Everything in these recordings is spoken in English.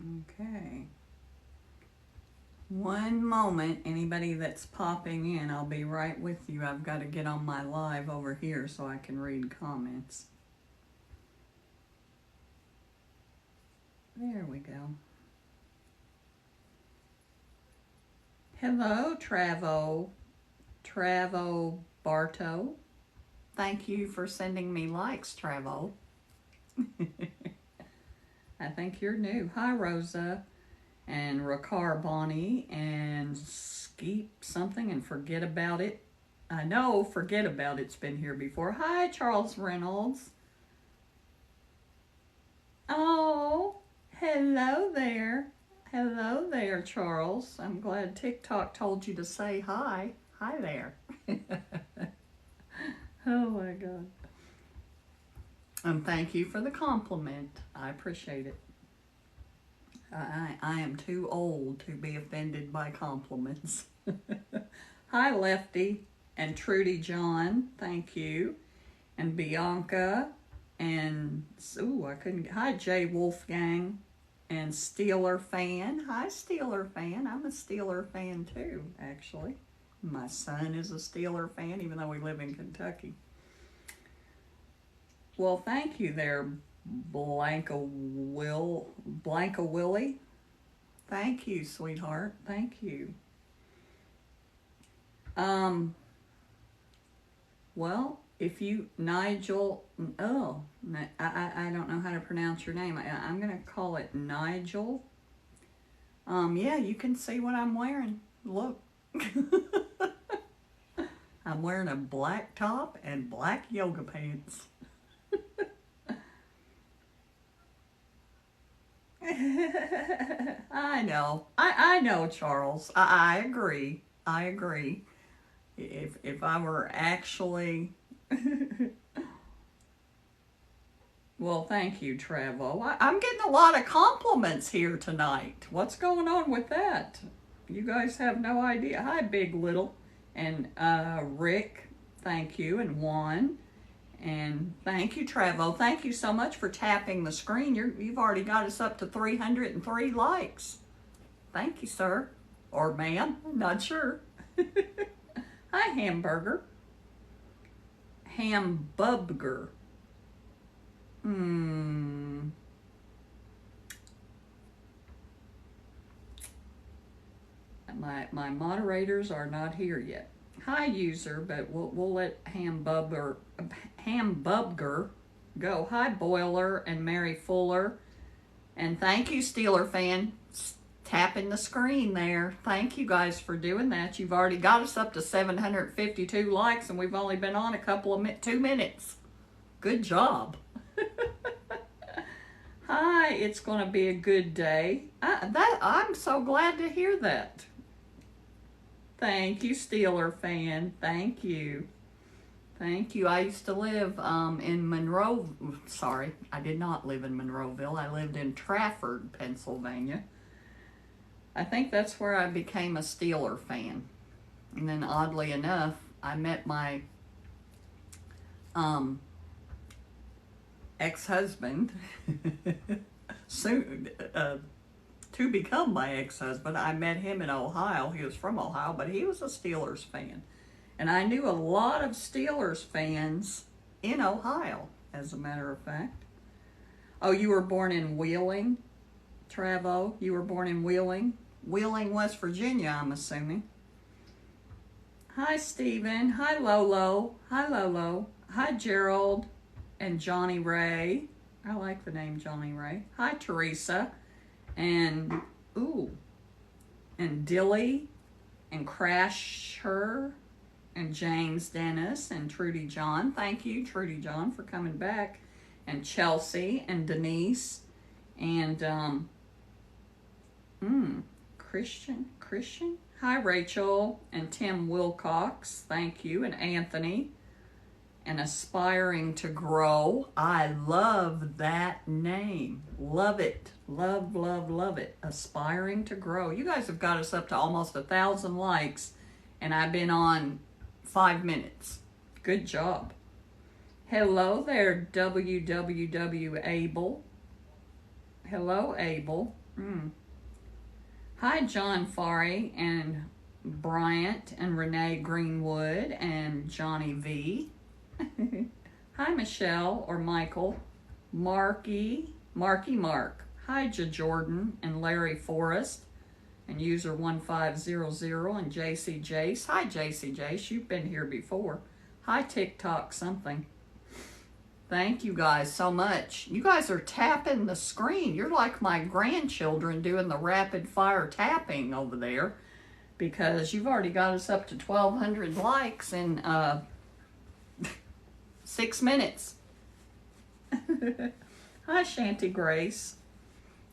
Okay. One moment, anybody that's popping in, I'll be right with you. I've got to get on my live over here so I can read comments. There we go. Hello, Travo Barto. Thank you for sending me likes, Travo. I think you're new. Hi, Rosa. And Rakar Bonnie and Skeep something and Forget About It. I know Forget About It's been here before. Hi, Charles Reynolds. Oh, hello there. Hello there, Charles. I'm glad TikTok told you to say hi. Hi there. Oh my God. And thank you for the compliment. I appreciate it. I am too old to be offended by compliments. Hi, Lefty and Trudy John. Thank you. And Bianca and hi, Jay Wolfgang and Steeler Fan. Hi, Steeler Fan. I'm a Steeler fan too, actually. My son is a Steeler fan, even though we live in Kentucky. Well, thank you there, Blanca Willie. Thank you, sweetheart. Thank you. Well, if you, Nigel, I don't know how to pronounce your name. I'm going to call it Nigel. Yeah, you can see what I'm wearing. Look. I'm wearing a black top and black yoga pants. I know. I know, Charles. I agree. I agree. If I were actually... Well, thank you, Travo. I'm getting a lot of compliments here tonight. What's going on with that? You guys have no idea. Hi, Big Little. And Rick, thank you. And Juan. And thank you, Travo. Thank you so much for tapping the screen. You've already got us up to 303 likes. Thank you, sir. Or ma'am. I'm not sure. Hi, Hamburger. Hambubger. My moderators are not here yet. Hi, user, but we'll let Hambubger go. Hi, Boiler and Mary Fuller. And thank you, Steeler Fan, tapping the screen there. Thank you guys for doing that. You've already got us up to 752 likes, and we've only been on a 2 minutes. Good job. Hi, it's going to be a good day. I'm so glad to hear that. Thank you, Steeler Fan. Thank you. Thank you. I used to live in Monroe. Sorry, I did not live in Monroeville. I lived in Trafford, Pennsylvania. I think that's where I became a Steeler fan. And then oddly enough, I met my ex-husband soon to become my ex-husband. I met him in Ohio. He was from Ohio, but he was a Steelers fan. And I knew a lot of Steelers fans in Ohio, as a matter of fact. Oh, you were born in Wheeling, Travo? You were born in Wheeling? Wheeling, West Virginia, I'm assuming. Hi, Stephen. Hi, Lolo. Hi, Lolo. Hi, Gerald and Johnny Ray. I like the name Johnny Ray. Hi, Teresa. And, and Dilly and Crasher and James Dennis and Trudy John. Thank you, Trudy John, for coming back. And Chelsea and Denise and Christian. Hi, Rachel and Tim Wilcox. Thank you. And Anthony. And Aspiring to Grow. I love that name. Love it. Love, love, love it. Aspiring to Grow. You guys have got us up to almost 1,000 likes, and I've been on 5 minutes. Good job. Hello there, WWW Abel. Hello, Abel. Mm. Hi, John Farry and Bryant and Renee Greenwood and Johnny V. Hi, Michelle or Michael, Marky Mark. Hi, Jordan and Larry Forrest and user 1500 and JC Jace. Hi, JC Jace. You've been here before. Hi, TikTok something. Thank you guys so much. You guys are tapping the screen. You're like my grandchildren doing the rapid fire tapping over there, because you've already got us up to 1,200 likes in 6 minutes. Hi, Shanty Grace.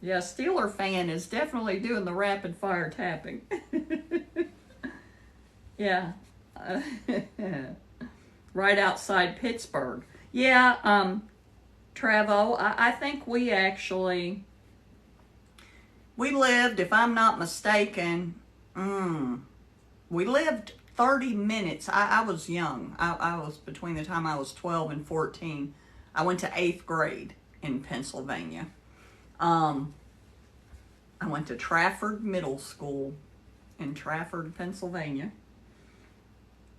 Yeah, Steeler fan is definitely doing the rapid fire tapping. Yeah. Right outside Pittsburgh. Yeah, Travo, I think we lived, if I'm not mistaken, we lived 30 minutes. I was young. I was, between the time I was 12 and 14, I went to 8th grade in Pennsylvania. I went to Trafford Middle School in Trafford, Pennsylvania.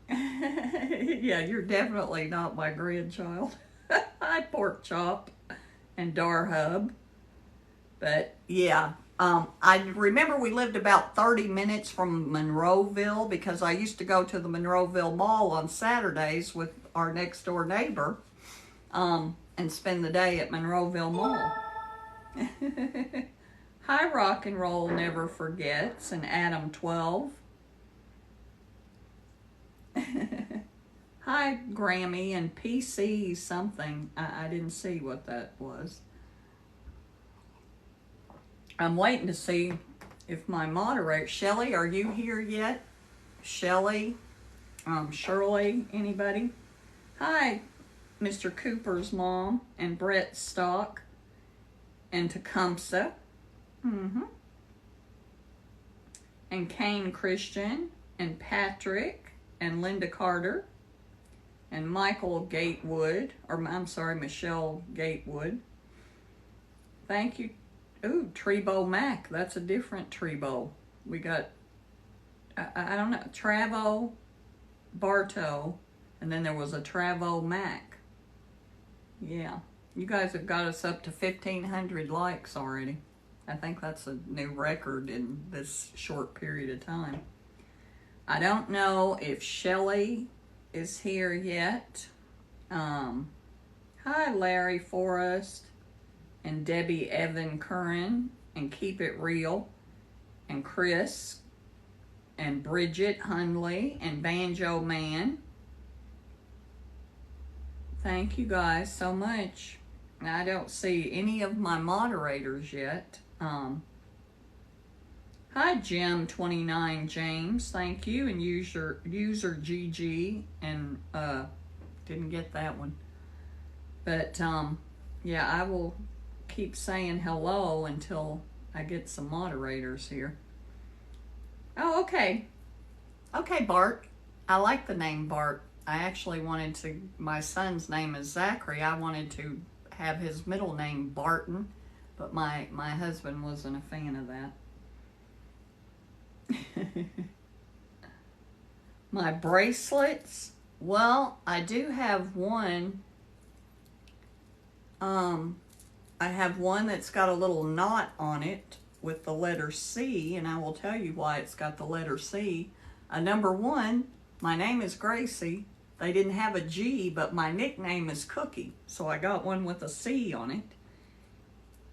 Yeah, you're definitely not my grandchild. Hi, Pork Chop and Dar Hub. But yeah, I remember we lived about 30 minutes from Monroeville, because I used to go to the Monroeville Mall on Saturdays with our next door neighbor, and spend the day at Monroeville Mall. Hi, Rock and Roll Never Forgets and Adam 12. Hi, Grammy and PC something. I didn't see what that was. I'm waiting to see if my moderator, Shelly, are you here yet? Shelly, Shirley, anybody? Hi, Mr. Cooper's mom and Brett Stock and Tecumseh. And Kane Christian and Patrick and Linda Carter and Michael Gatewood, or I'm sorry, Michelle Gatewood. Thank you. Ooh, Trebo Mac. That's a different Trebo. We got, I don't know, Travo Bartow, and then there was a Travo Mac. Yeah. You guys have got us up to 1,500 likes already. I think that's a new record in this short period of time. I don't know if Shelly is here yet. Hi, Larry Forrest and Debbie Evan Curran and Keep It Real and Chris and Bridget Hundley and Banjo Man. Thank you guys so much. I don't see any of my moderators yet. Hi, Jim29 James. Thank you. And user GG. And didn't get that one. But yeah, I will keep saying hello until I get some moderators here. Oh, okay. Okay, Bart. I like the name Bart. I actually wanted to, my son's name is Zachary. I wanted to have his middle name Barton, but my husband wasn't a fan of that. My bracelets, well, I do have one. I have one that's got a little knot on it with the letter C, and I will tell you why it's got the letter C. Number one, my name is Gracie. They didn't have a G, but my nickname is Cookie, so I got one with a C on it.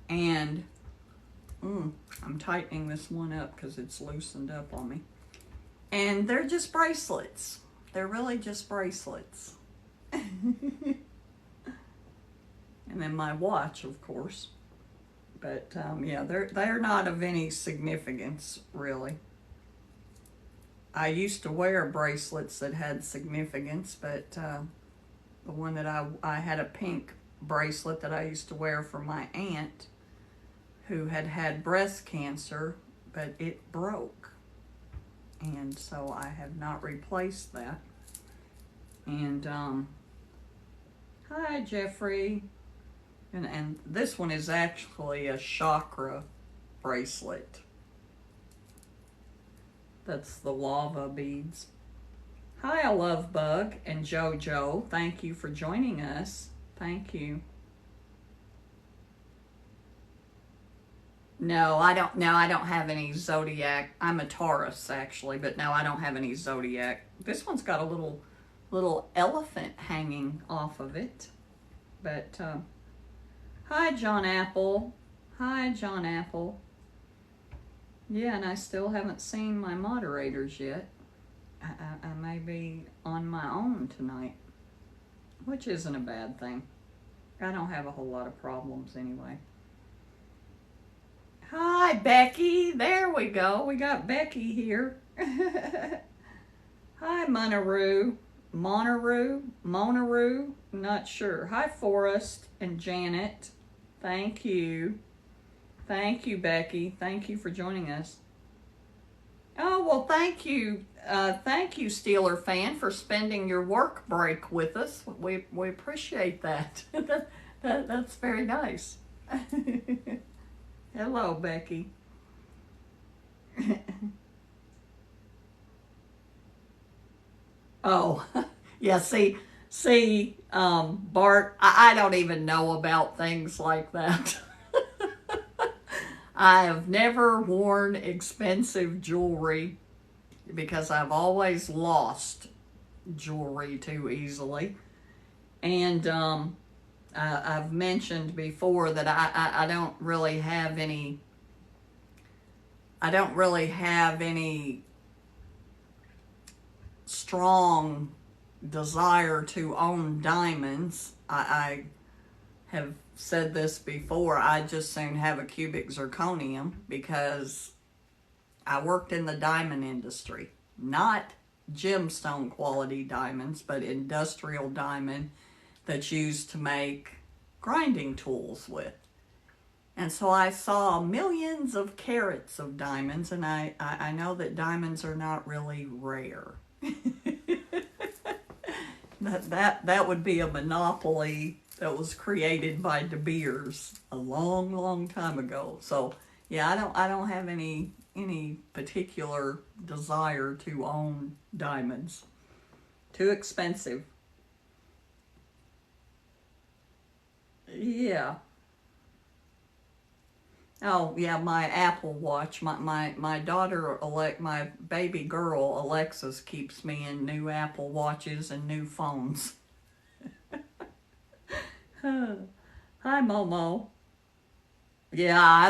And I'm tightening this one up because it's loosened up on me. And they're just bracelets. They're really just bracelets. And then my watch, of course. But yeah, they're not of any significance, really. I used to wear bracelets that had significance, but the one that I had a pink bracelet that I used to wear for my aunt, who had breast cancer, but it broke. And so I have not replaced that. And hi, Jeffrey. And this one is actually a chakra bracelet. That's the lava beads. Hi, I love Bug and JoJo. Thank you for joining us. Thank you. No, I don't. No, I don't have any zodiac. I'm a Taurus actually, but no, I don't have any zodiac. This one's got a little elephant hanging off of it. But hi, John Apple. Hi, John Apple. Yeah, and I still haven't seen my moderators yet. I may be on my own tonight, which isn't a bad thing. I don't have a whole lot of problems anyway. Hi, Becky. There we go. We got Becky here. Hi, Monaroo. Monaroo. Not sure. Hi, Forrest and Janet. Thank you. Thank you, Becky. Thank you for joining us. Oh, well, thank you. Thank you, Steeler fan, for spending your work break with us. We appreciate that. That's very nice. Hello, Becky. Oh, yeah, see, Bart, I don't even know about things like that. I have never worn expensive jewelry because I've always lost jewelry too easily. And I've mentioned before that I don't really have any strong desire to own diamonds. I have said this before, I just soon have a cubic zirconium because I worked in the diamond industry. Not gemstone quality diamonds, but industrial diamond that's used to make grinding tools with. And so I saw millions of carats of diamonds, and I know that diamonds are not really rare. that would be a monopoly that was created by De Beers a long time ago. So yeah, I don't have any particular desire to own diamonds. Too expensive. Yeah. Oh yeah, my Apple Watch. My daughter, my baby girl Alexis, keeps me in new Apple Watches and new phones. Hi, Momo. Yeah, I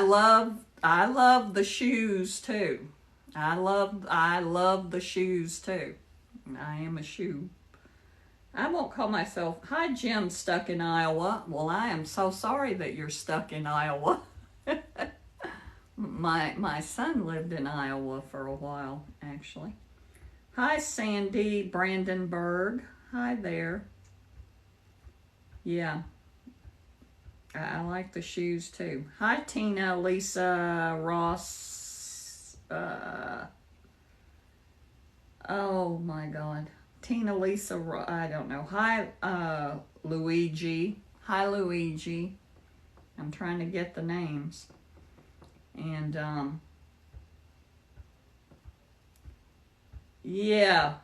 love the shoes too. I love the shoes too. I am a shoe. I won't call myself. Hi, Jim, stuck in Iowa. Well, I am so sorry that you're stuck in Iowa. My son lived in Iowa for a while, actually. Hi, Sandy Brandenburg. Hi there. Yeah. I like the shoes too. Hi, Tina, Lisa, Ross. Oh my God. Tina, Lisa, I don't know. Hi, Luigi. Hi, Luigi. I'm trying to get the names. And, yeah.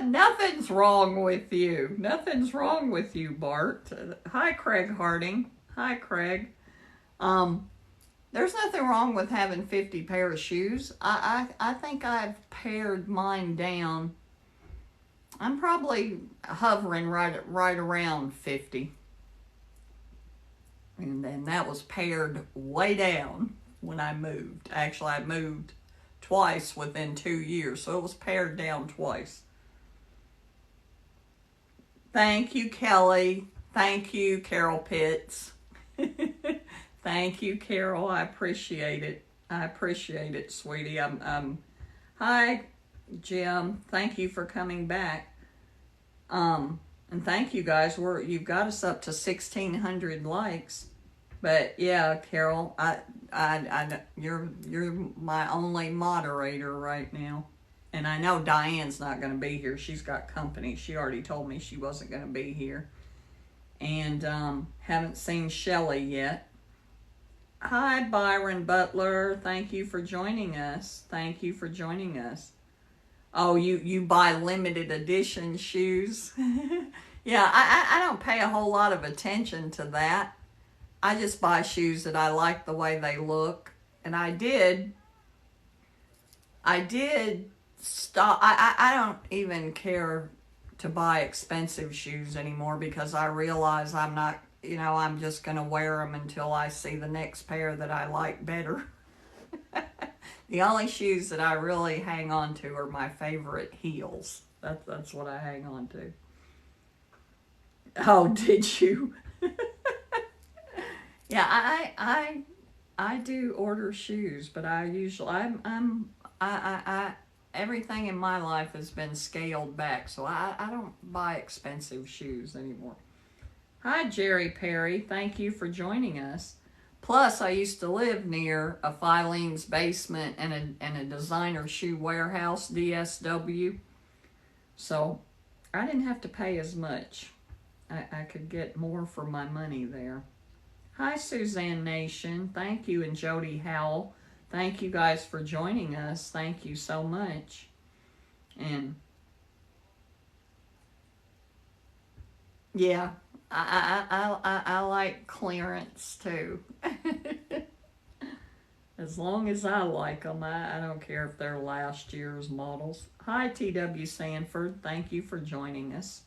Nothing's wrong with you. Nothing's wrong with you, Bart. Hi, Craig Harding. Hi, Craig. There's nothing wrong with having 50 pair of shoes. I think I've pared mine down. I'm probably hovering right around 50. And then that was pared way down when I moved. Actually, I moved twice within 2 years, so it was pared down twice. Thank you, Kelly. Thank you, Carol Pitts. Thank you, Carol. I appreciate it. I appreciate it, sweetie. Hi, Jim. Thank you for coming back. And thank you guys. You've got us up to 1,600 likes. But yeah, Carol, you're my only moderator right now. And I know Diane's not going to be here. She's got company. She already told me she wasn't going to be here. And haven't seen Shelly yet. Hi, Byron Butler. Thank you for joining us. Thank you for joining us. Oh, you buy limited edition shoes? Yeah, I don't pay a whole lot of attention to that. I just buy shoes that I like the way they look. And I did stop. I don't even care to buy expensive shoes anymore because I realize I'm not, I'm just going to wear them until I see the next pair that I like better. The only shoes that I really hang on to are my favorite heels. That's what I hang on to. Oh, did you? Yeah, I do order shoes, but I usually I everything in my life has been scaled back, so I don't buy expensive shoes anymore. Hi, Jerry Perry. Thank you for joining us. Plus, I used to live near a Filene's Basement and a designer shoe warehouse, DSW. So I didn't have to pay as much. I could get more for my money there. Hi, Suzanne Nation. Thank you, and Jody Howell. Thank you guys for joining us. Thank you so much. And yeah, I like clearance too. As long as I like them, I don't care if they're last year's models. Hi, T.W. Sanford. Thank you for joining us.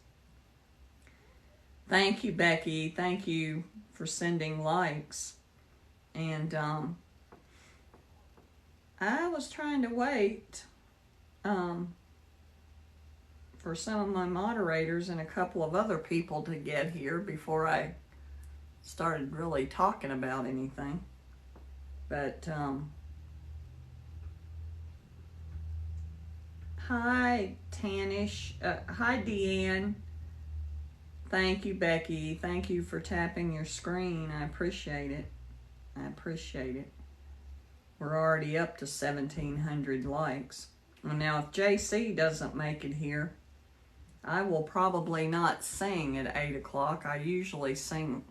Thank you, Becky. Thank you for sending likes. And I was trying to wait for some of my moderators and a couple of other people to get here before I started really talking about anything. But hi, Tanish. Hi, Deanne. Thank you, Becky. Thank you for tapping your screen. I appreciate it. I appreciate it. We're already up to 1,700 likes. And now, if JC doesn't make it here, I will probably not sing at 8 o'clock. I usually sing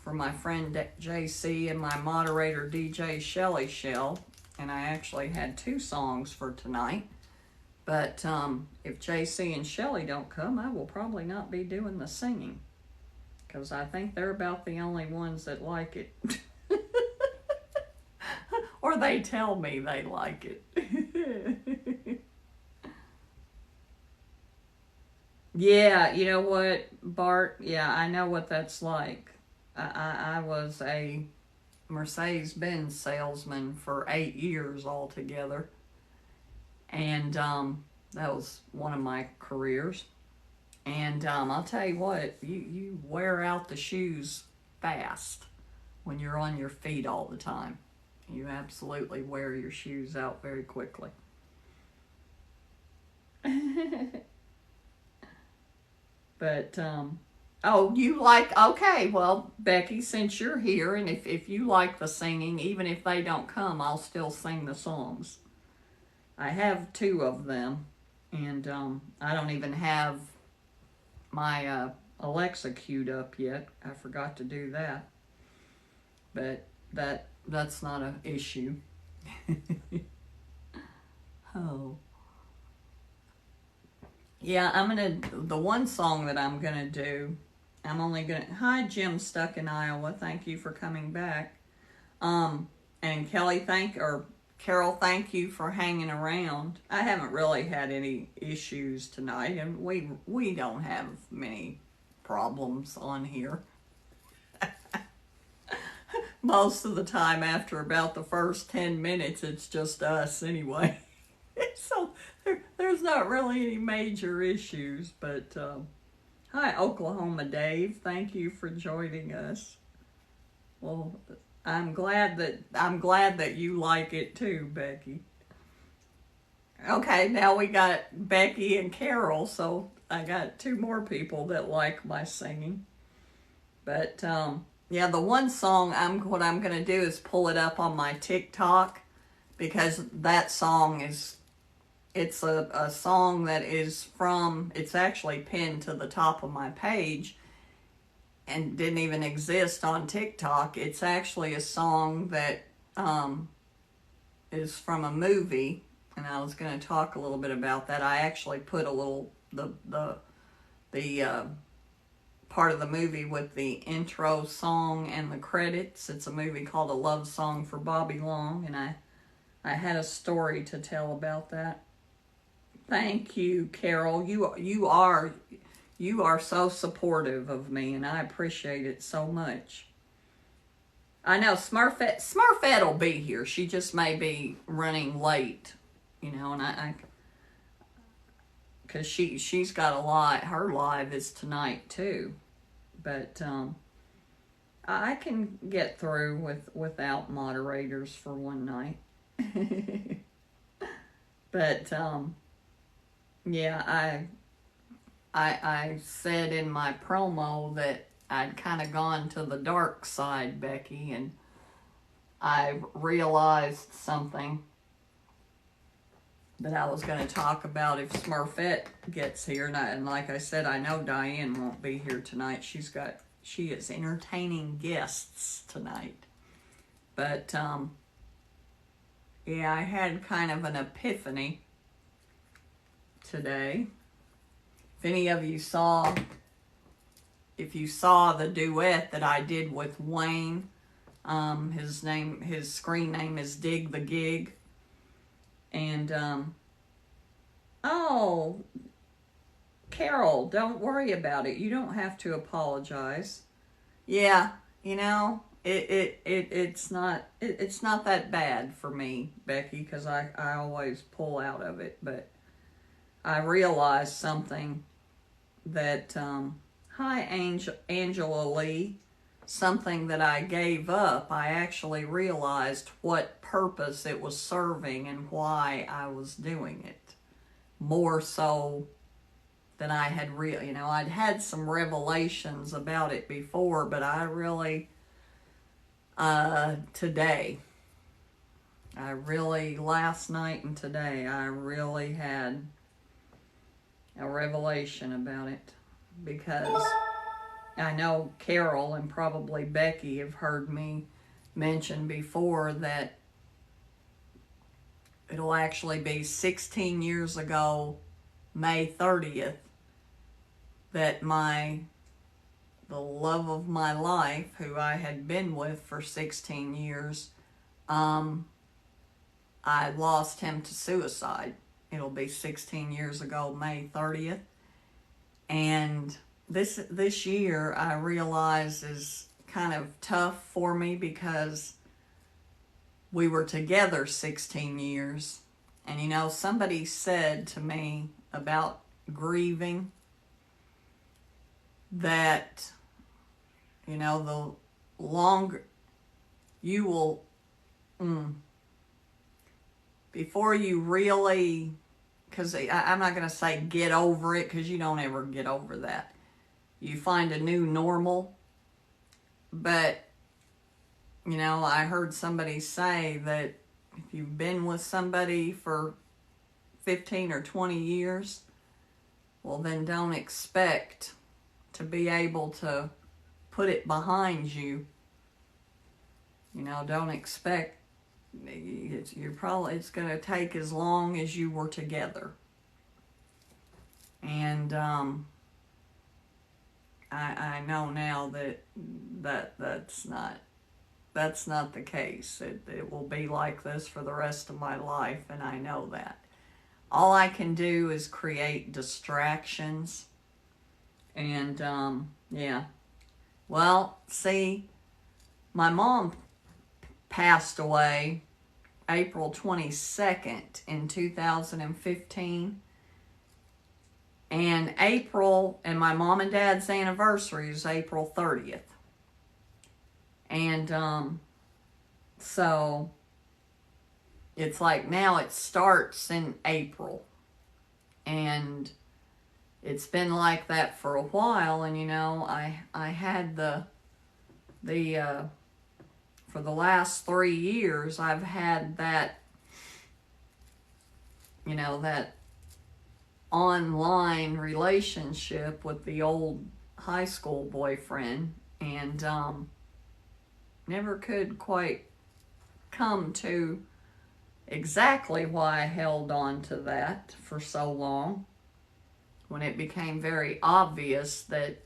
for my friend JC and my moderator DJ Shelly Shell. And I actually had 2 songs for tonight. But if JC and Shelly don't come, I will probably not be doing the singing. Because I think they're about the only ones that like it. Or they tell me they like it. Yeah, you know what, Bart? Yeah, I know what that's like. I was a Mercedes-Benz salesman for 8 years altogether. And that was one of my careers. And I'll tell you what, you wear out the shoes fast when you're on your feet all the time. You absolutely wear your shoes out very quickly. But, oh, you like, okay, well, Becky, since you're here, and if you like the singing, even if they don't come, I'll still sing the songs. I have 2 of them, and I don't even have my Alexa queued up yet. I forgot to do that, but that's not an issue. Oh. Yeah, the one song that I'm gonna do, hi, Jim Stuck in Iowa, thank you for coming back. And Carol, thank you for hanging around. I haven't really had any issues tonight, and we don't have many problems on here. Most of the time, after about the first 10 minutes, it's just us anyway. So there's not really any major issues. But hi, Oklahoma Dave. Thank you for joining us. Well, I'm glad that you like it too, Becky. Okay, now we got Becky and Carol, so I got 2 more people that like my singing. But yeah, the one song what I'm gonna do is pull it up on my TikTok, because that song it's a song that is it's actually pinned to the top of my page, and didn't even exist on TikTok. It's actually a song that is from a movie, and I was going to talk a little bit about that. I actually put a little the part of the movie with the intro song and the credits. It's a movie called A Love Song for Bobby Long, and I had a story to tell about that. Thank you, Carol. You are so supportive of me, and I appreciate it so much. I know Smurfette will be here. She just may be running late, and I because she's got a lot. Her live is tonight too, but I can get through without moderators for one night. But yeah, I said in my promo that I'd kind of gone to the dark side, Becky, and I realized something that I was going to talk about if Smurfette gets here. And like I said, I know Diane won't be here tonight. She is entertaining guests tonight. But yeah, I had kind of an epiphany today. If you saw the duet that I did with Wayne, his screen name is Dig the Gig. And, oh, Carol, don't worry about it. You don't have to apologize. Yeah, it's not that bad for me, Becky, because I always pull out of it. But I realized something that, hi, Angela Lee, something that I gave up. I actually realized what purpose it was serving and why I was doing it. More so than I had I'd had some revelations about it before, but I really, last night and today, I really had a revelation about it, because I know Carol and probably Becky have heard me mention before that it'll actually be 16 years ago, May 30th, that the love of my life, who I had been with for 16 years, I lost him to suicide. It'll be 16 years ago, May 30th. And this year, I realize, is kind of tough for me because we were together 16 years. And somebody said to me about grieving that, the longer you will, before you really, because I'm not going to say get over it, because you don't ever get over that. You find a new normal. But, I heard somebody say that if you've been with somebody for 15 or 20 years, well, then don't expect to be able to put it behind you. Don't expect, it's going to take as long as you were together. And I know now that's not the case. It will be like this for the rest of my life, and I know that. All I can do is create distractions. And yeah. Well, see, my mom passed away April 22nd in 2015. And my mom and dad's anniversary is April 30th. And so it's like now it starts in April. And it's been like that for a while. And I had the for the last 3 years, I've had that, that online relationship with the old high school boyfriend, and never could quite come to exactly why I held on to that for so long, when it became very obvious that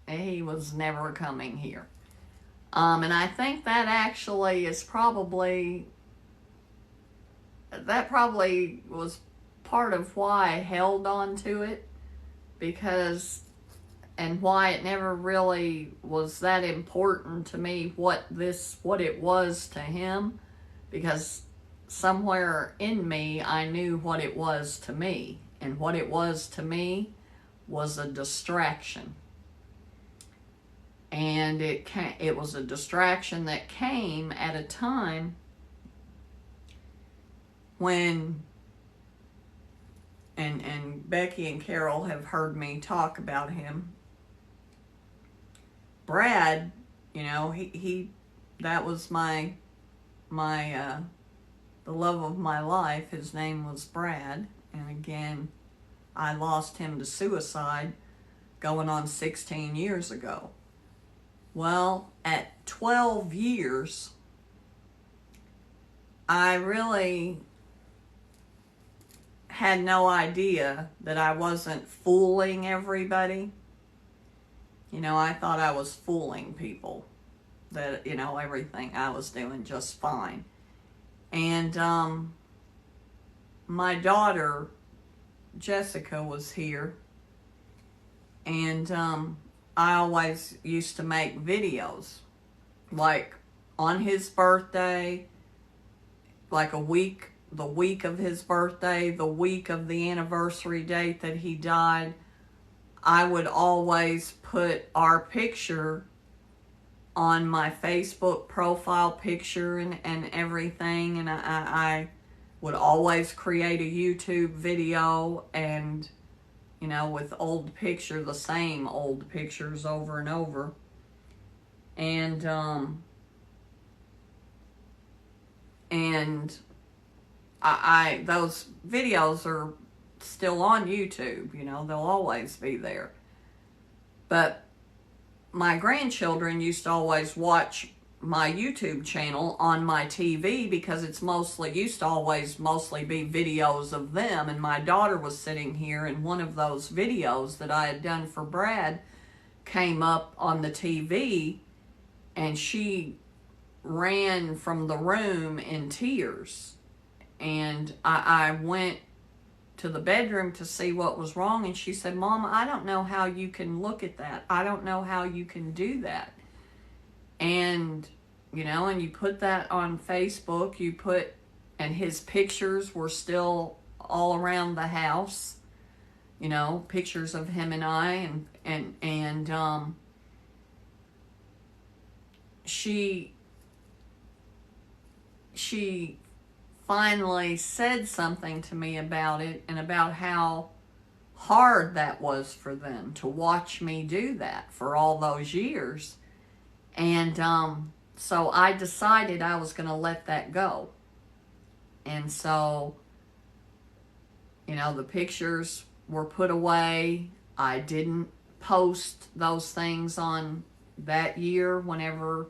he was never coming here. And I think that actually is probably, that probably was part of why I held on to it, because, and why it never really was that important to me what it was to him, because somewhere in me I knew what it was to me, and what it was to me was a distraction. And it was a distraction that came at a time when, and Becky and Carol have heard me talk about him. Brad, you know, he that was the love of my life. His name was Brad, and again, I lost him to suicide going on 16 years ago. Well, at 12 years, I really had no idea that I wasn't fooling everybody. You know, I thought I was fooling people, that, you know, everything I was doing just fine. And my daughter, Jessica, was here, and I always used to make videos, like on his birthday, like the week of his birthday, the week of the anniversary date that he died. I would always put our picture on my Facebook profile picture and everything, and I would always create a YouTube video, and, you know, with old picture, the same old pictures over and over. And those videos are still on YouTube, you know, they'll always be there. But my grandchildren used to always watch my YouTube channel on my TV, because it's used to always mostly be videos of them. And my daughter was sitting here, and one of those videos that I had done for Brad came up on the TV, and she ran from the room in tears. And I went to the bedroom to see what was wrong, and she said, "Mom, I don't know how you can look at that. I don't know how you can do that." And, you know, and you put that on Facebook, and his pictures were still all around the house, you know, pictures of him and I, and she finally said something to me about it, and about how hard that was for them to watch me do that for all those years. And so I decided I was going to let that go. And so, you know, the pictures were put away. I didn't post those things on that year whenever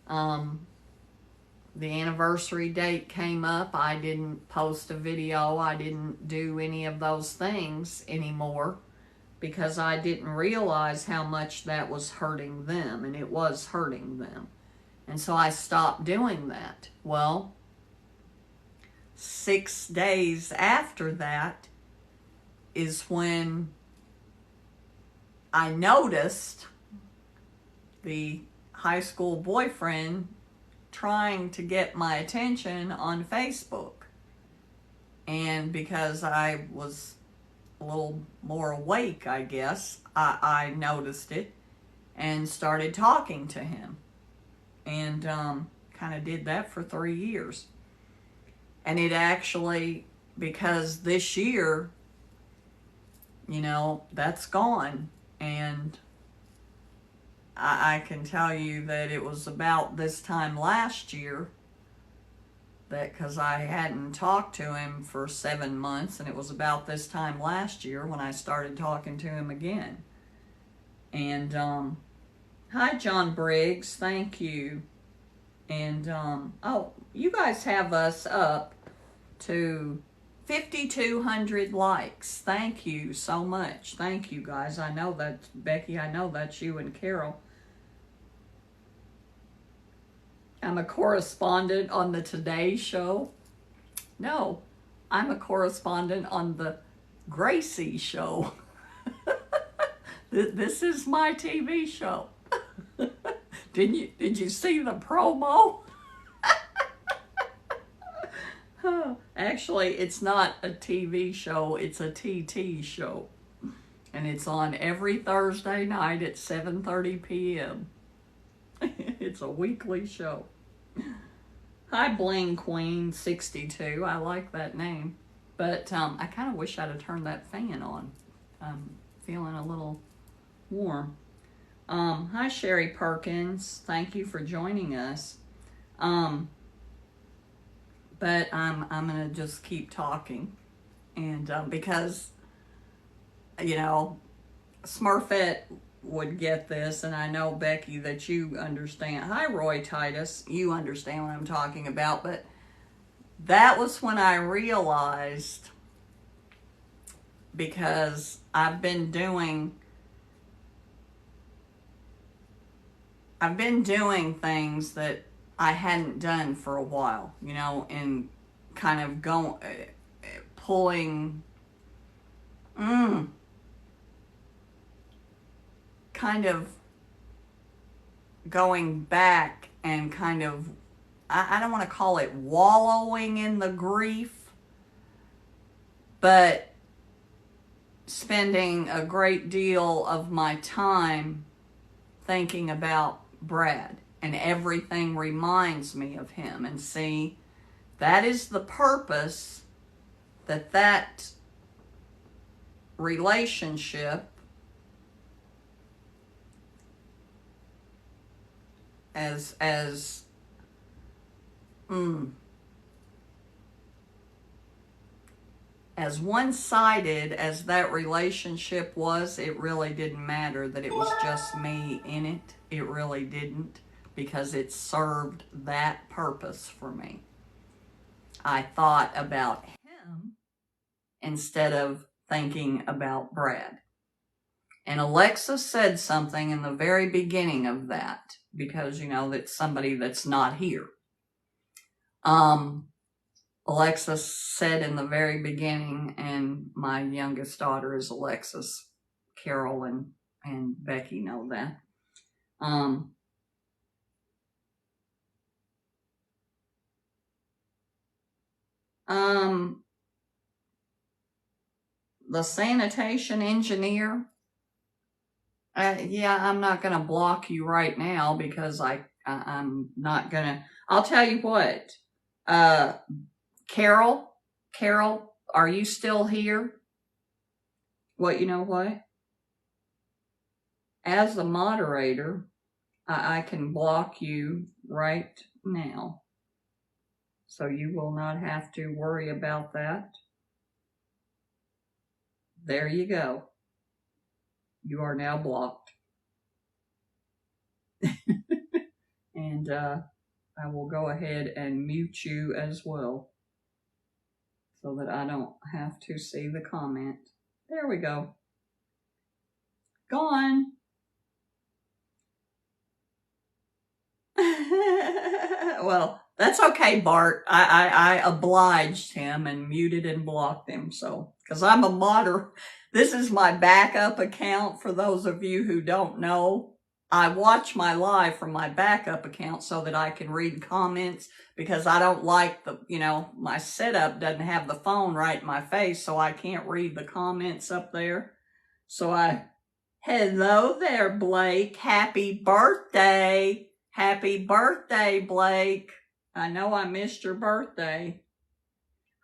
the anniversary date came up. I didn't post a video. I didn't do any of those things anymore, because I didn't realize how much that was hurting them, and it was hurting them. And so I stopped doing that. Well, 6 days after that is when I noticed the high school boyfriend trying to get my attention on Facebook. And because I was a little more awake, I guess, I noticed it and started talking to him. And kind of did that for 3 years. And it actually, because this year, you know, that's gone. And I can tell you that it was about this time last year that, because I hadn't talked to him for 7 months, and it was about this time last year when I started talking to him again. And hi, John Briggs. Thank you. And oh, you guys have us up to 5,200 likes. Thank you so much. Thank you, guys. I know that's Becky. I know that's you and Carol. I'm a correspondent on the Today Show. No, I'm a correspondent on the Gracie Show. This is my TV show. Did you see the promo? Actually, it's not a TV show, it's a TT show. And it's on every Thursday night at 7:30 p.m. It's a weekly show. Hi, Bling Queen 62. I like that name. But I kind of wish I'd have turned that fan on. I'm feeling a little warm. Hi, Sherry Perkins. Thank you for joining us. But I'm gonna just keep talking, and because you know, Smurfette would get this, and I know, Becky, that you understand. Hi, Roy Titus. You understand what I'm talking about, but that was when I realized, because I've been doing things that I hadn't done for a while, you know, and kind of pulling, kind of going back and kind of, I don't want to call it wallowing in the grief, but spending a great deal of my time thinking about Brad, and everything reminds me of him. And see, that is the purpose that relationship as one-sided as that relationship was, it really didn't matter that it was just me in it. It really didn't, because it served that purpose for me. I thought about him instead of thinking about Brad. And Alexa said something in the very beginning of that, because, you know, that's somebody that's not here. Alexa said in the very beginning, and my youngest daughter is Alexis. Carol and Becky know that. The sanitation engineer, yeah, I'm not going to block you right now, because I'm not going to. I'll tell you what, Carol, are you still here? What, you know what? As the moderator, I can block you right now. So you will not have to worry about that. There you go. You are now blocked. And I will go ahead and mute you as well, so that I don't have to see the comment. There we go. Gone. Well, that's okay, Bart. I obliged him and muted and blocked him. So, because I'm a moderator. This is my backup account. For those of you who don't know, I watch my live from my backup account so that I can read comments, because I don't like my setup doesn't have the phone right in my face, so I can't read the comments up there. So hello there, Blake. Happy birthday. Happy birthday, Blake. I know I missed your birthday.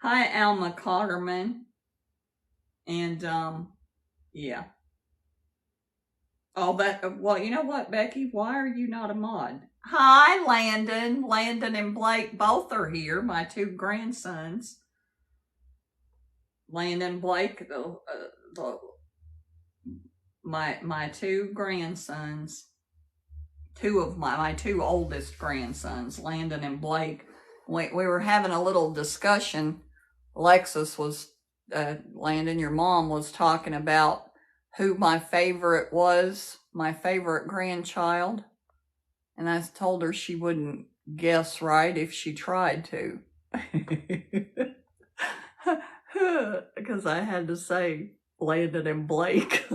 Hi, Alma Cotterman. And, yeah. Oh, well, you know what, Becky? Why are you not a mod? Hi, Landon. Landon and Blake both are here, my two grandsons. Landon Blake, the my two grandsons, two of my two oldest grandsons, Landon and Blake, we were having a little discussion. Alexis was, Landon, your mom was talking about who my favorite was, my favorite grandchild. And I told her she wouldn't guess right if she tried to. Because I had to say Landon and Blake.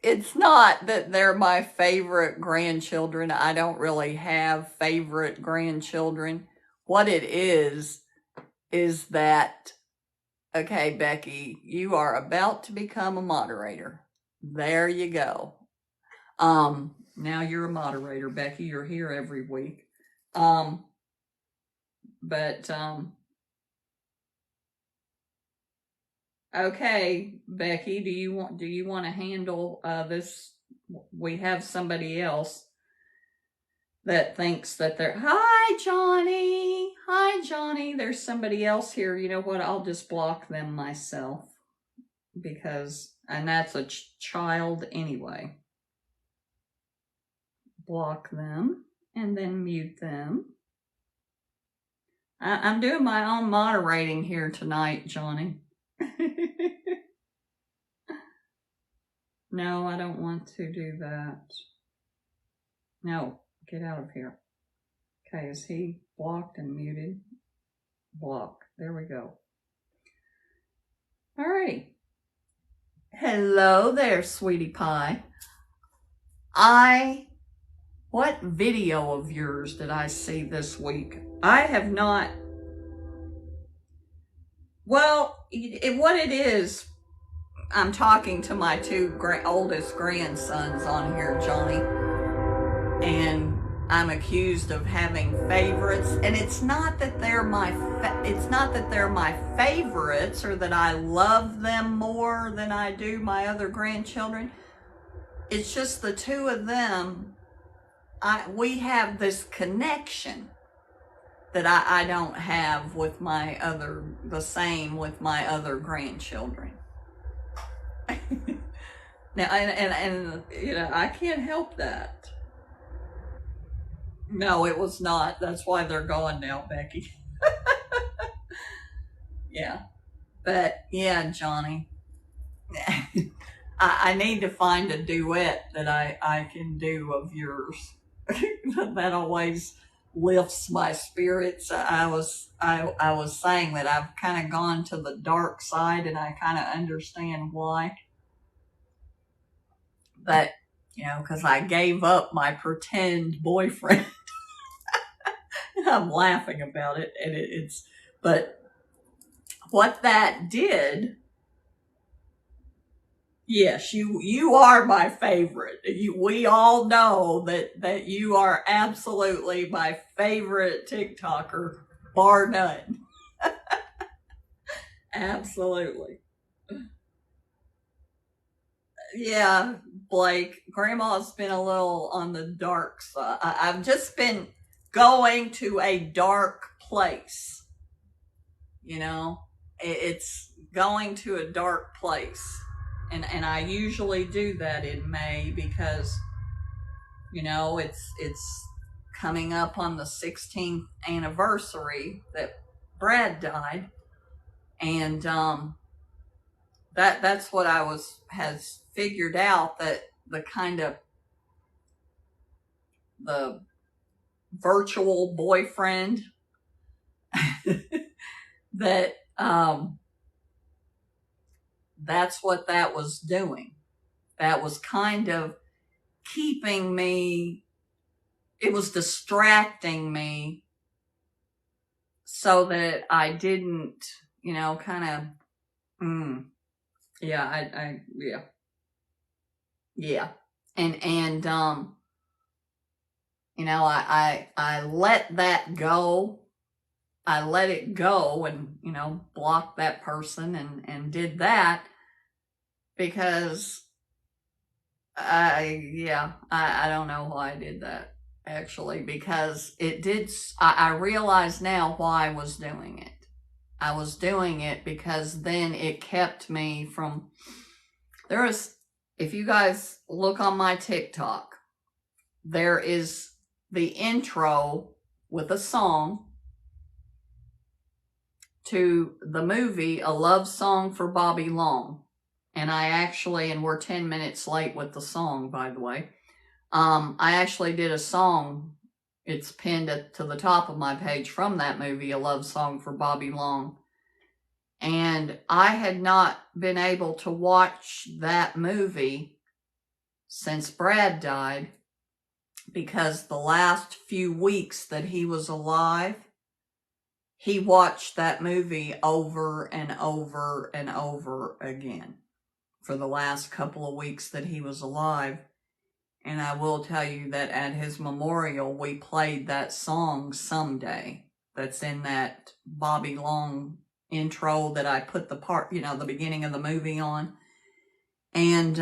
It's not that they're my favorite grandchildren. I don't really have favorite grandchildren. What it is that, okay, Becky, you are about to become a moderator. There you go. Now you're a moderator, Becky. You're here every week. Okay, Becky, do you want to handle this? We have somebody else that thinks that they're, hi Johnny, there's somebody else here. You know what, I'll just block them myself, because, and that's a child anyway. Block them and then mute them. I'm doing my own moderating here tonight, Johnny. No, I don't want to do that. No, get out of here. Okay, is he blocked and muted? Block. There we go. Alrighty. Hello there, sweetie pie. What video of yours did I see this week? I have not. Well, what it is, I'm talking to my two oldest grandsons on here, Johnny, and I'm accused of having favorites. And it's not that they're my favorites or that I love them more than I do my other grandchildren. It's just the two of them. We have this connection that I don't have with the same with my other grandchildren. Now, and you know, I can't help that. No, it was not. That's why they're gone now, Becky. Yeah. But yeah, Johnny, I need to find a duet that I can do of yours. That always lifts my spirits. I was saying that I've kind of gone to the dark side, and I kind of understand why. But, you know, because I gave up my pretend boyfriend. I'm laughing about it, and but what that did, yes, you are my favorite. We all know that you are absolutely my favorite TikToker, bar none. Absolutely. Yeah, Blake, Grandma's been a little on the dark side. I've just been going to a dark place. You know, it's going to a dark place. And I usually do that in May because, you know, it's coming up on the 16th anniversary that Brad died. And that's what has figured out, that the kind of the virtual boyfriend that that's what that was doing. That was kind of keeping me, it was distracting me so that I didn't, you know, kind of, yeah, yeah. And you know, I let that go. I let it go and, you know, blocked that person and did that because I don't know why I did that, actually, because I realize now why I was doing it. I was doing it because then it kept me from there is, if you guys look on my TikTok, there is the intro with a song to the movie A Love Song for Bobby Long. And and we're 10 minutes late with the song, by the way. I actually did a song. It's pinned to the top of my page from that movie, A Love Song for Bobby Long. And I had not been able to watch that movie since Brad died, because the last few weeks that he was alive, he watched that movie over and over and over again for the last couple of weeks that he was alive. And I will tell you that at his memorial, we played that song Someday that's in that Bobby Long intro that I put the beginning of the movie on. And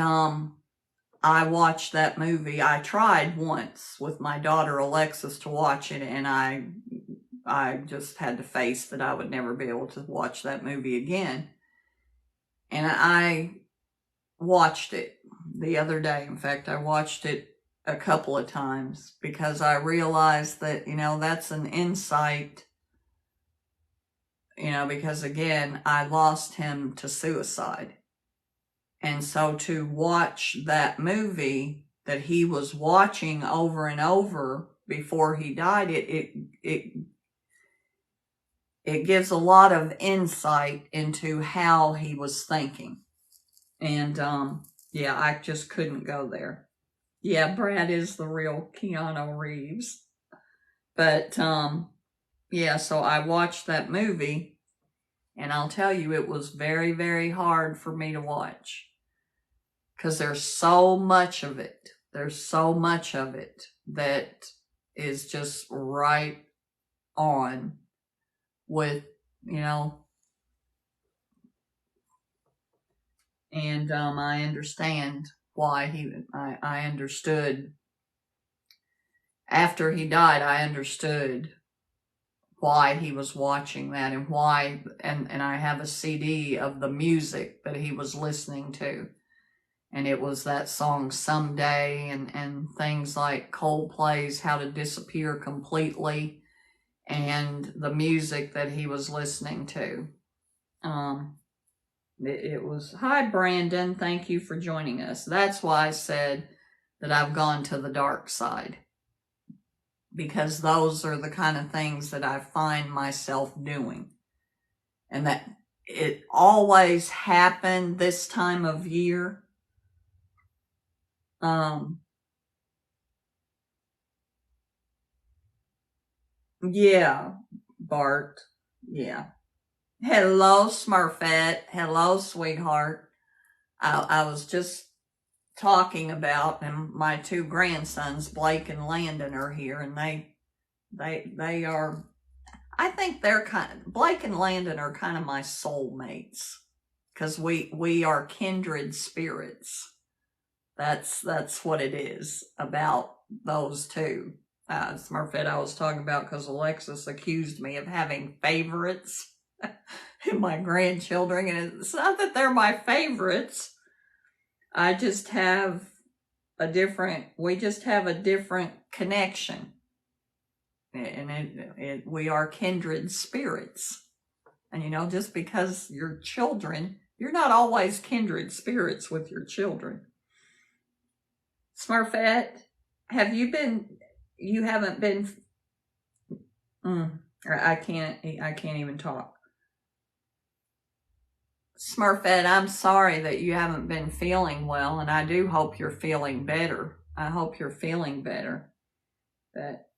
I watched that movie. I tried once with my daughter Alexis to watch it, and I just had to face that I would never be able to watch that movie again. And I watched it the other day. In fact, I watched it a couple of times because I realized that, that's an insight, because again, I lost him to suicide. And so to watch that movie that he was watching over and over before he died, it gives a lot of insight into how he was thinking. And, yeah, I just couldn't go there. Yeah, Brad is the real Keanu Reeves. But, yeah, so I watched that movie, and I'll tell you, it was very, very hard for me to watch. Because there's so much of it. There's so much of it that is just right on with, and I understand why I understood after he died. I understood why he was watching that and why, and I have a CD of the music that he was listening to. And it was that song Someday and things like Coldplay's How to Disappear Completely and the music that he was listening to. It was, hi Brandon, thank you for joining us. That's why I said that I've gone to the dark side, because those are the kind of things that I find myself doing, and that it always happened this time of year. Yeah, Bart, yeah. Hello, Smurfette. Hello, sweetheart. I was just talking about, and my two grandsons, Blake and Landon, are here, and they are, I think Blake and Landon are kind of my soulmates, because we are kindred spirits. That's what it is about those two. Smurfette I was talking about because Alexis accused me of having favorites in my grandchildren, and it's not that they're my favorites. I just have we just have a different connection. And we are kindred spirits. And just because you're children, you're not always kindred spirits with your children. Smurfette, you haven't been, I can't even talk. Smurfette, I'm sorry that you haven't been feeling well, and I do hope you're feeling better. I hope you're feeling better. But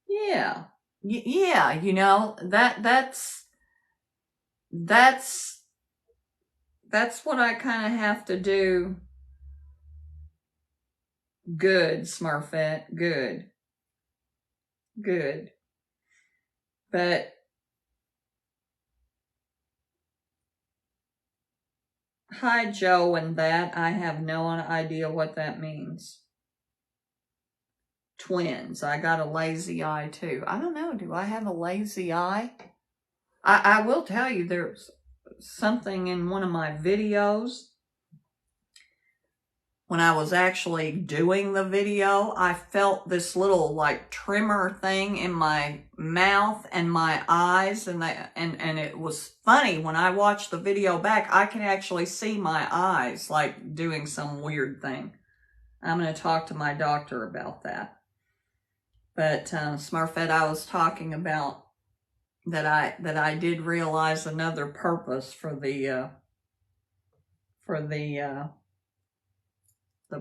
yeah, that's what I kind of have to do. Good, Smurfette, good. But hi, Joe, and that. I have no idea what that means. Twins. I got a lazy eye, too. I don't know. Do I have a lazy eye? I will tell you, something in one of my videos. When I was actually doing the video, I felt this little like tremor thing in my mouth and my eyes, and it was funny. When I watched the video back, I can actually see my eyes like doing some weird thing. I'm going to talk to my doctor about that. But Smurfette, I was talking about that I did realize another purpose for the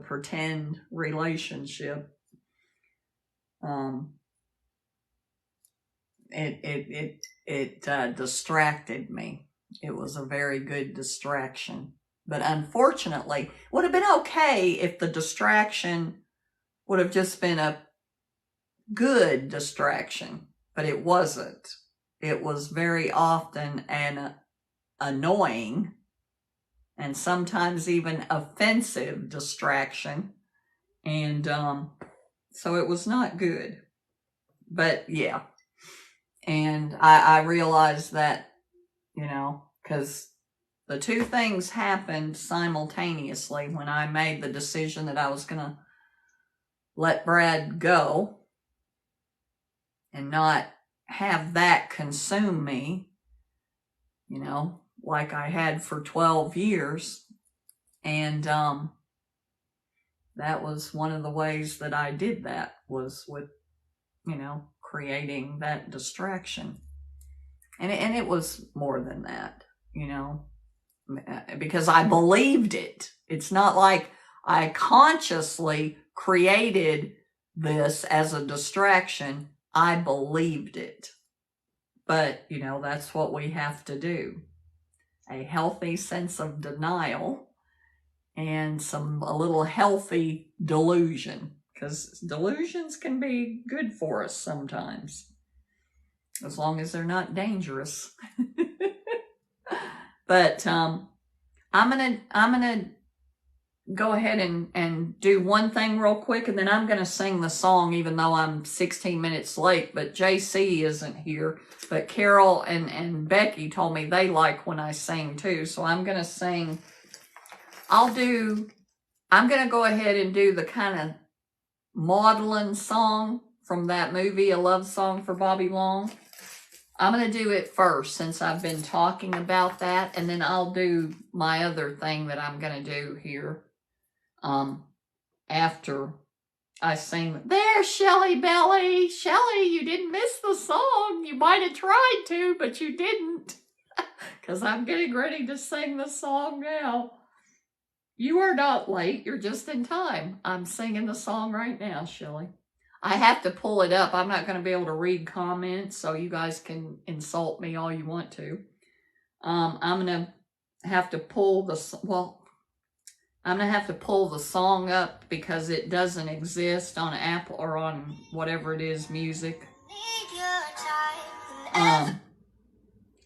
pretend relationship. It distracted me. It was a very good distraction. But unfortunately, it would have been okay if the distraction would have just been a good distraction, but it wasn't. It was very often an annoying and sometimes even offensive distraction. And so it was not good. But yeah. And I realized that, you know, because the two things happened simultaneously when I made the decision that I was going to let Brad go and not have that consume me, you know, like I had for 12 years. And that was one of the ways that I did that, was with, you know, creating that distraction. And it was more than that, you know, because I believed it. It's not like I consciously created this as a distraction. I believed it. But, you know, that's what we have to do. A healthy sense of denial and a little healthy delusion, because delusions can be good for us sometimes, as long as they're not dangerous. But I'm gonna go ahead and do one thing real quick, and then I'm gonna sing the song, even though I'm 16 minutes late. But JC isn't here, but Carol and Becky told me they like when I sing too, so I'm gonna sing. I'm gonna go ahead and do the kind of maudlin song from that movie, A Love Song for Bobby Long. I'm going to do it first, since I've been talking about that, and then I'll do my other thing that I'm going to do here after I sing. There, Shelly Belly! Shelly, you didn't miss the song. You might have tried to, but you didn't, because I'm getting ready to sing the song now. You are not late. You're just in time. I'm singing the song right now, Shelly. I have to pull it up. I'm not going to be able to read comments, so you guys can insult me all you want to. I'm going to have to pull I'm going to have to pull the song up because it doesn't exist on Apple or on whatever it is, music. And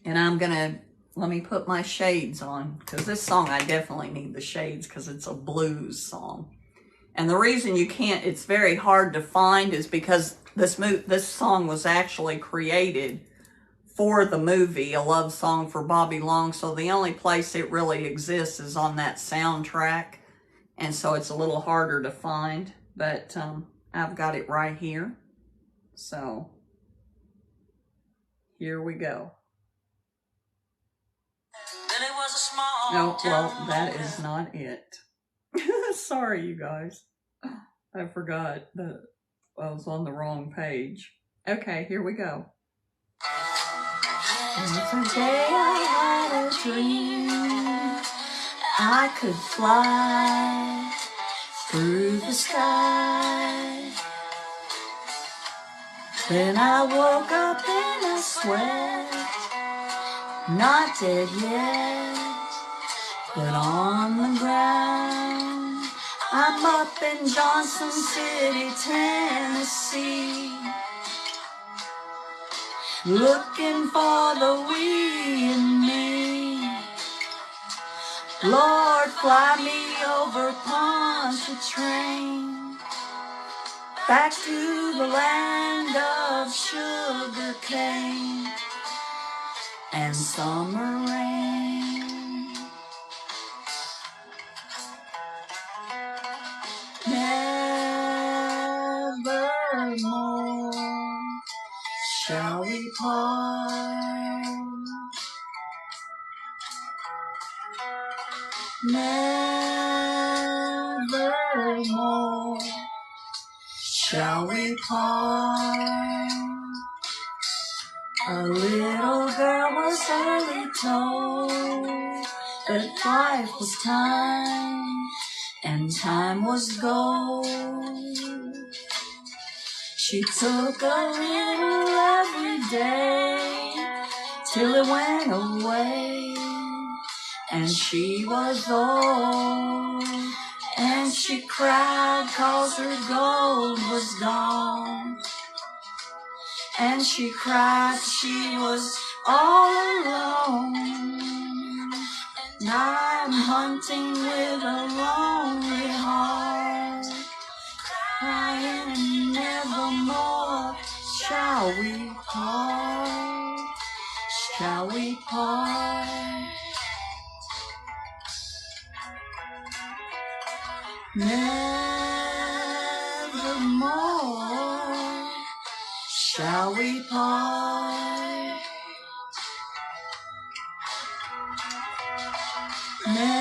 I'm going to, let me put my shades on, because this song I definitely need the shades because it's a blues song. And the reason it's very hard to find is because this song was actually created for the movie, A Love Song for Bobby Long. So the only place it really exists is on that soundtrack. And so it's a little harder to find, but I've got it right here. So here we go. Oh, well, that is not it. Sorry, you guys. I forgot that I was on the wrong page. Okay, here we go. Every day I had a dream I could fly through the sky. Then I woke up in a sweat, not dead yet, but on the ground. I'm up in Johnson City, Tennessee, looking for the we and me. Lord, fly me over Pontchartrain, back to the land of sugar cane. and summer rain. Nevermore shall we part. Nevermore shall we part. A little girl was early told that life was time and time was gold. She took a little every day till it went away, and she was old, and she cried 'cause her gold was gone. And she cried, she was all alone. And I'm hunting with a lonely heart, crying and nevermore shall we part, shall we part. Nevermore shall we part. Nevermore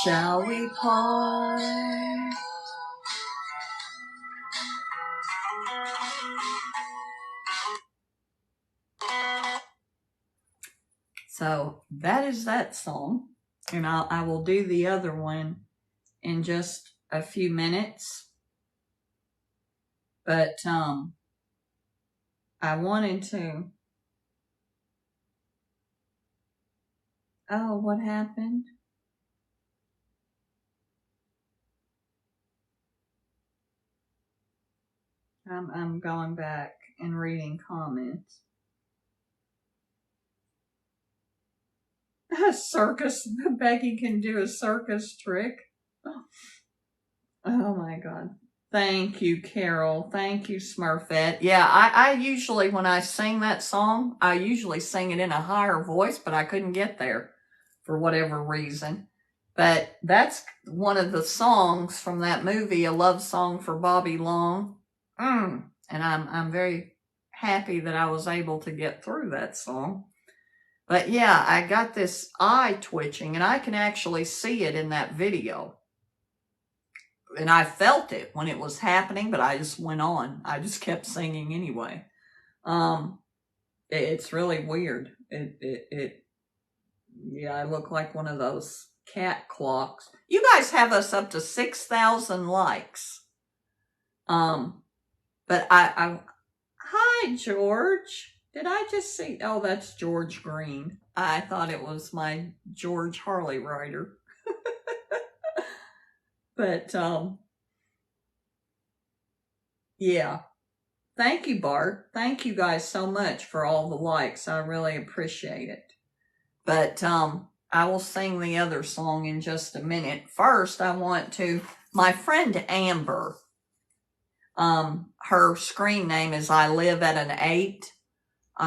shall we part. So that is that song, and I will do the other one in just a few minutes. But I wanted to. Oh, what happened? I'm going back and reading comments. A circus. Becky can do a circus trick. Oh my God. Thank you, Carol. Thank you, Smurfette. Yeah, I usually, when I sing that song, I usually sing it in a higher voice, but I couldn't get there for whatever reason. But that's one of the songs from that movie, A Love Song for Bobby Long. And I'm very happy that I was able to get through that song. But yeah, I got this eye twitching, and I can actually see it in that video. And I felt it when it was happening, but I just went on. I just kept singing anyway. It's really weird. Yeah, I look like one of those cat clocks. You guys have us up to 6,000 likes. But hi, George. Did I just see? Oh, that's George Green. I thought it was my George Harley rider. But, yeah. Thank you, Bart. Thank you guys so much for all the likes. I really appreciate it. But, I will sing the other song in just a minute. First, I want to, my friend Amber, her screen name is I Live at an 8.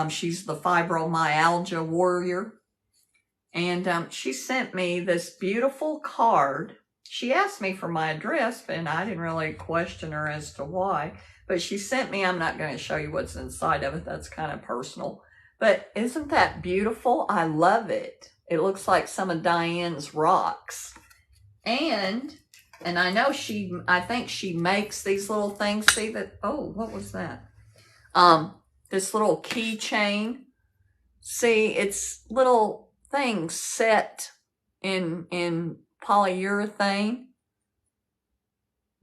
She's the fibromyalgia warrior. And she sent me this beautiful card. She asked me for my address, and I didn't really question her as to why. But she sent me, I'm not going to show you what's inside of it. That's kind of personal. But isn't that beautiful? I love it. It looks like some of Diane's rocks. And I know I think she makes these little things. See that? Oh, what was that? This little keychain. See, it's little things set in polyurethane.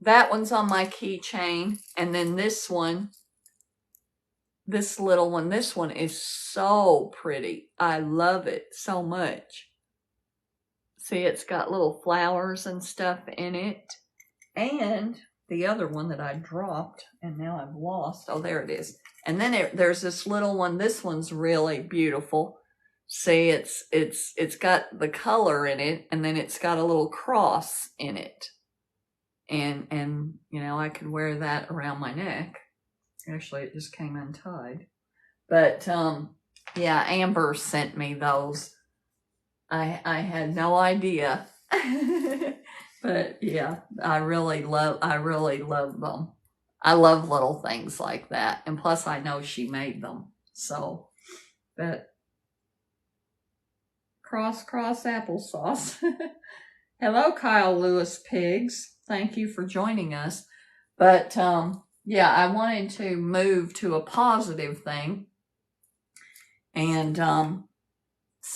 That one's on my keychain. And then this one, this little one, this one is so pretty. I love it so much. See, it's got little flowers and stuff in it. And the other one that I dropped and now I've lost. Oh, there it is. And then there's this little one. This one's really beautiful. See, it's got the color in it, and then it's got a little cross in it. And you know, I could wear that around my neck. Actually, it just came untied. But, yeah, Amber sent me those. I had no idea. But yeah, I really love them. I love little things like that. And plus I know she made them. So, but cross applesauce. Hello, Kyle Lewis Pigs. Thank you for joining us. But, yeah, I wanted to move to a positive thing and, I'm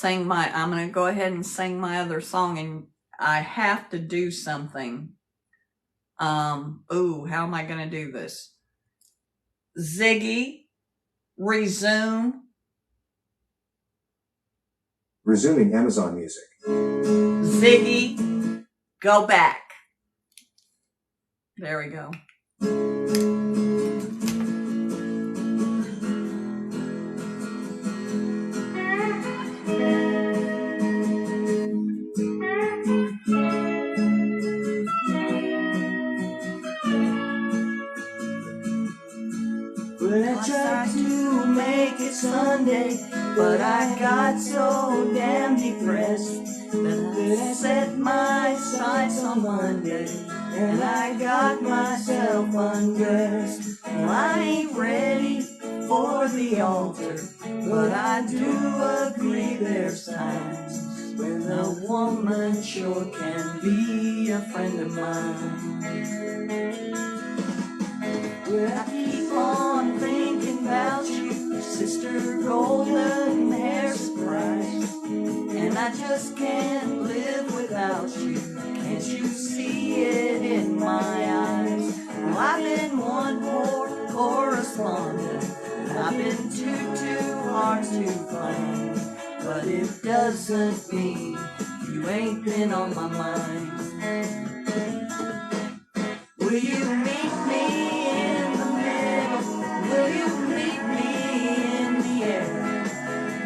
going to go ahead and sing my other song, and I have to do something. How am I going to do this? Ziggy, resume. Resuming Amazon Music. Ziggy, go back. There we go. Well, I tried to make it Sunday, but I got so damn depressed that I set my sights on Monday, and I got myself undressed. Well, I ain't ready for the altar, but I do agree there's times when a woman sure can be a friend of mine. Well, I keep on thinking about you, Sister Golden Hair Surprise, and I just can't live without you. Can't you see it in my eyes? Well, I've been one poor correspondent, and I've been too hard to find, but it doesn't mean you ain't been on my mind. Will you meet me? Will you meet me in the air?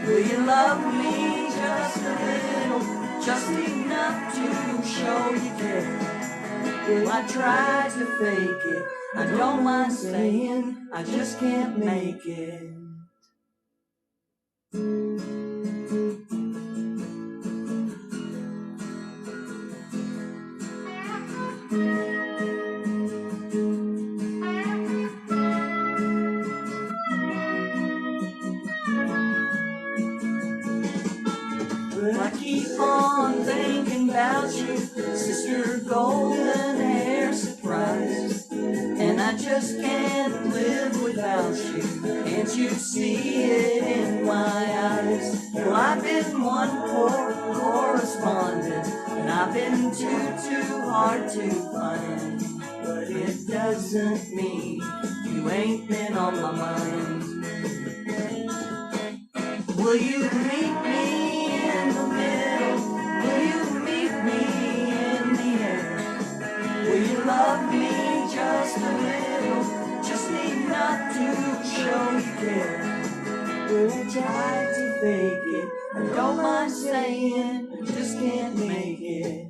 Will you love me just a little, just enough to show you care? Well, I tried to fake it, I don't mind saying, I just can't make it. I keep on thinking about you, Sister Golden Hair Surprise, and I just can't live without you. Can't you see it in my eyes? Well, I've been one poor correspondent, and I've been too hard to find, but it doesn't mean you ain't been on my mind. Will you meet me in the middle? Will you meet me in the air? Will you love me just a little, just enough to show you care? Will I try to fake it? I don't mind saying, I just can't make it.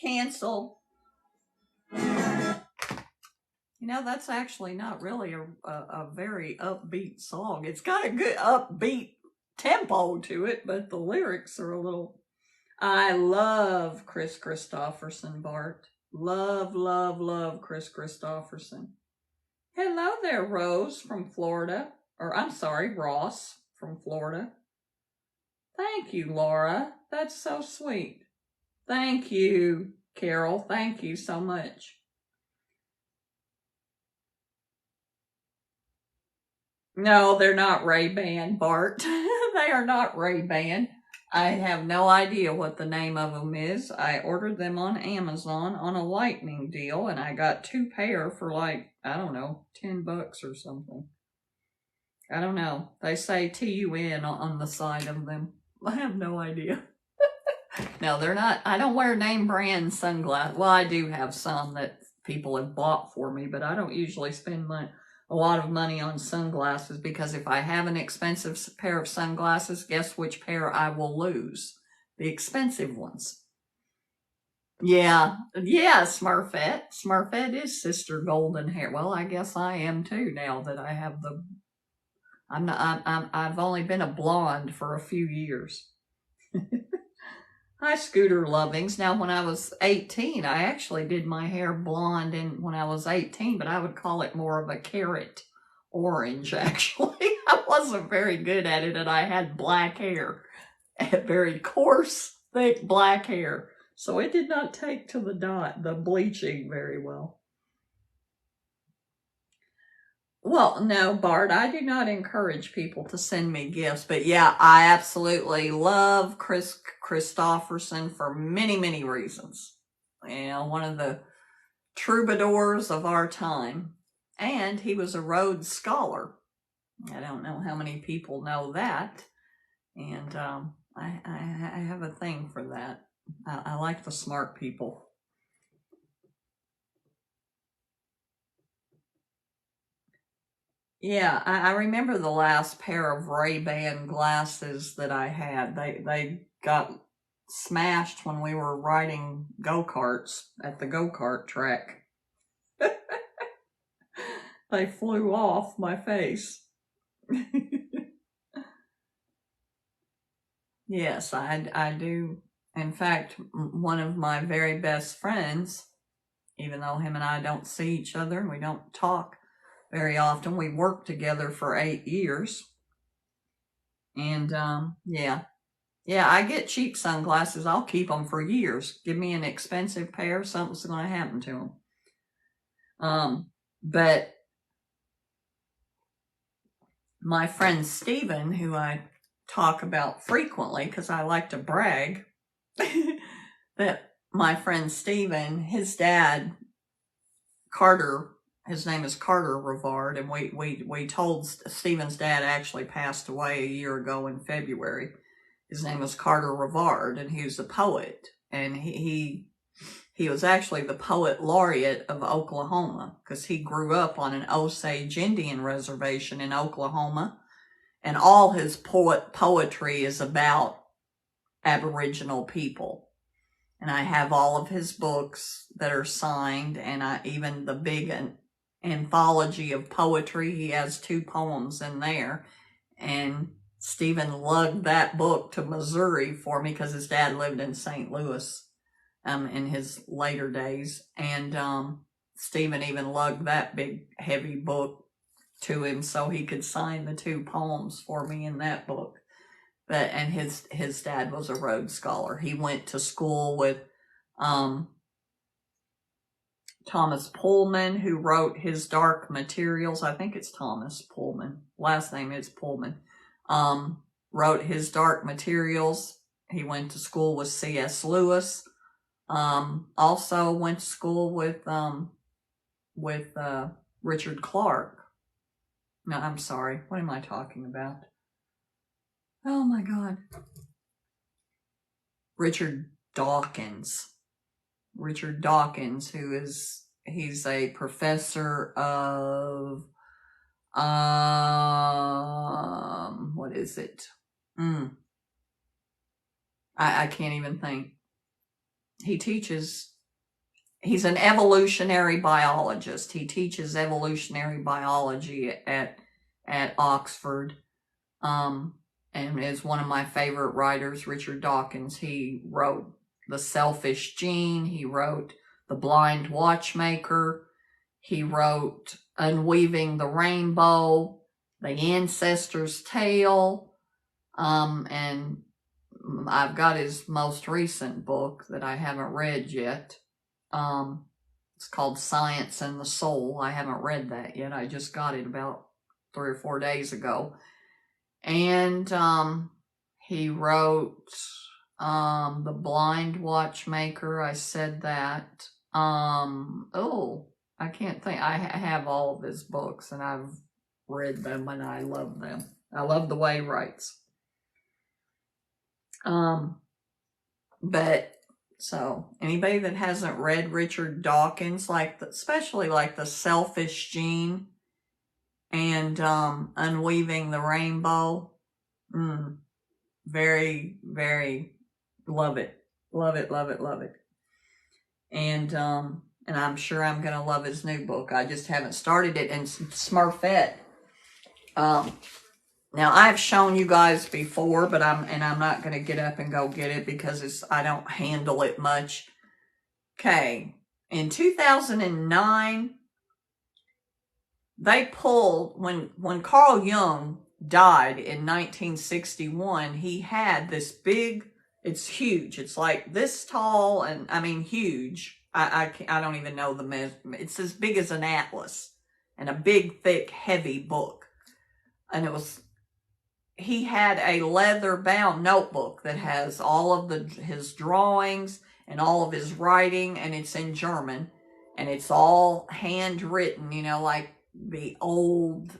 Cancel. You know, that's actually not really a very upbeat song. It's got a good upbeat tempo to it, but the lyrics are a little... I love Chris Christopherson, Bart. Love Chris Christopherson. Hello there, Rose from Florida. Or, I'm sorry, Ross from Florida. Thank you, Laura. That's so sweet. Thank you, Carol. Thank you so much. No, they're not Ray-Ban, Bart. They are not Ray-Ban. I have no idea what the name of them is. I ordered them on Amazon on a lightning deal, and I got 2 pair for like, I don't know, $10 or something. I don't know. They say TUN on the side of them. I have no idea. No, they're not. I don't wear name brand sunglasses. Well, I do have some that people have bought for me, but I don't usually spend a lot of money on sunglasses, because if I have an expensive pair of sunglasses, guess which pair I will lose? The expensive ones. Yeah, Smurfette. Smurfette is Sister Golden Hair. Well, I guess I am too now that I have the. I've only been a blonde for a few years. Hi, Scooter Lovings. Now, when I was 18, I actually did my hair blonde when I was 18, but I would call it more of a carrot orange, actually. I wasn't very good at it, and I had black hair. Very coarse, thick black hair. So it did not take to the bleaching very well. Well, no, Bart, I do not encourage people to send me gifts, but yeah, I absolutely love Chris Christopherson for many, many reasons. You know, one of the troubadours of our time, and he was a Rhodes Scholar. I don't know how many people know that, and I have a thing for that. I like the smart people. Yeah, I remember the last pair of Ray-Ban glasses that I had. They got smashed when we were riding go-karts at the go-kart track. They flew off my face. Yes, I do. In fact, one of my very best friends, even though him and I don't see each other and we don't talk very often, we worked together for 8 years. And yeah, I get cheap sunglasses. I'll keep them for years. Give me an expensive pair, something's going to happen to them. But my friend Stephen, who I talk about frequently because I like to brag, that my friend Stephen, his dad, Carter, his name is Carter Rivard, and we told Stephen's dad actually passed away a year ago in February. His name was Carter Rivard, and he was a poet, and he was actually the poet laureate of Oklahoma, because he grew up on an Osage Indian reservation in Oklahoma, and all his poetry is about Aboriginal people. And I have all of his books that are signed, and even the big anthology of poetry. He has 2 poems in there, and Stephen lugged that book to Missouri for me because his dad lived in St. Louis in his later days, and Stephen even lugged that big heavy book to him so he could sign the 2 poems for me in that book. And his dad was a Rhodes Scholar. He went to school with Thomas Pullman, who wrote his Dark Materials. I think it's Thomas Pullman. Last name is Pullman. Wrote his Dark Materials. He went to school with C.S. Lewis. Also went to school with Richard Clark. No, I'm sorry. What am I talking about? Oh my God. Richard Dawkins. Richard Dawkins, he's a professor of, what is it? I can't even think. He's an evolutionary biologist. He teaches evolutionary biology at Oxford. And is one of my favorite writers, Richard Dawkins. He wrote The Selfish Gene. He wrote The Blind Watchmaker. He wrote Unweaving the Rainbow, The Ancestor's Tale. And I've got his most recent book that I haven't read yet. It's called Science and the Soul. I haven't read that yet. I just got it about 3 or 4 days ago. And he wrote The Blind Watchmaker. I said that. I can't think. I have all of his books, and I've read them, and I love them. I love the way he writes. But So anybody that hasn't read Richard Dawkins, especially like The Selfish Gene and Unweaving the Rainbow, very, very love it. Love it, love it, love it. And I'm sure I'm going to love his new book. I just haven't started it. And Smurfette. Now I've shown you guys before, but I'm not going to get up and go get it because I don't handle it much. Okay. In 2009, they pulled, when Carl Jung died in 1961, he had this big, it's huge. It's like this tall, and I mean huge. I don't even know the measurement. It's as big as an atlas, and a big, thick, heavy book. And he had a leather-bound notebook that has all of his drawings and all of his writing, and it's in German, and it's all handwritten, like the old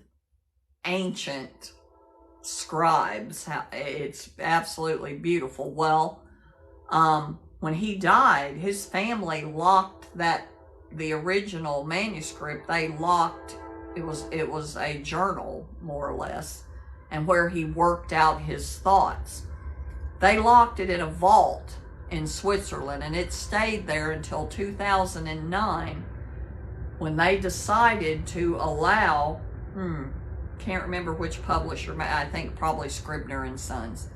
ancient scribes. It's absolutely beautiful. Well, when he died, his family locked the original manuscript. They locked, it was a journal, more or less, and where he worked out his thoughts. They locked it in a vault in Switzerland, and it stayed there until 2009, when they decided to allow, can't remember which publisher, I think probably Scribner and Sons.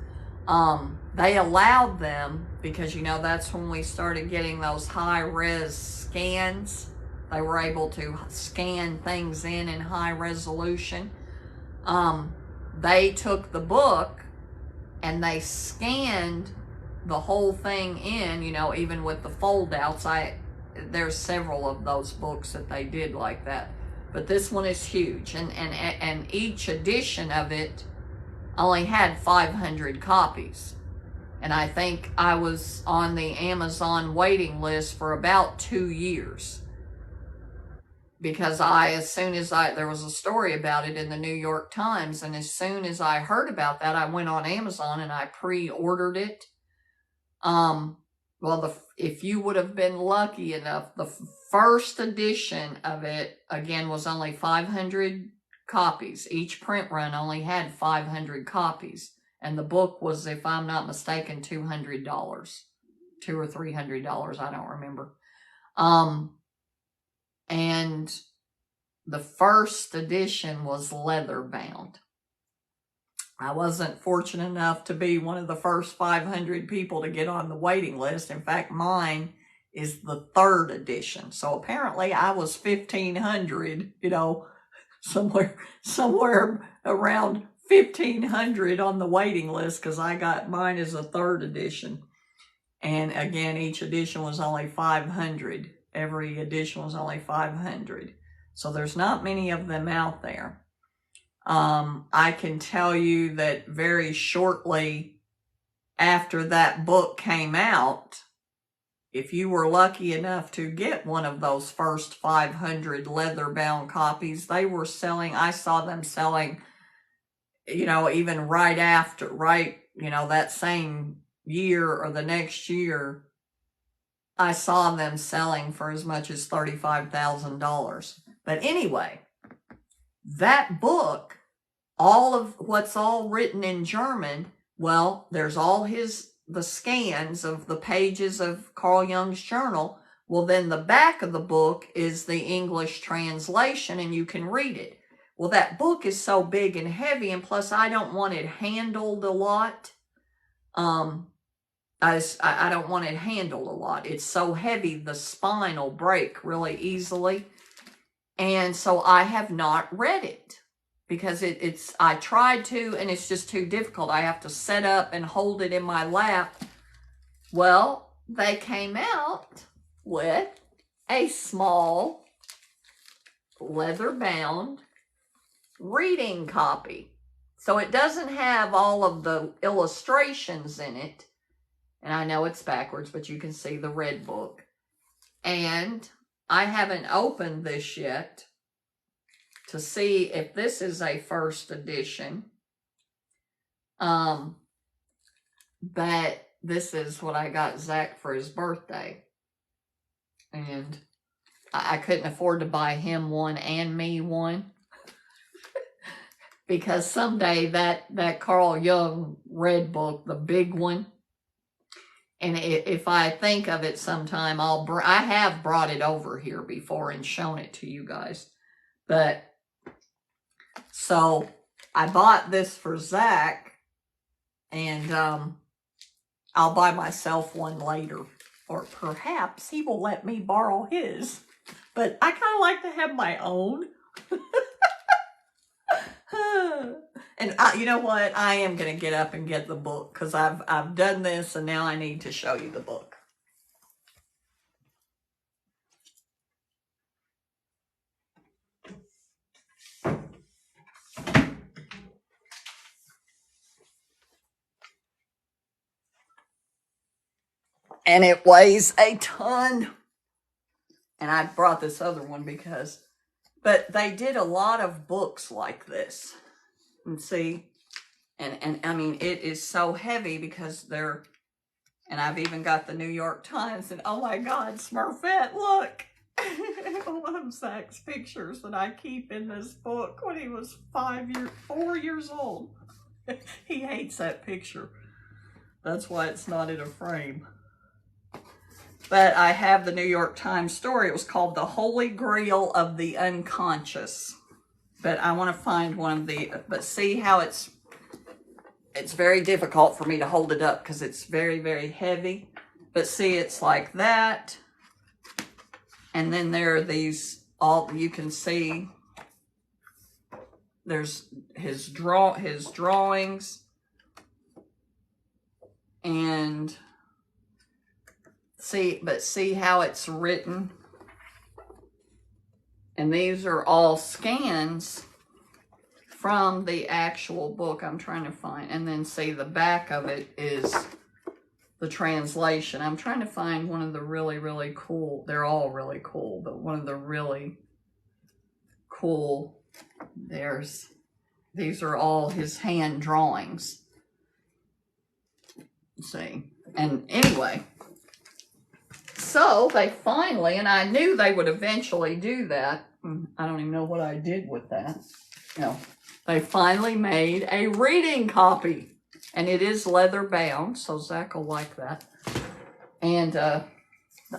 They allowed them, because that's when we started getting those high-res scans. They were able to scan things in high resolution. They took the book and they scanned the whole thing in, even with the fold-outs. There's several of those books that they did like that. But this one is huge, and each edition of it only had 500 copies. And I think I was on the Amazon waiting list for about 2 years. Because there was a story about it in the New York Times, and as soon as I heard about that, I went on Amazon and I pre-ordered it. If you would have been lucky enough, the first edition of it, again, was only 500 copies. Each print run only had 500 copies. And the book was, if I'm not mistaken, $200. $200 or $300, I don't remember. And the first edition was leather bound. I wasn't fortunate enough to be one of the first 500 people to get on the waiting list. In fact, mine is the third edition. So apparently I was 1,500, somewhere around 1,500 on the waiting list, because I got mine as a third edition. And again, each edition was only 500. Every edition was only 500. So there's not many of them out there. I can tell you that very shortly after that book came out, if you were lucky enough to get one of those first 500 leather-bound copies, they were selling, I saw them selling, even that same year or the next year, I saw them selling for as much as $35,000. But anyway, that book, all of what's all written in German, well, there's all the scans of the pages of Carl Jung's journal. Well, then the back of the book is the English translation, and you can read it. Well, that book is so big and heavy, and plus I don't want it handled a lot. I don't want it handled a lot. It's so heavy, the spine will break really easily. And so I have not read it, because I tried to, and it's just too difficult. I have to set up and hold it in my lap. Well, they came out with a small leather-bound reading copy. So it doesn't have all of the illustrations in it. And I know it's backwards, but you can see the red book. And I haven't opened this yet to see if this is a first edition. But this is what I got Zach for his birthday. And I couldn't afford to buy him one and me one. Because someday that Carl Jung read book, the big one, and if I think of it sometime, I have brought it over here before and shown it to you guys. But, so, I bought this for Zach, and I'll buy myself one later. Or perhaps he will let me borrow his. But I kind of like to have my own. And you know what? I am going to get up and get the book because I've done this and now I need to show you the book. And it weighs a ton. And I brought this other one because, but they did a lot of books like this. And see, and I mean, it is so heavy because they're, and I've even got the New York Times, and oh my God, Smurfette, look. One of Zach's pictures that I keep in this book when he was 4 years old. He hates that picture. That's why it's not in a frame. But I have the New York Times story. It was called The Holy Grail of the Unconscious. But I want to find one of the, but see how it's very difficult for me to hold it up because it's very, very heavy. But see, it's like that. And then there are these, you can see, there's his drawings. And see how it's written. And these are all scans from the actual book I'm trying to find. And then see the back of it is the translation. I'm trying to find one of the really, really cool, they're all really cool, but one of the really cool, these are all his hand drawings. Let's see. And anyway, so they finally, and I knew they would eventually do that. I don't even know what I did with that. They finally made a reading copy. And it is leather bound, so Zach will like that. And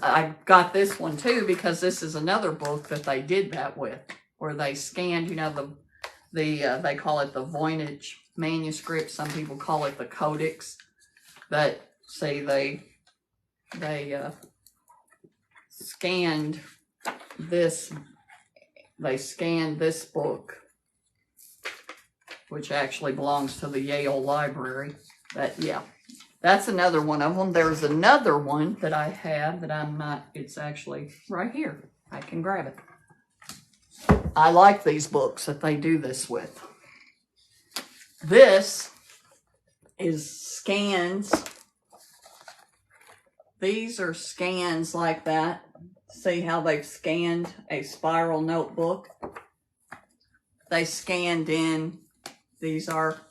I got this one too because this is another book that they did that with, where they scanned, they call it the Voynich manuscript. Some people call it the Codex. But see, they scanned this. They scanned this book, which actually belongs to the Yale Library. But yeah, that's another one of them. There's another one that I have that I'm not, it's actually right here. I can grab it. I like these books that they do this with. This is scans. These are scans like that. See how they've scanned a spiral notebook? They scanned in, these are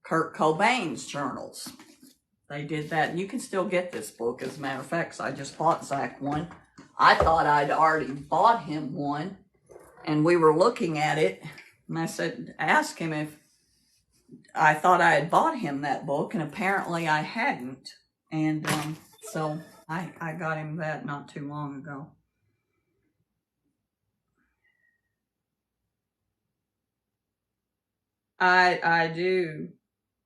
Kurt Cobain's journals. They did that. You can still get this book, as a matter of fact, 'cause I just bought Zach one. I thought I'd already bought him one, and we were looking at it, and I asked him if I thought I had bought him that book, and apparently I hadn't. And so I got him that not too long ago. I do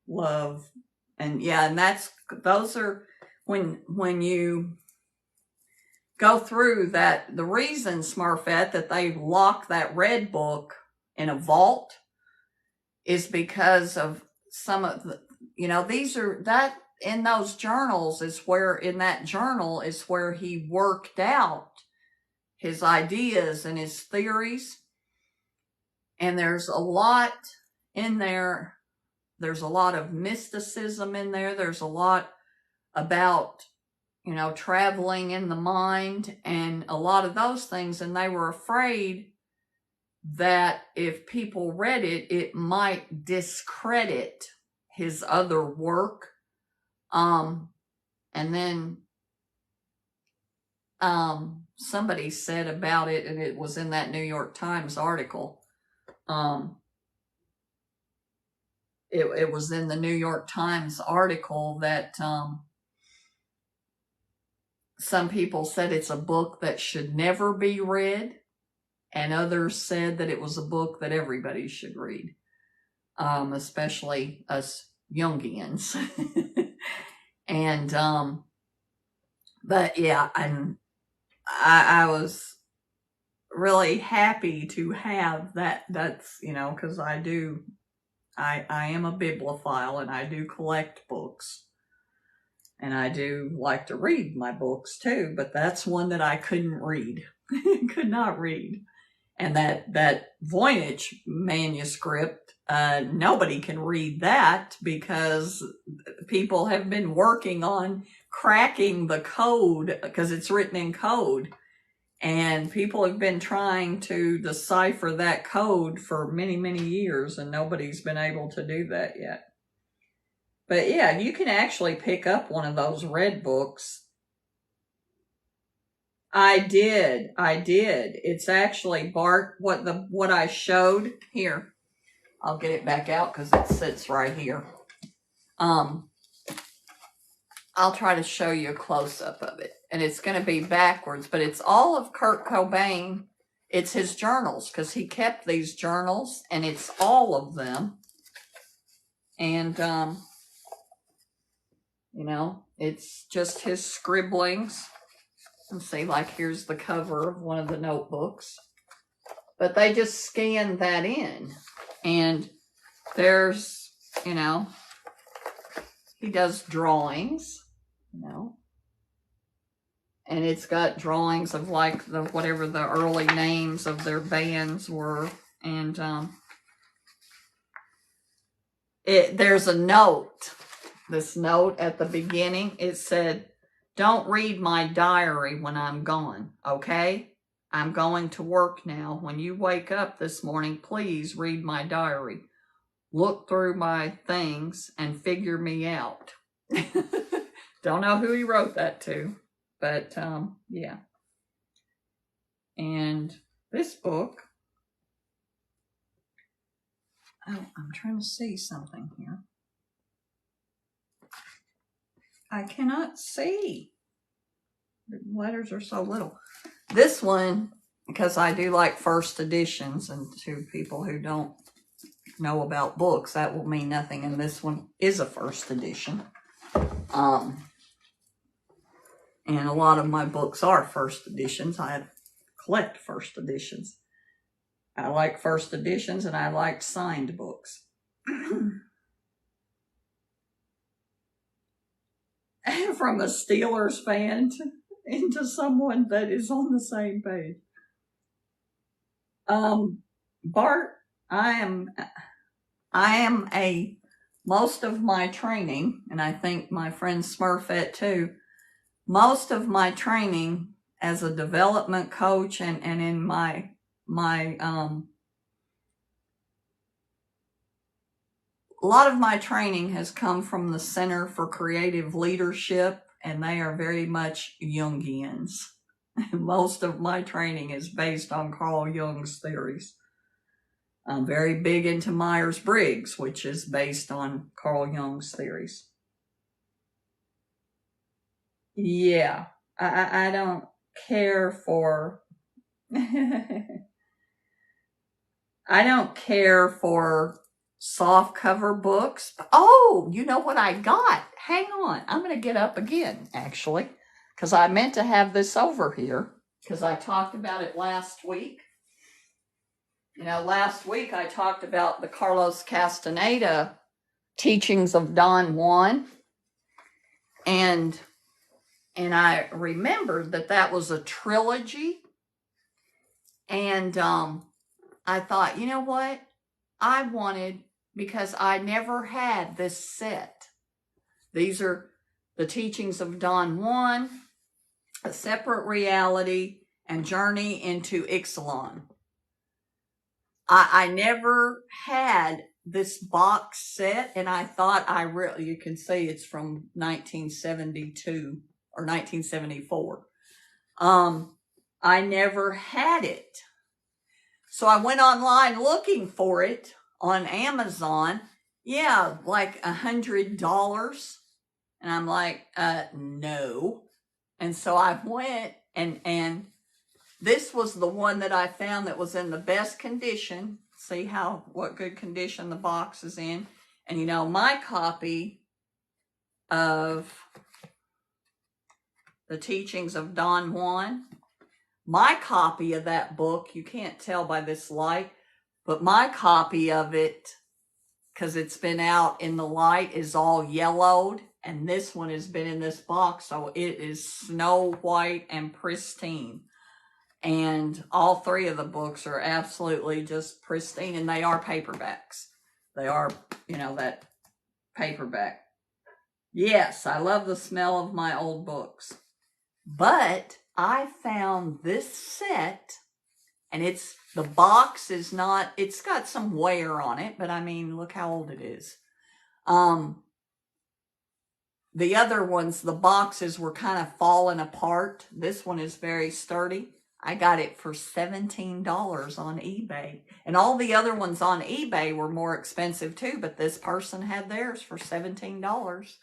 love, and yeah, and those are when you go through that, the reason, Smurfette, that they lock that red book in a vault is because of some of the, these are, that in those journals is where, in that journal is where he worked out his ideas and his theories. And there's a lot in there. There's a lot of mysticism in there. There's a lot about, traveling in the mind and a lot of those things. And they were afraid that if people read it, it might discredit his other work. And then somebody said about it, and it was in that New York Times article. It was in the New York Times article that some people said it's a book that should never be read, and others said that it was a book that everybody should read, especially us Jungians. And but yeah, I was really happy to have that. That's, you know, because I am a bibliophile, and I do collect books, and I do like to read my books too, but that's one that I couldn't read. Could not read. And that Voynich manuscript, nobody can read that because people have been working on cracking the code, because it's written in code. And people have been trying to decipher that code for many, many years, and nobody's been able to do that yet. But yeah, you can actually pick up one of those red books. I did. It's actually Bart, what I showed here. I'll get it back out because it sits right here. I'll try to show you a close-up of it. And it's going to be backwards, but it's all of Kurt Cobain. It's his journals, because he kept these journals, and it's all of them. And, you know, it's just his scribblings. Let's see, like here's the cover of one of the notebooks. But they just scanned that in. And there's, you know, he does drawings, you know. And it's got drawings of like whatever the early names of their bands were. And there's a note. This note at the beginning, it said, "Don't read my diary when I'm gone, okay? I'm going to work now. When you wake up this morning, please read my diary. Look through my things and figure me out." Don't know who he wrote that to, but yeah. And this book, oh, I'm trying to see something here. I cannot see. The letters are so little. This one, because I do like first editions, and to people who don't know about books, that will mean nothing. And this one is a first edition. And a lot of my books are first editions. I collect first editions. I like first editions, and I like signed books. From a Steelers fan into someone that is on the same page. Bart, I am most of my training, and I think my friend Smurfette too, most of my training as a development coach and in my a lot of my training has come from the Center for Creative Leadership, and they are very much Jungians. Most of my training is based on Carl Jung's theories. I'm very big into Myers-Briggs, which is based on Carl Jung's theories. Yeah, I don't care for... I don't care for soft cover books. Oh, you know what I got? Hang on. I'm going to get up again, actually, because I meant to have this over here, because I talked about it last week. You know, last week I talked about the Carlos Castaneda teachings of Don Juan, and I remembered that was a trilogy, and I thought, you know what? I wanted, because I never had this set. These are the teachings of Don Juan, A Separate Reality, and Journey into Ixalan. I never had this box set, and I thought you can see it's from 1972 or 1974. I never had it. So I went online looking for it on Amazon. Yeah, like $100. And I'm like, no. And so I went and this was the one that I found that was in the best condition. See what good condition the box is in. And you know, my copy of The Teachings of Don Juan, my copy of that book, you can't tell by this light, but my copy of it, because it's been out in the light, is all yellowed. And this one has been in this box, so it is snow white and pristine. And all three of the books are absolutely just pristine, and they are paperbacks. They are, you know, that paperback. Yes, I love the smell of my old books. But I found this set, and the box is not, it's got some wear on it, but I mean, look how old it is. The other ones, the boxes were kind of falling apart. This one is very sturdy. I got it for $17 on eBay. And all the other ones on eBay were more expensive too, but this person had theirs for $17.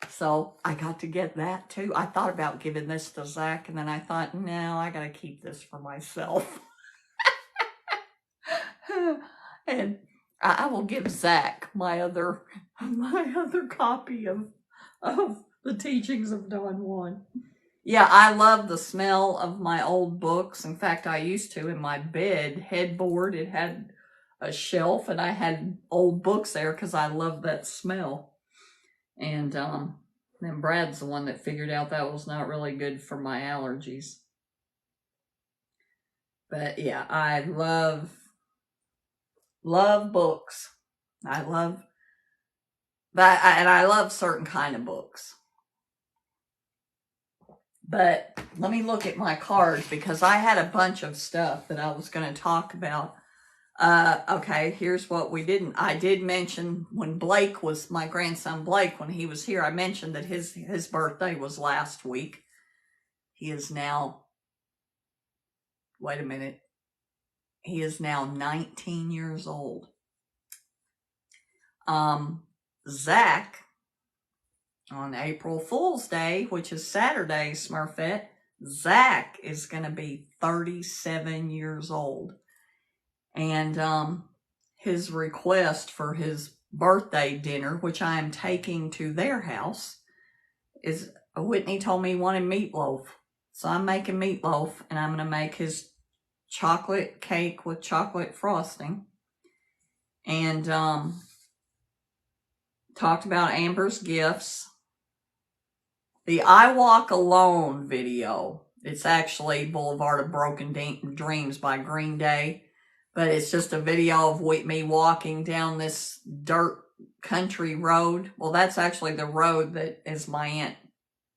So I got to get that too. I thought about giving this to Zach, and then I thought, no, I got to keep this for myself. And I will give Zach my other copy of The Teachings of Don Juan. Yeah, I love the smell of my old books. In fact, I used to, in my bed headboard, it had a shelf, and I had old books there because I love that smell. And then Brad's the one that figured out that was not really good for my allergies. But yeah, I love books. I love that, and I love certain kind of books. But let me look at my cards, because I had a bunch of stuff that I was going to talk about. Okay, here's what I did mention when Blake was, my grandson Blake, when he was here, I mentioned that his birthday was last week. He is now, wait a minute, he is now 19 years old. Zach, on April Fool's Day, which is Saturday, Smurfette, Zach is going to be 37 years old. And his request for his birthday dinner, which I am taking to their house, is Whitney told me he wanted meatloaf. So I'm making meatloaf, and I'm going to make his chocolate cake with chocolate frosting. And talked about Amber's gifts. The I Walk Alone video, it's actually Boulevard of Broken Dreams by Green Day, but it's just a video of me walking down this dirt country road. Well, that's actually the road that is my aunt,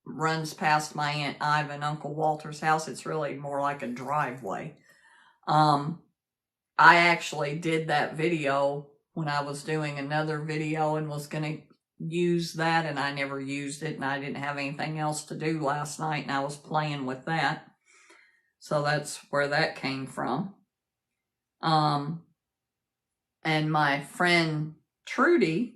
runs past my Aunt Iva and Uncle Walter's house. It's really more like a driveway. I actually did that video when I was doing another video and was going to use that, and I never used it, and I didn't have anything else to do last night, and I was playing with that. So that's where that came from. And my friend Trudy,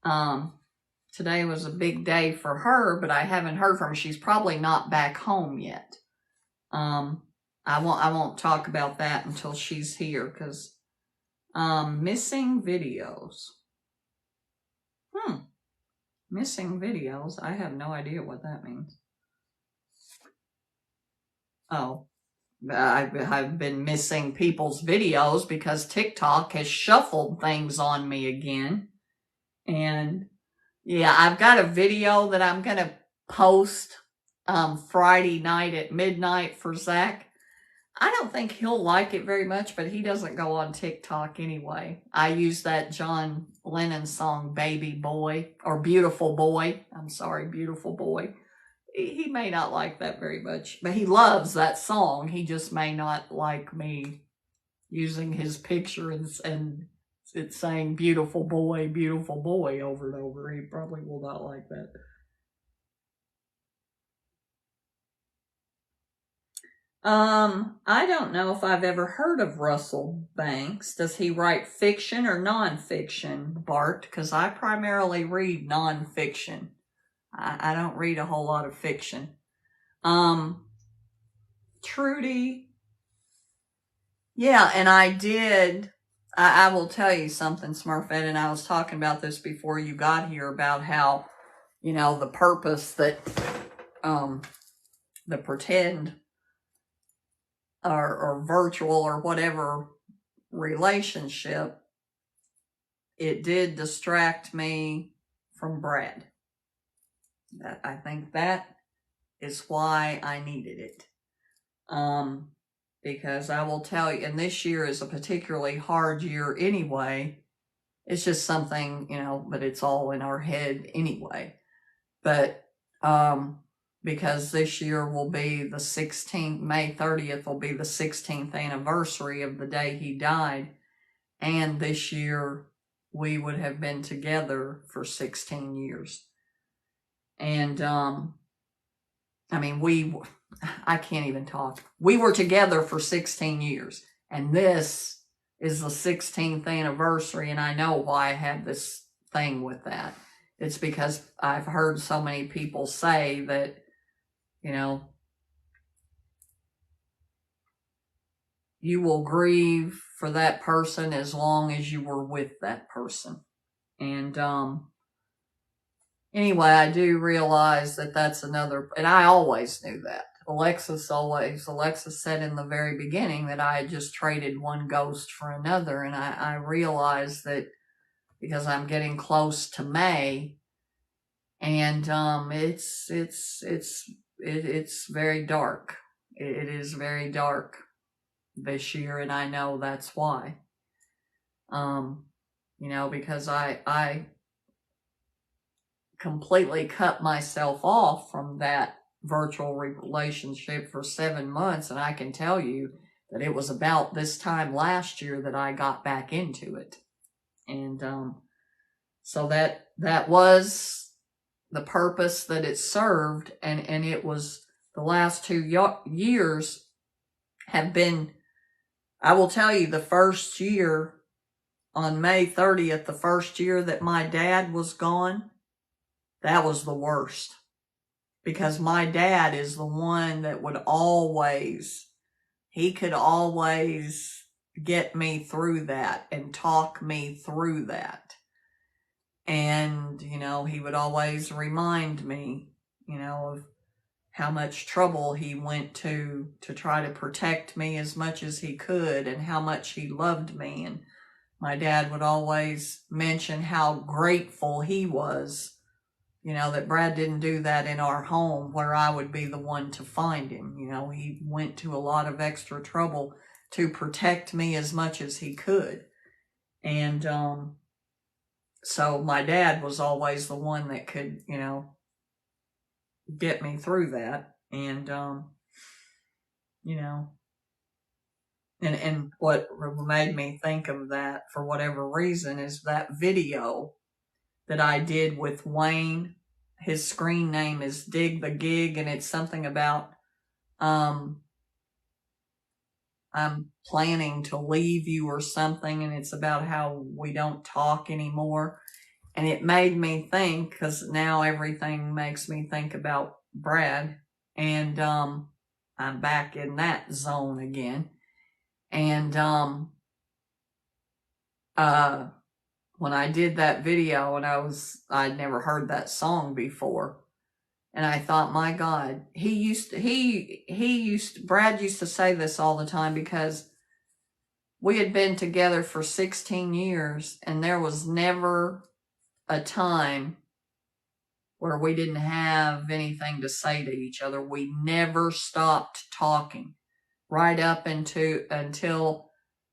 today was a big day for her, but I haven't heard from her. She's probably not back home yet. I won't talk about that until she's here, because missing videos. Missing videos. I have no idea what that means. Oh, I've been missing people's videos because TikTok has shuffled things on me again. And yeah, I've got a video that I'm going to post Friday night at midnight for Zach. I don't think he'll like it very much, but he doesn't go on TikTok anyway. I use that John Lennon song, Baby Boy, or Beautiful Boy. I'm sorry, Beautiful Boy. He may not like that very much, but he loves that song. He just may not like me, using his picture and it's saying beautiful boy over and over. He probably will not like that. I don't know if I've ever heard of Russell Banks. Does he write fiction or nonfiction, Bart? Because I primarily read nonfiction. I don't read a whole lot of fiction. Trudy. Yeah, and I will tell you something, Smurfette, and I was talking about this before you got here about how, the purpose that the pretend or virtual or whatever relationship, it did distract me from Brad. I think that is why I needed it. Because I will tell you, and this year is a particularly hard year anyway. It's just something, but it's all in our head anyway. But, because this year will be the 16th, May 30th will be the 16th anniversary of the day he died. And this year we would have been together for 16 years. And, I can't even talk. We were together for 16 years. And this is the 16th anniversary. And I know why I had this thing with that. It's because I've heard so many people say that, you will grieve for that person as long as you were with that person. And anyway, I do realize that that's another, and I always knew that. Alexis said in the very beginning that I had just traded one ghost for another. And I realized that because I'm getting close to May, and it's very dark. It is very dark this year, and I know that's why. Because I completely cut myself off from that virtual relationship for 7 months, and I can tell you that it was about this time last year that I got back into it. And so that was the purpose that it served, and it was the last 2 years have been, I will tell you, the first year on May 30th, the first year that my dad was gone, that was the worst. Because my dad is the one that would he could always get me through that and talk me through that. And, he would always remind me, of how much trouble he went to try to protect me as much as he could and how much he loved me. And my dad would always mention how grateful he was, that Brad didn't do that in our home where I would be the one to find him. He went to a lot of extra trouble to protect me as much as he could. And, so my dad was always the one that could, get me through that. And, and what made me think of that for whatever reason is that video that I did with Wayne. His screen name is Dig the Gig, and it's something about, I'm planning to leave you or something, and it's about how we don't talk anymore. And it made me think, because now everything makes me think about Brad, and I'm back in that zone again. And when I did that video, and I'd never heard that song before, and I thought, my God, Brad used to say this all the time, because we had been together for 16 years, and there was never a time where we didn't have anything to say to each other. We never stopped talking right up until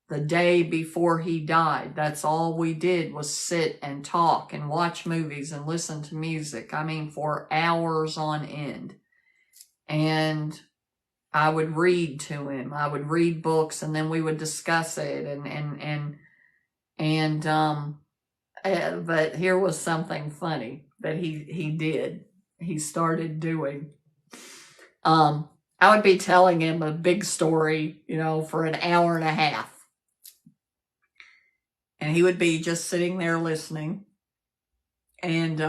the day before he died. That's all we did was sit and talk and watch movies and listen to music. For hours on end. And I would read to him. I would read books, and then we would discuss it. But here was something funny that he did. He started doing. I would be telling him a big story, for an hour and a half. And he would be just sitting there listening. And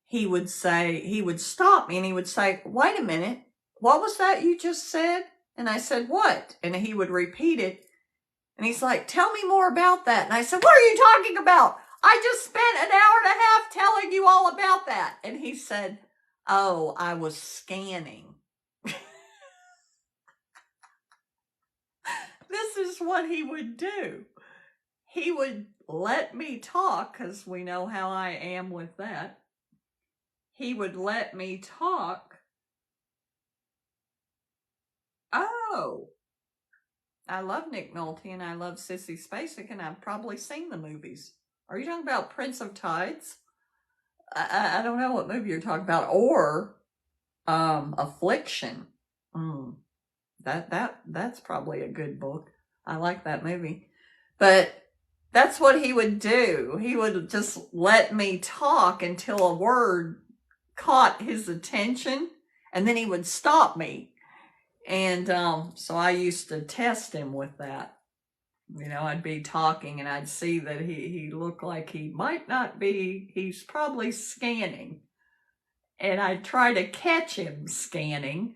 he would stop me and he would say, "Wait a minute, what was that you just said?" And I said, "What?" And he would repeat it. And he's like, "Tell me more about that." And I said, "What are you talking about? I just spent an hour and a half telling you all about that." And he said, "Oh, I was scanning." This is what he would do. He would let me talk, because we know how I am with that. He would let me talk. Oh, I love Nick Nolte and I love Sissy Spacek, and I've probably seen the movies. Are you talking about Prince of Tides? I don't know what movie you're talking about. Or Affliction. That's probably a good book. I like that movie. But that's what he would do. He would just let me talk until a word caught his attention, and then he would stop me. And so I used to test him with that. I'd be talking and I'd see that he looked like he might not be, he's probably scanning. And I'd try to catch him scanning,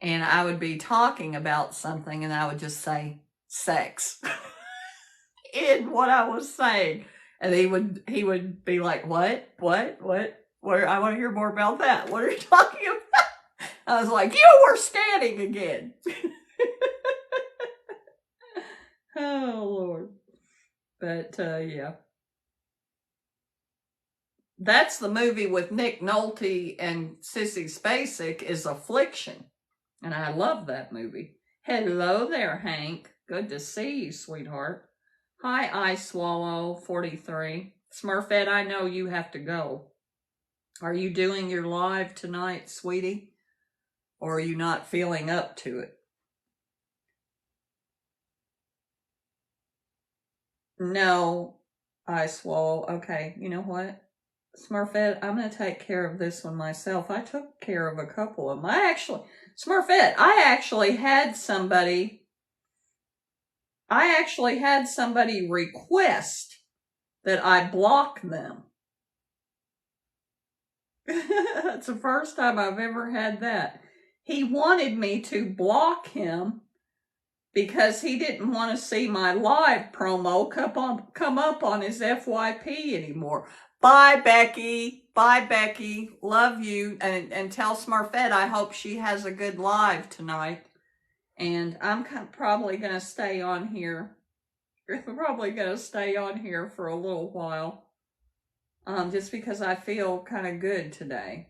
and I would be talking about something and I would just say sex in what I was saying. And he would be like, what? I want to hear more about that. What are you talking about? I was like, "You were scanning again." Oh, Lord. But, yeah. That's the movie with Nick Nolte and Sissy Spacek, is Affliction. And I love that movie. Hello there, Hank. Good to see you, sweetheart. Hi, I Swallow 43. Smurfette, I know you have to go. Are you doing your live tonight, sweetie? Or are you not feeling up to it? No, I Swallow. Okay, you know what? Smurfette, I'm going to take care of this one myself. I took care of a couple of them. Smurfette, I actually had somebody request that I block them. That's the first time I've ever had that. He wanted me to block him because he didn't want to see my live promo come up on his FYP anymore. Bye, Becky. Bye, Becky. Love you. And tell Smurfette I hope she has a good live tonight. And I'm probably going to stay on here. Probably going to stay on here for a little while. Just because I feel kind of good today.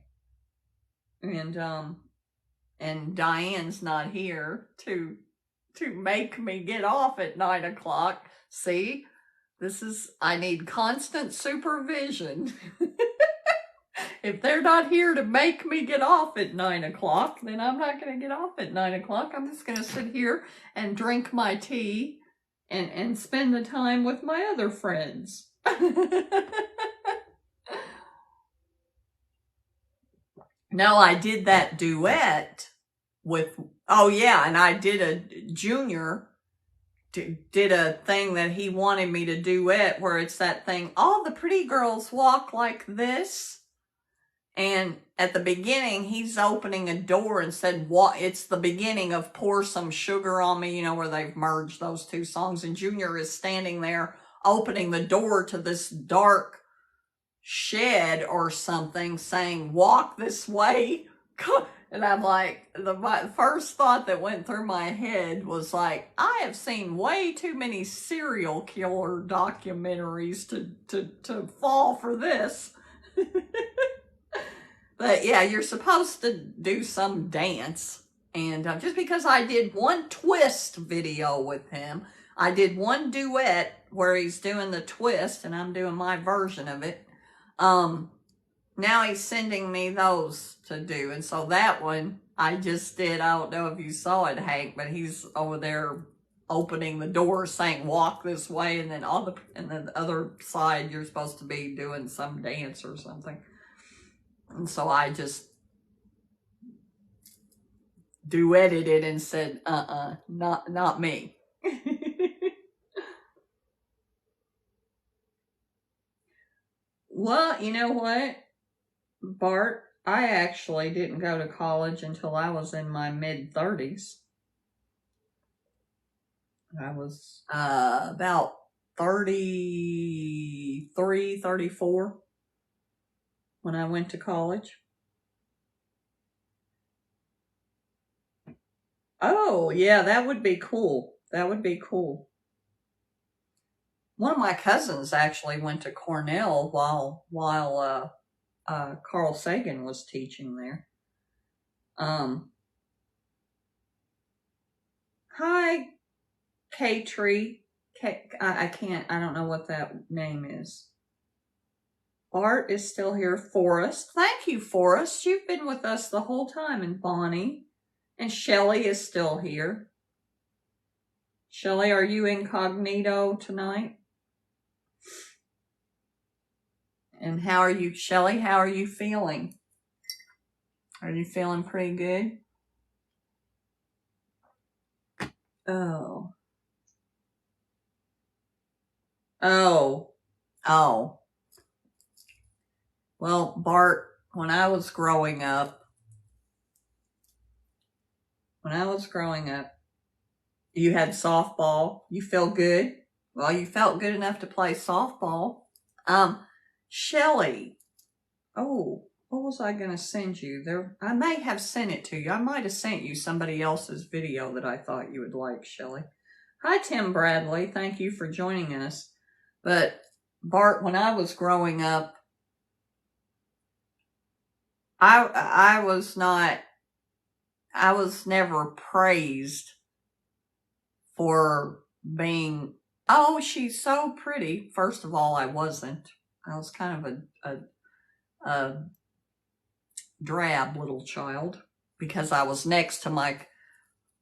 And Diane's not here to make me get off at 9 o'clock. See, I need constant supervision. If they're not here to make me get off at 9 o'clock, then I'm not going to get off at 9 o'clock. I'm just going to sit here and drink my tea and spend the time with my other friends. No, I did that duet with, and I did a Junior, did a thing that he wanted me to duet where it's that thing, "All the pretty girls walk like this." And at the beginning, he's opening a door and said, it's the beginning of "Pour Some Sugar on Me," where they've merged those two songs. And Junior is standing there opening the door to this dark shed or something saying, "Walk this way." And I'm like, the first thought that went through my head was like, I have seen way too many serial killer documentaries to fall for this. But yeah, you're supposed to do some dance. And just because I did one twist video with him, I did one duet where he's doing the twist and I'm doing my version of it. now he's sending me those to do. And so that one I just did. I don't know if you saw it, Hank, but he's over there opening the door saying walk this way, and then the other side you're supposed to be doing some dance or something. And so I just duetted it and said, not me. Well, you know what, Bart? I actually didn't go to college until I was in my mid-30s. I was about 33, 34 when I went to college. Oh, yeah, that would be cool. That would be cool. One of my cousins actually went to Cornell while Carl Sagan was teaching there. Hi, K-Tree. I don't know what that name is. Bart is still here. Forrest. Thank you, Forrest. You've been with us the whole time. And Bonnie. And Shelly is still here. Shelly, are you incognito tonight? And how are you, Shelly? How are you feeling? Are you feeling pretty good? Oh. Well, Bart, when I was growing up, you had softball. You feel good? Well, you felt good enough to play softball. Shelly. Oh, what was I going to send you? I may have sent it to you. I might have sent you somebody else's video that I thought you would like, Shelly. Hi, Tim Bradley. Thank you for joining us. But, Bart, when I was growing up, I was never praised for being, oh, she's so pretty. First of all, I wasn't. I was kind of a drab little child because I was next to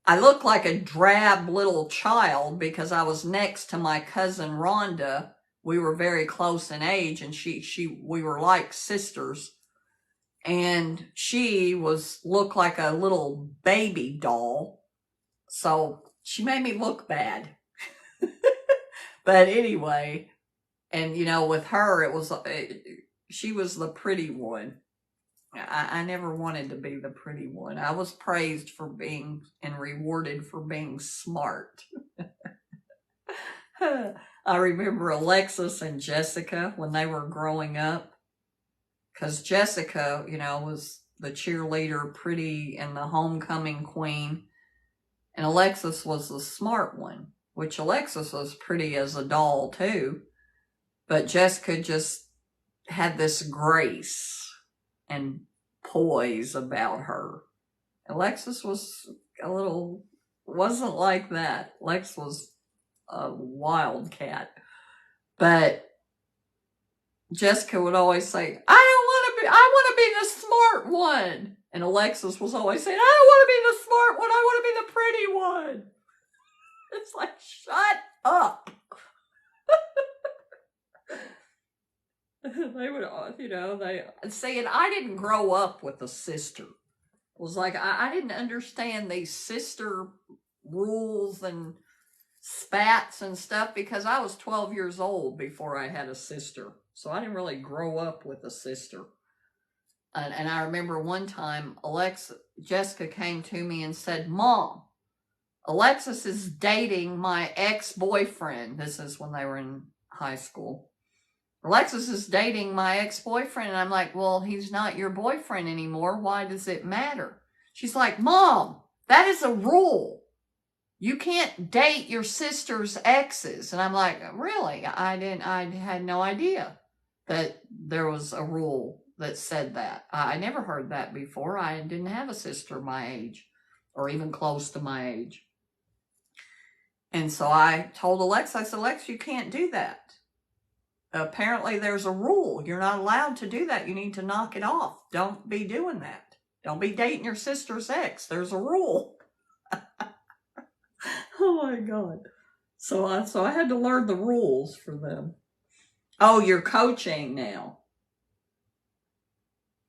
I looked like a drab little child because I was next to my cousin Rhonda. We were very close in age, and we were like sisters. And she looked like a little baby doll. So she made me look bad. But anyway, and with her, she was the pretty one. I never wanted to be the pretty one. I was praised for being and rewarded for being smart. I remember Alexis and Jessica when they were growing up. Because Jessica, was the cheerleader, pretty, and the homecoming queen. And Alexis was the smart one, which Alexis was pretty as a doll, too. But Jessica just had this grace and poise about her. Alexis wasn't like that. Lex was a wildcat. But Jessica would always say, I want to be the smart one. And Alexis was always saying, I don't want to be the smart one. I want to be the pretty one. It's like, shut up. They would, and I didn't grow up with a sister. It was like, I didn't understand these sister rules and spats and stuff because I was 12 years old before I had a sister. So I didn't really grow up with a sister. And I remember one time Jessica came to me and said, Mom, Alexis is dating my ex-boyfriend. This is when they were in high school. Alexis is dating my ex-boyfriend. And I'm like, well, he's not your boyfriend anymore. Why does it matter? She's like, Mom, that is a rule. You can't date your sister's exes. And I'm like, really? I had no idea that there was a rule that said that. I never heard that before. I didn't have a sister my age or even close to my age. And so I told Alexa, I said, Alexa, you can't do that. apparently there's a rule. You're not allowed to do that. You need to knock it off. Don't be doing that. Don't be dating your sister's ex. There's a rule. Oh my God. So I had to learn the rules for them. Oh, you're coaching now.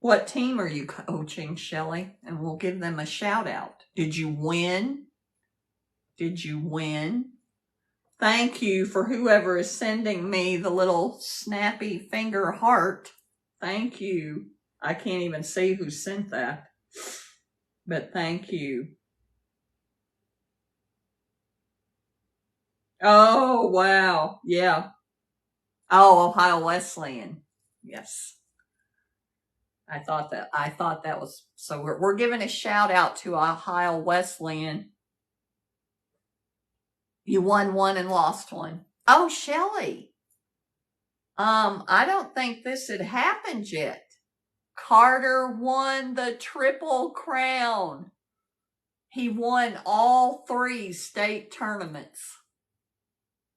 What team are you coaching, Shelley? And we'll give them a shout out. Did you win? Did you win? Thank you for whoever is sending me the little snappy finger heart. Thank you. I can't even see who sent that, but thank you. Oh, wow. Yeah. Oh, Ohio Wesleyan. Yes. I thought that was, so we're giving a shout out to Ohio Wesleyan. You won one and lost one. Oh, Shelley. I don't think this had happened yet. Carter won the Triple Crown. He won all 3 state tournaments.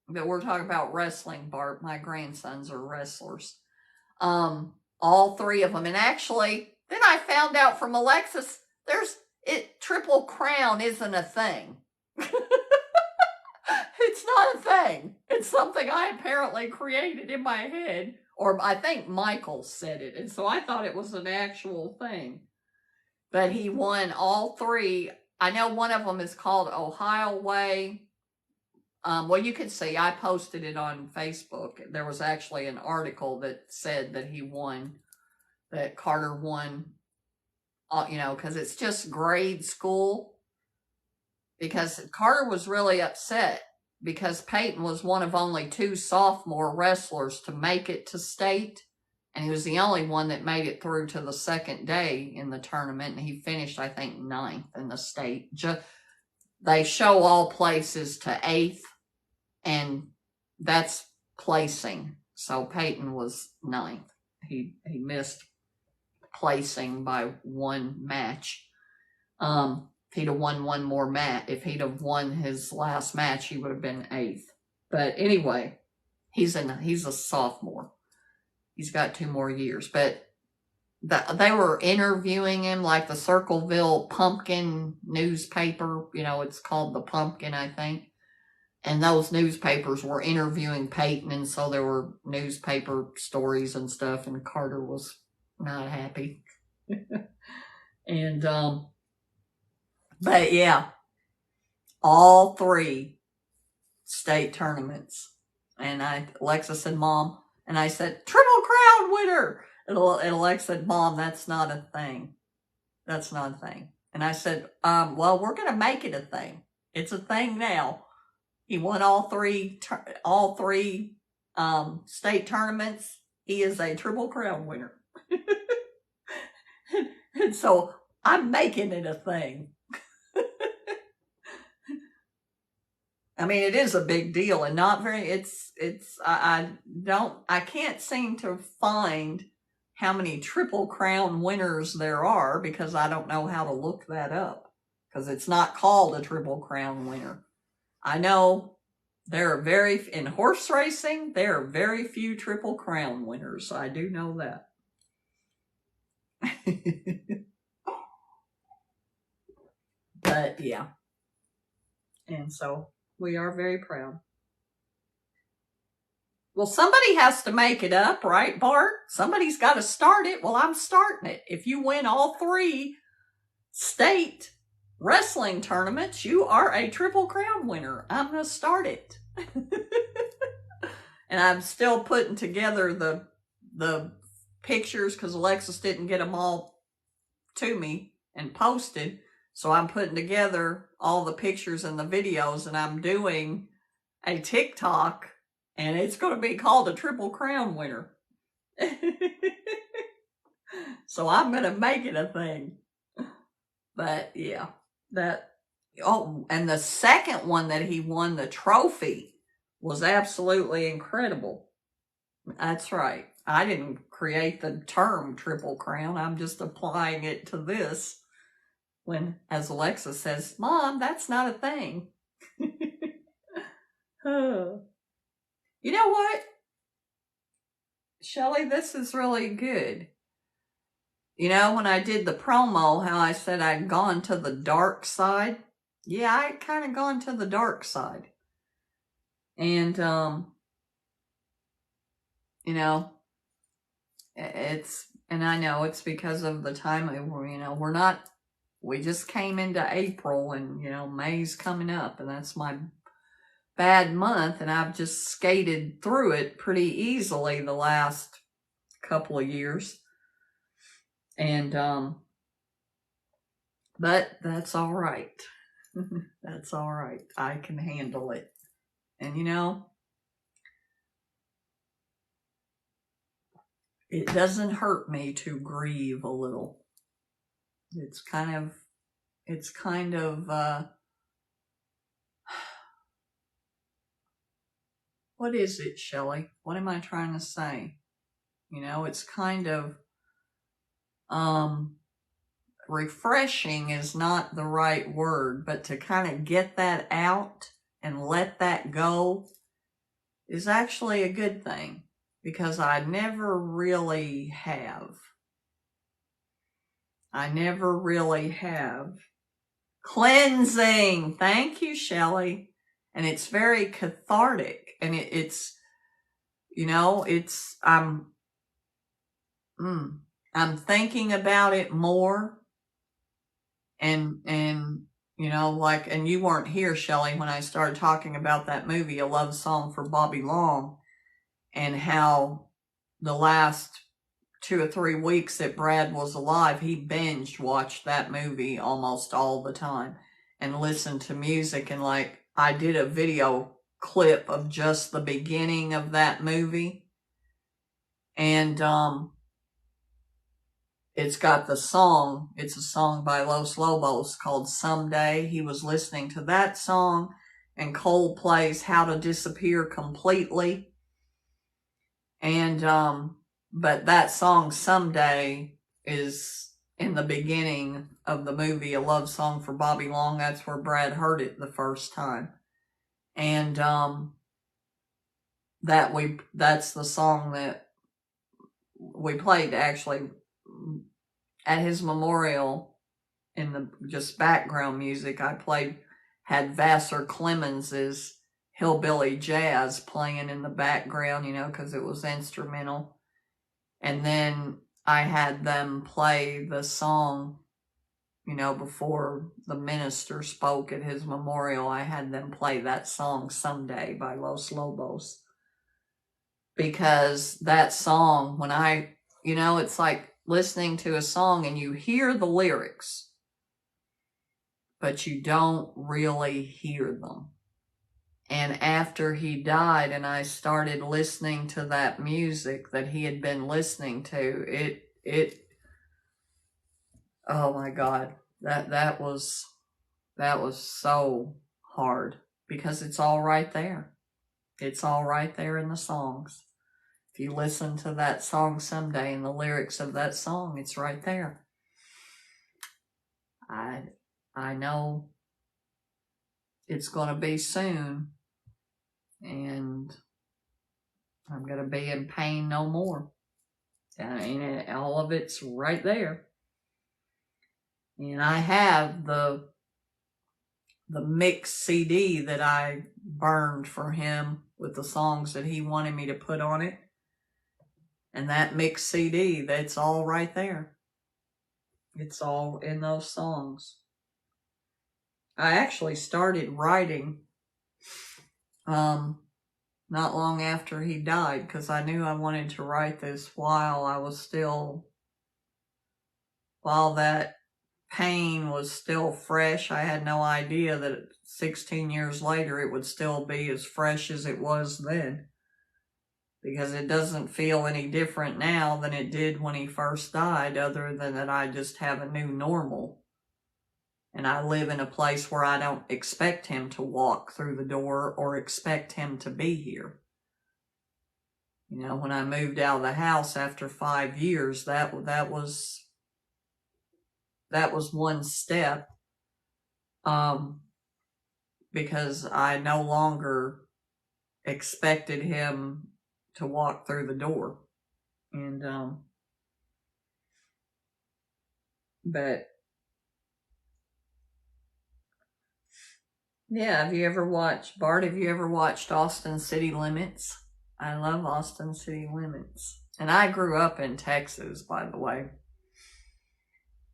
But we're talking about wrestling, Bart. My grandsons are wrestlers. All 3 of them. And actually, then I found out from Alexis, Triple Crown isn't a thing. It's not a thing. It's something I apparently created in my head. Or I think Michael said it. And so I thought it was an actual thing. But he won all 3. I know one of them is called Ohio Way. Well, you can see, I posted it on Facebook. There was actually an article that said that he won, that Carter won, because it's just grade school. Because Carter was really upset because Peyton was one of only 2 sophomore wrestlers to make it to state. And he was the only one that made it through to the second day in the tournament. And he finished, I think, 9th in the state. They show all places to 8th. And that's placing. So Peyton was 9th. He missed placing by 1 match. If he'd have won one more match, if he'd have won his last match, he would have been 8th. But anyway, he's a sophomore. He's got 2 more years. But they were interviewing him, like the Circleville Pumpkin newspaper. It's called the Pumpkin, I think. And those newspapers were interviewing Peyton, and so there were newspaper stories and stuff, and Carter was not happy. And, but yeah, all 3 state tournaments. And Alexa said, Mom, and I said, Triple Crown winner. And Alexa said, Mom, that's not a thing. That's not a thing. And I said, well, we're going to make it a thing. It's a thing now. He won all 3 state tournaments. He is a Triple Crown winner. And so I'm making it a thing. I mean, it is a big deal and not very, I can't seem to find how many Triple Crown winners there are because I don't know how to look that up because it's not called a Triple Crown winner. I know in horse racing, there are very few Triple Crown winners. I do know that. But yeah. And so we are very proud. Well, somebody has to make it up, right, Bart? Somebody's got to start it. Well, I'm starting it. If you win all 3 state wrestling tournaments, you are a Triple Crown winner. I'm going to start it. And I'm still putting together the pictures because Alexis didn't get them all to me and posted. So I'm putting together all the pictures and the videos, and I'm doing a TikTok, and it's going to be called a Triple Crown winner. So I'm going to make it a thing. But yeah, and the second one that he won the trophy was absolutely incredible. That's right. I didn't create the term Triple Crown. I'm just applying it to this. When, as Alexa says, Mom, that's not a thing. You know what? Shelley, this is really good. You know, when I did the promo, how I said I'd gone to the dark side. Yeah, I kind of gone to the dark side. And, you know, and I know it's because of the time, you know, we just came into April and, you know, May's coming up and that's my bad month. And I've just skated through it pretty easily the last couple of years. And, but that's all right. That's all right. I can handle it. And you know, it doesn't hurt me to grieve a little. It's kind of, what is it, Shelley? What am I trying to say? You know, it's kind of, refreshing is not the right word, but to kind of get that out and let that go is actually a good thing because I never really have. Cleansing. Thank you, Shelley. And it's very cathartic. And it's, you know, I'm thinking about it more. And, you know, like, and you weren't here, Shelley, when I started talking about that movie, A Love Song for Bobby Long, and how the last 2 or 3 weeks that Brad was alive, he binge watched that movie almost all the time and listened to music. And like, I did a video clip of just the beginning of that movie. And, it's got the song. It's a song by Los Lobos called Someday. He was listening to that song and Coldplay's How to Disappear Completely. And, but that song Someday is in the beginning of the movie A Love Song for Bobby Long. That's where Brad heard it the first time. And, that's the song that we played actually at his memorial in the just background music. I had Vassar Clemens's Hillbilly Jazz playing in the background, you know, because it was instrumental. And then I had them play the song, you know, before the minister spoke at his memorial. I had them play that song Someday by Los Lobos. Because that song, you know, it's like listening to a song and you hear the lyrics, but you don't really hear them. And after he died and I started listening to that music that he had been listening to, oh my God, that was so hard because it's all right there. It's all right there in the songs. If you listen to that song Someday and the lyrics of that song, it's right there. I know it's going to be soon, and I'm going to be in pain no more. I mean, all of it's right there. And I have the mix CD that I burned for him with the songs that he wanted me to put on it. And that mix CD, that's all right there. It's all in those songs. I actually started writing not long after he died because I knew I wanted to write this while that pain was still fresh. I had no idea that 16 years later it would still be as fresh as it was then. Because it doesn't feel any different now than it did when he first died, other than that I just have a new normal. And I live in a place where I don't expect him to walk through the door or expect him to be here. You know, when I moved out of the house after 5 years, that was one step. Because I no longer expected him to walk through the door. And, but yeah, have you ever watched, Bart, have you ever watched Austin City Limits? I love Austin City Limits. And I grew up in Texas, by the way.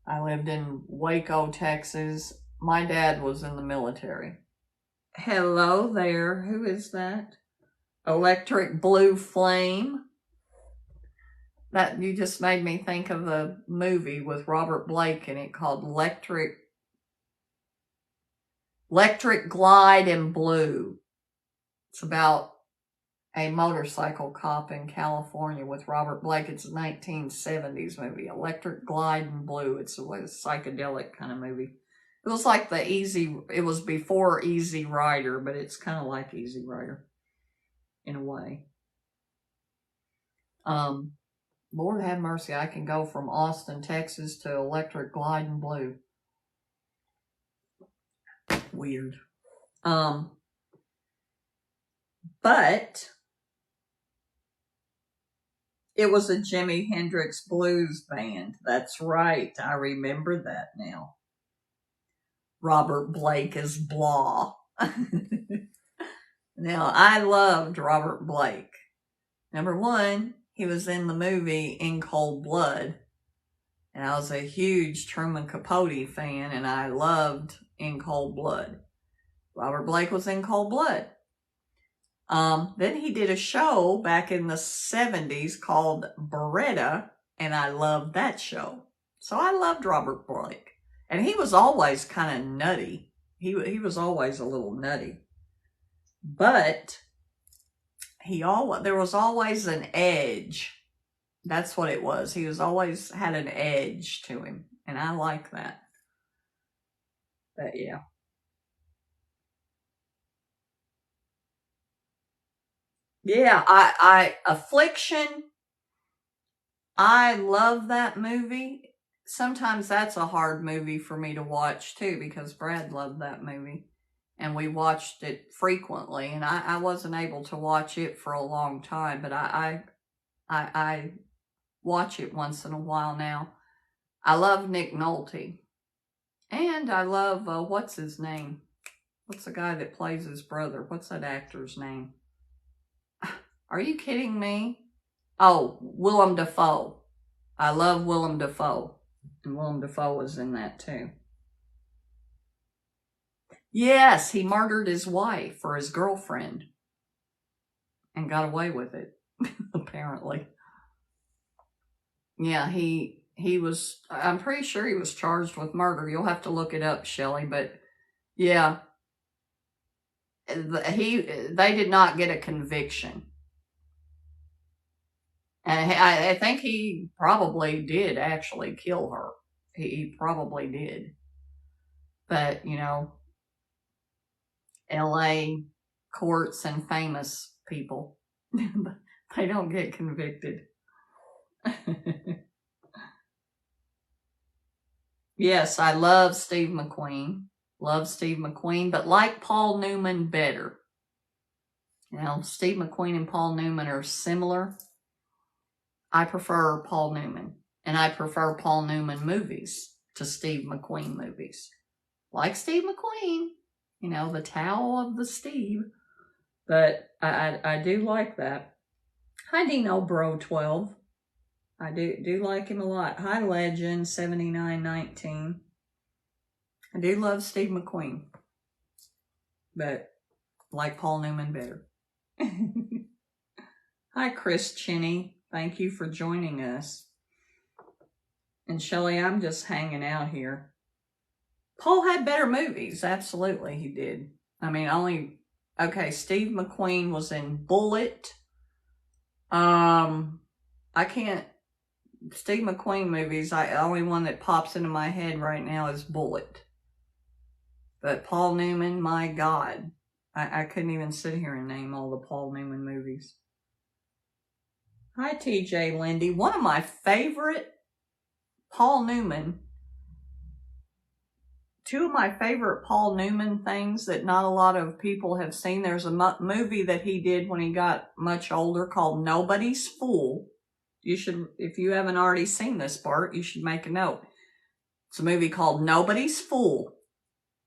I lived in Waco, Texas. My dad was in the military. Hello there. Who is that? Electric Blue Flame. That, you just made me think of the movie with Robert Blake in it called Electric Glide in Blue. It's about a motorcycle cop in California with Robert Blake. It's a 1970s movie, Electric Glide in Blue. It's a psychedelic kind of movie. It was like it was before Easy Rider, but it's kind of like Easy Rider in a way. Lord have mercy, I can go from Austin, Texas to Electric Glide in Blue. Weird. But it was a Jimi Hendrix blues band. That's right. I remember that now. Robert Blake is blah. Now, I loved Robert Blake. Number one, he was in the movie In Cold Blood. And I was a huge Truman Capote fan, and I loved In Cold Blood. Robert Blake was in Cold Blood. Then he did a show back in the 70s called Beretta, and I loved that show. So I loved Robert Blake. And he was always kind of nutty. He was always a little nutty. But there was always an edge. That's what it was. He was always had an edge to him. And I like that. But yeah. Yeah, Affliction, I love that movie. Sometimes that's a hard movie for me to watch too, because Brad loved that movie. And we watched it frequently, and I wasn't able to watch it for a long time, but I watch it once in a while now. I love Nick Nolte. And I love, what's his name? What's the guy that plays his brother? What's that actor's name? Are you kidding me? Oh, Willem Dafoe. I love Willem Dafoe. And Willem Dafoe was in that too. Yes, he murdered his wife for his girlfriend. And got away with it, apparently. Yeah, he was, I'm pretty sure he was charged with murder. You'll have to look it up, Shelley, but yeah. They did not get a conviction. And I think he probably did actually kill her. He probably did. But, you know, LA courts and famous people, they don't get convicted. Yes, I love Steve McQueen. Love Steve McQueen, but like Paul Newman better. You know, Steve McQueen and Paul Newman are similar. I prefer Paul Newman, and I prefer Paul Newman movies to Steve McQueen movies. Like Steve McQueen, you know, the Tao of the Steve. But I do like that. Hi, Dino Bro 12. I do like him a lot. Hi, Legend 7919. I do love Steve McQueen, but like Paul Newman better. Hi, Chris Chinny. Thank you for joining us. And Shelley, I'm just hanging out here. Paul had better movies. Absolutely, he did. I mean, okay, Steve McQueen was in Bullet. Steve McQueen movies, the only one that pops into my head right now is Bullet. But Paul Newman, my God. I couldn't even sit here and name all the Paul Newman movies. Hi, TJ Lindy. One of my favorite Paul Newman, two of my favorite Paul Newman things that not a lot of people have seen. There's a movie that he did when he got much older called Nobody's Fool. if you haven't already seen this part, you should make a note. It's a movie called Nobody's Fool.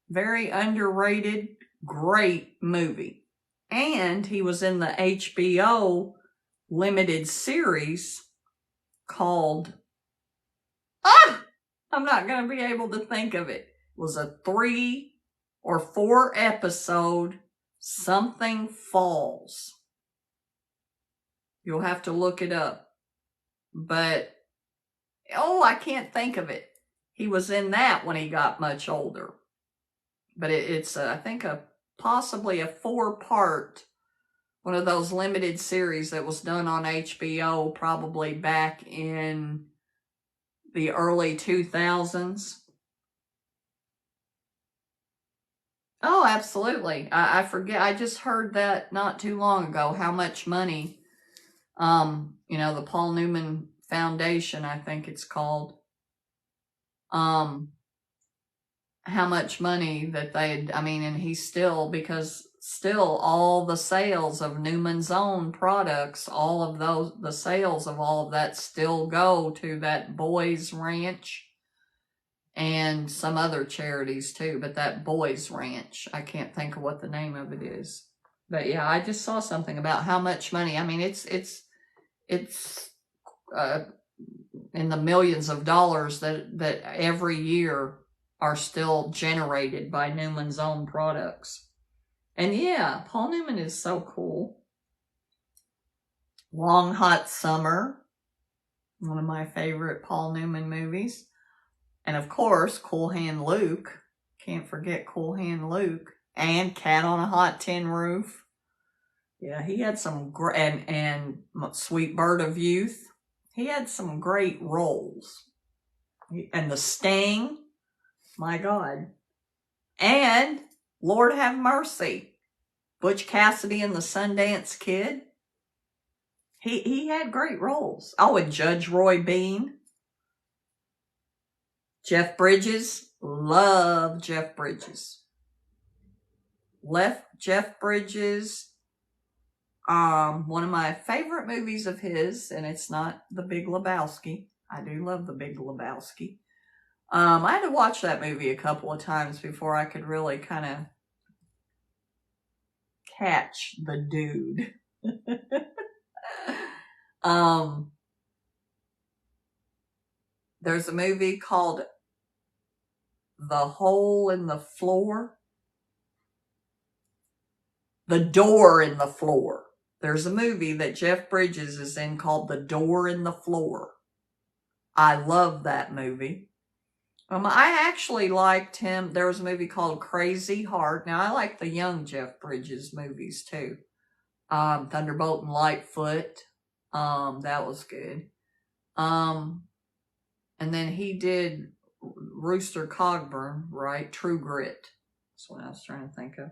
Very underrated, great movie. And he was in the HBO limited series called, I'm not going to be able to think of it. It was a 3 or 4 episode Something Falls. You'll have to look it up. But, I can't think of it. He was in that when he got much older. But it's, I think, possibly a 4-part, one of those limited series that was done on HBO probably back in the early 2000s. Oh, absolutely. I forget. I just heard that not too long ago, how much money, the Paul Newman Foundation, I think it's called, how much money that and he's still, because still all the sales of Newman's Own products, all of those, the sales of all of that still go to that Boys Ranch and some other charities too, but that Boys Ranch, I can't think of what the name of it is. But yeah, I just saw something about how much money, it's in the millions of dollars that every year are still generated by Newman's Own products. And yeah, Paul Newman is so cool. Long Hot Summer, one of my favorite Paul Newman movies. And of course, Cool Hand Luke. Can't forget Cool Hand Luke. And Cat on a Hot Tin Roof. Yeah, he had some great, and Sweet Bird of Youth. He had some great roles. And The Sting. My God. And Lord Have Mercy. Butch Cassidy and the Sundance Kid. He had great roles. Oh, and Judge Roy Bean. Jeff Bridges. Love Jeff Bridges. Jeff Bridges. One of my favorite movies of his, and it's not The Big Lebowski. I do love The Big Lebowski. I had to watch that movie a couple of times before I could really kind of catch the dude. There's a movie called The Hole in the Floor. The Door in the Floor. There's a movie that Jeff Bridges is in called The Door in the Floor. I love that movie. I actually liked him. There was a movie called Crazy Heart. Now, I like the young Jeff Bridges movies, too. Thunderbolt and Lightfoot. That was good. And then he did Rooster Cogburn, right? True Grit. That's what I was trying to think of.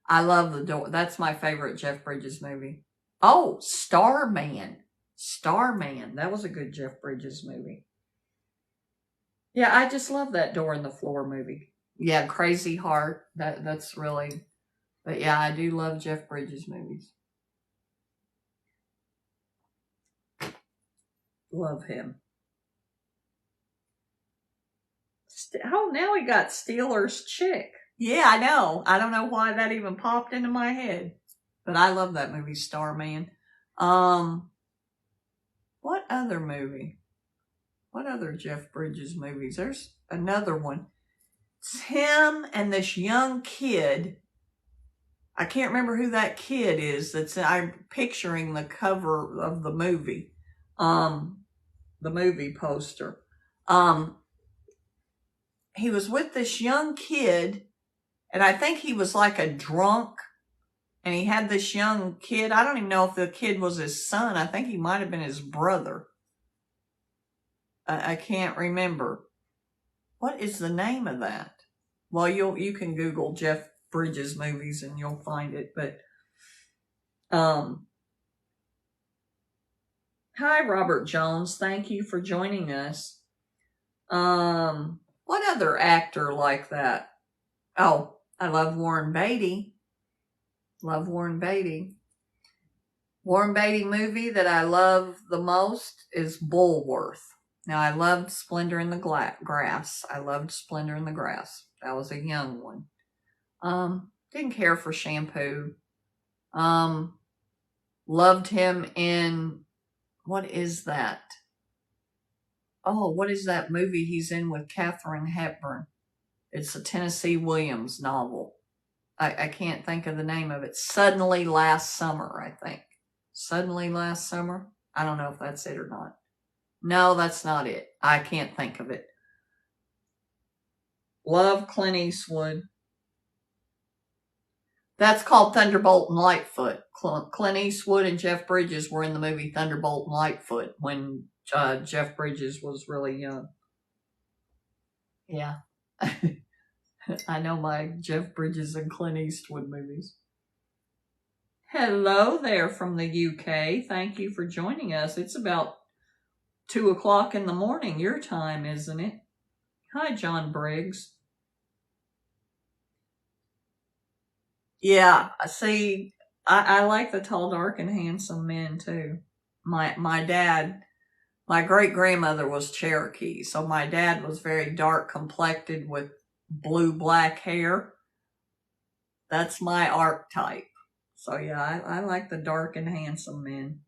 I love The Door. That's my favorite Jeff Bridges movie. Oh, Starman. Starman. That was a good Jeff Bridges movie. Yeah, I just love that Door in the Floor movie. Yeah, Crazy Heart. That's really... But yeah, I do love Jeff Bridges movies. Love him. Oh, now we got Steeler's Chick. Yeah, I know. I don't know why that even popped into my head. But I love that movie, Starman. What other movie? What other Jeff Bridges movies? There's another one. It's him and this young kid. I can't remember who that kid is. I'm picturing the cover of the movie. The movie poster. He was with this young kid, and I think he was like a drunk, and he had this young kid. I don't even know if the kid was his son. I think he might have been his brother. I can't remember. What is the name of that? Well, you can Google Jeff Bridges movies and you'll find it. But hi, Robert Jones. Thank you for joining us. What other actor like that? Oh, I love Warren Beatty. Love Warren Beatty. Warren Beatty movie that I love the most is Bulworth. Now, I loved Splendor in the Grass. I loved Splendor in the Grass. That was a young one. Didn't care for Shampoo. Loved him in, what is that? Oh, what is that movie he's in with Katharine Hepburn? It's a Tennessee Williams novel. I can't think of the name of it. Suddenly Last Summer, I think. Suddenly Last Summer? I don't know if that's it or not. No, that's not it. I can't think of it. Love Clint Eastwood. That's called Thunderbolt and Lightfoot. Clint Eastwood and Jeff Bridges were in the movie Thunderbolt and Lightfoot when Jeff Bridges was really young. Yeah. I know my Jeff Bridges and Clint Eastwood movies. Hello there from the UK. Thank you for joining us. It's about 2 o'clock in the morning, your time, isn't it? Hi, John Briggs. Yeah, see, I like the tall, dark, and handsome men, too. My dad, my great-grandmother was Cherokee, so my dad was very dark-complected with blue-black hair. That's my archetype. So, yeah, I like the dark and handsome men.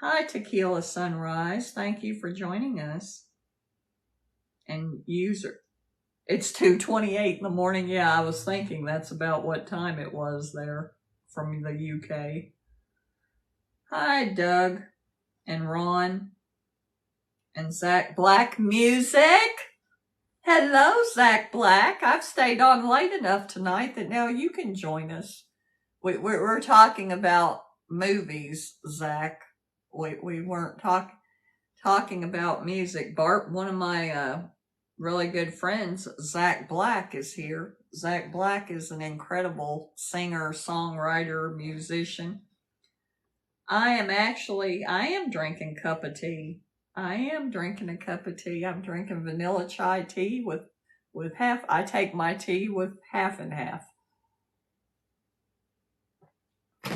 Hi, Tequila Sunrise. Thank you for joining us. And user. It's 2:28 in the morning. Yeah, I was thinking that's about what time it was there from the UK. Hi, Doug and Ron and Zach Black Music. Hello, Zach Black. I've stayed on late enough tonight that now you can join us. We're talking about movies, Zach. We weren't talking about music. Bart, one of my really good friends, Zach Black, is here. Zach Black is an incredible singer, songwriter, musician. I am drinking a cup of tea. I am drinking a cup of tea. I'm drinking vanilla chai tea with half. I take my tea with half and half.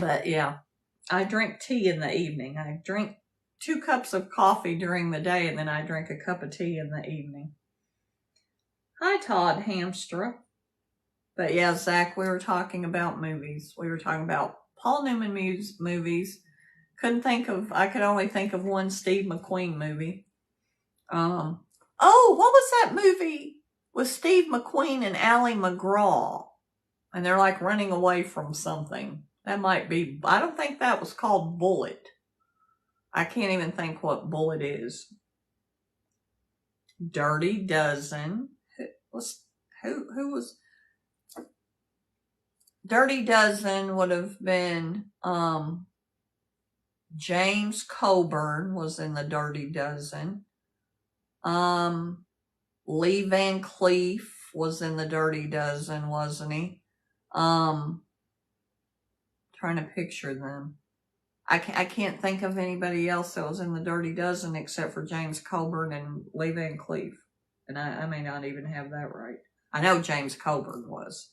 But yeah, I drink tea in the evening. I drink 2 cups of coffee during the day, and then I drink a cup of tea in the evening. Hi, Todd Hamstra. But yeah, Zach, we were talking about movies. We were talking about Paul Newman movies. I could only think of one Steve McQueen movie. What was that movie with Steve McQueen and Ally McGraw? And they're like running away from something. That might be, I don't think that was called Bullet. I can't even think what Bullet is. Dirty Dozen. Who was Dirty Dozen would have been James Coburn was in the Dirty Dozen. Lee Van Cleef was in the Dirty Dozen, wasn't he? Trying to picture them. I can't think of anybody else that was in the Dirty Dozen except for James Coburn and Lee Van Cleef. And I may not even have that right. I know James Coburn was.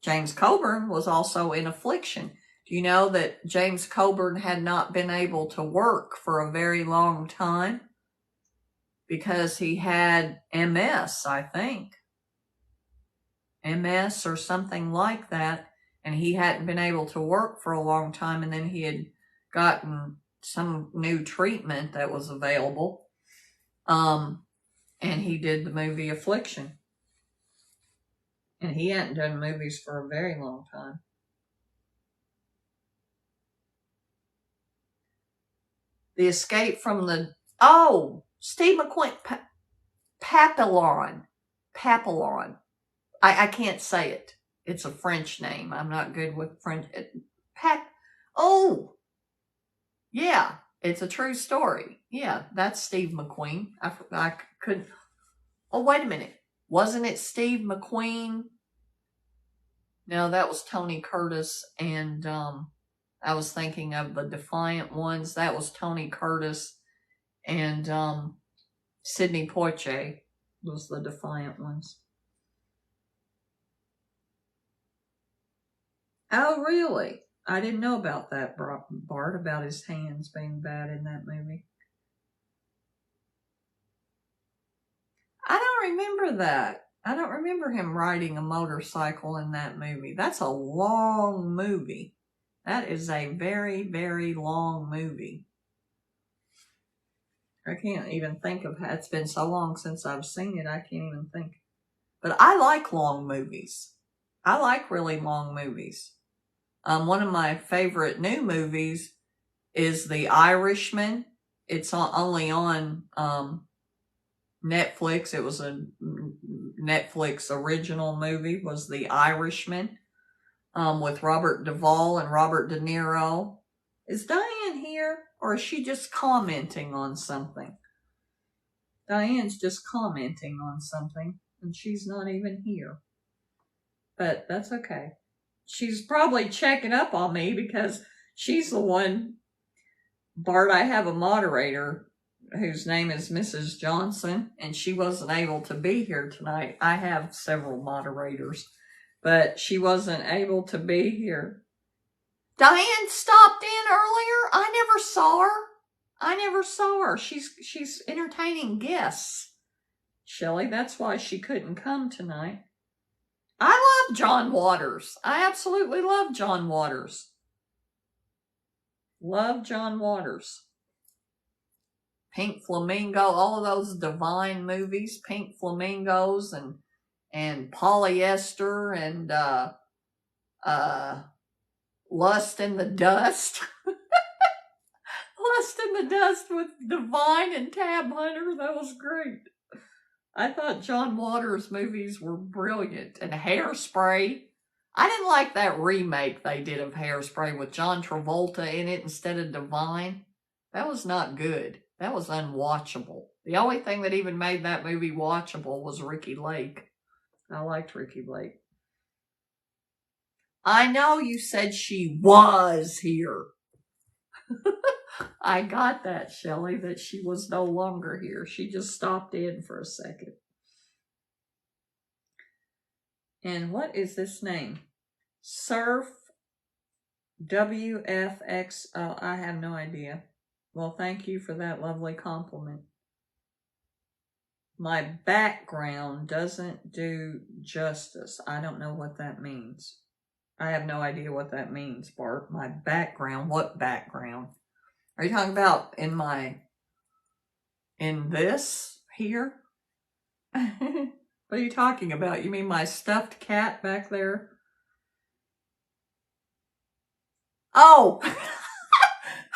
James Coburn was also in Affliction. Do you know that James Coburn had not been able to work for a very long time? Because he had MS, I think. MS or something like that. And he hadn't been able to work for a long time. And then he had gotten some new treatment that was available. And he did the movie Affliction. And he hadn't done movies for a very long time. The Escape from the... Oh! Steve McQueen... Papillon. I can't say it. It's a French name. I'm not good with French. Yeah. It's a true story. Yeah, that's Steve McQueen. I couldn't... Oh, wait a minute. Wasn't it Steve McQueen? No, that was Tony Curtis, and I was thinking of the Defiant Ones. That was Tony Curtis, and Sidney Poitier was the Defiant Ones. Oh, really? I didn't know about that, Bart, about his hands being bad in that movie. I don't remember that. I don't remember him riding a motorcycle in that movie. That's a long movie. That is a very, very long movie. I can't even think of how it's been so long since I've seen it. I can't even think. But I like long movies. I like really long movies. One of my favorite new movies is The Irishman. It's only on Netflix. It was a Netflix original movie, was The Irishman, with Robert Duvall and Robert De Niro. Is Diane here, or is she just commenting on something? Diane's just commenting on something, and she's not even here. But that's okay. She's probably checking up on me because she's the one. Bart, I have a moderator whose name is Mrs. Johnson, and she wasn't able to be here tonight. I have several moderators, but she wasn't able to be here. Diane stopped in earlier. I never saw her. She's entertaining guests. Shelley, that's why she couldn't come tonight. I love John Waters. I absolutely love John Waters. Love John Waters. Pink Flamingo, all of those Divine movies, Pink Flamingos and Polyester and Lust in the Dust. Lust in the Dust with Divine and Tab Hunter. That was great. I thought John Waters movies were brilliant. And Hairspray. I didn't like that remake they did of Hairspray with John Travolta in it instead of Divine. That was not good. That was unwatchable. The only thing that even made that movie watchable was Ricky Lake. I liked Ricky Lake. I know you said she was here. I got that, Shelley, that she was no longer here. She just stopped in for a second. And what is this name? Surf WFX. Oh, I have no idea. Well, thank you for that lovely compliment. My background doesn't do justice. I don't know what that means. I have no idea what that means, Bart. My background. What background? Are you talking about in this here? What are you talking about? You mean my stuffed cat back there? Oh,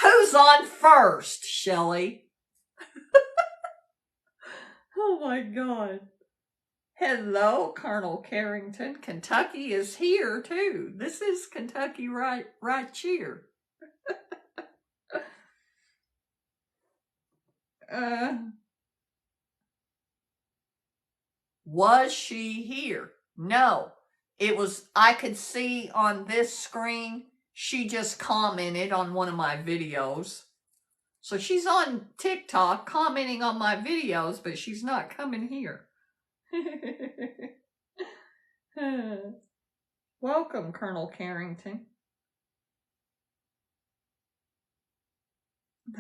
who's on first, Shelley? Oh my God. Hello, Colonel Carrington. Kentucky is here too. This is Kentucky right here. Was she here? No. It was, I could see on this screen, she just commented on one of my videos. So she's on TikTok commenting on my videos, but she's not coming here. Welcome, Colonel Carrington.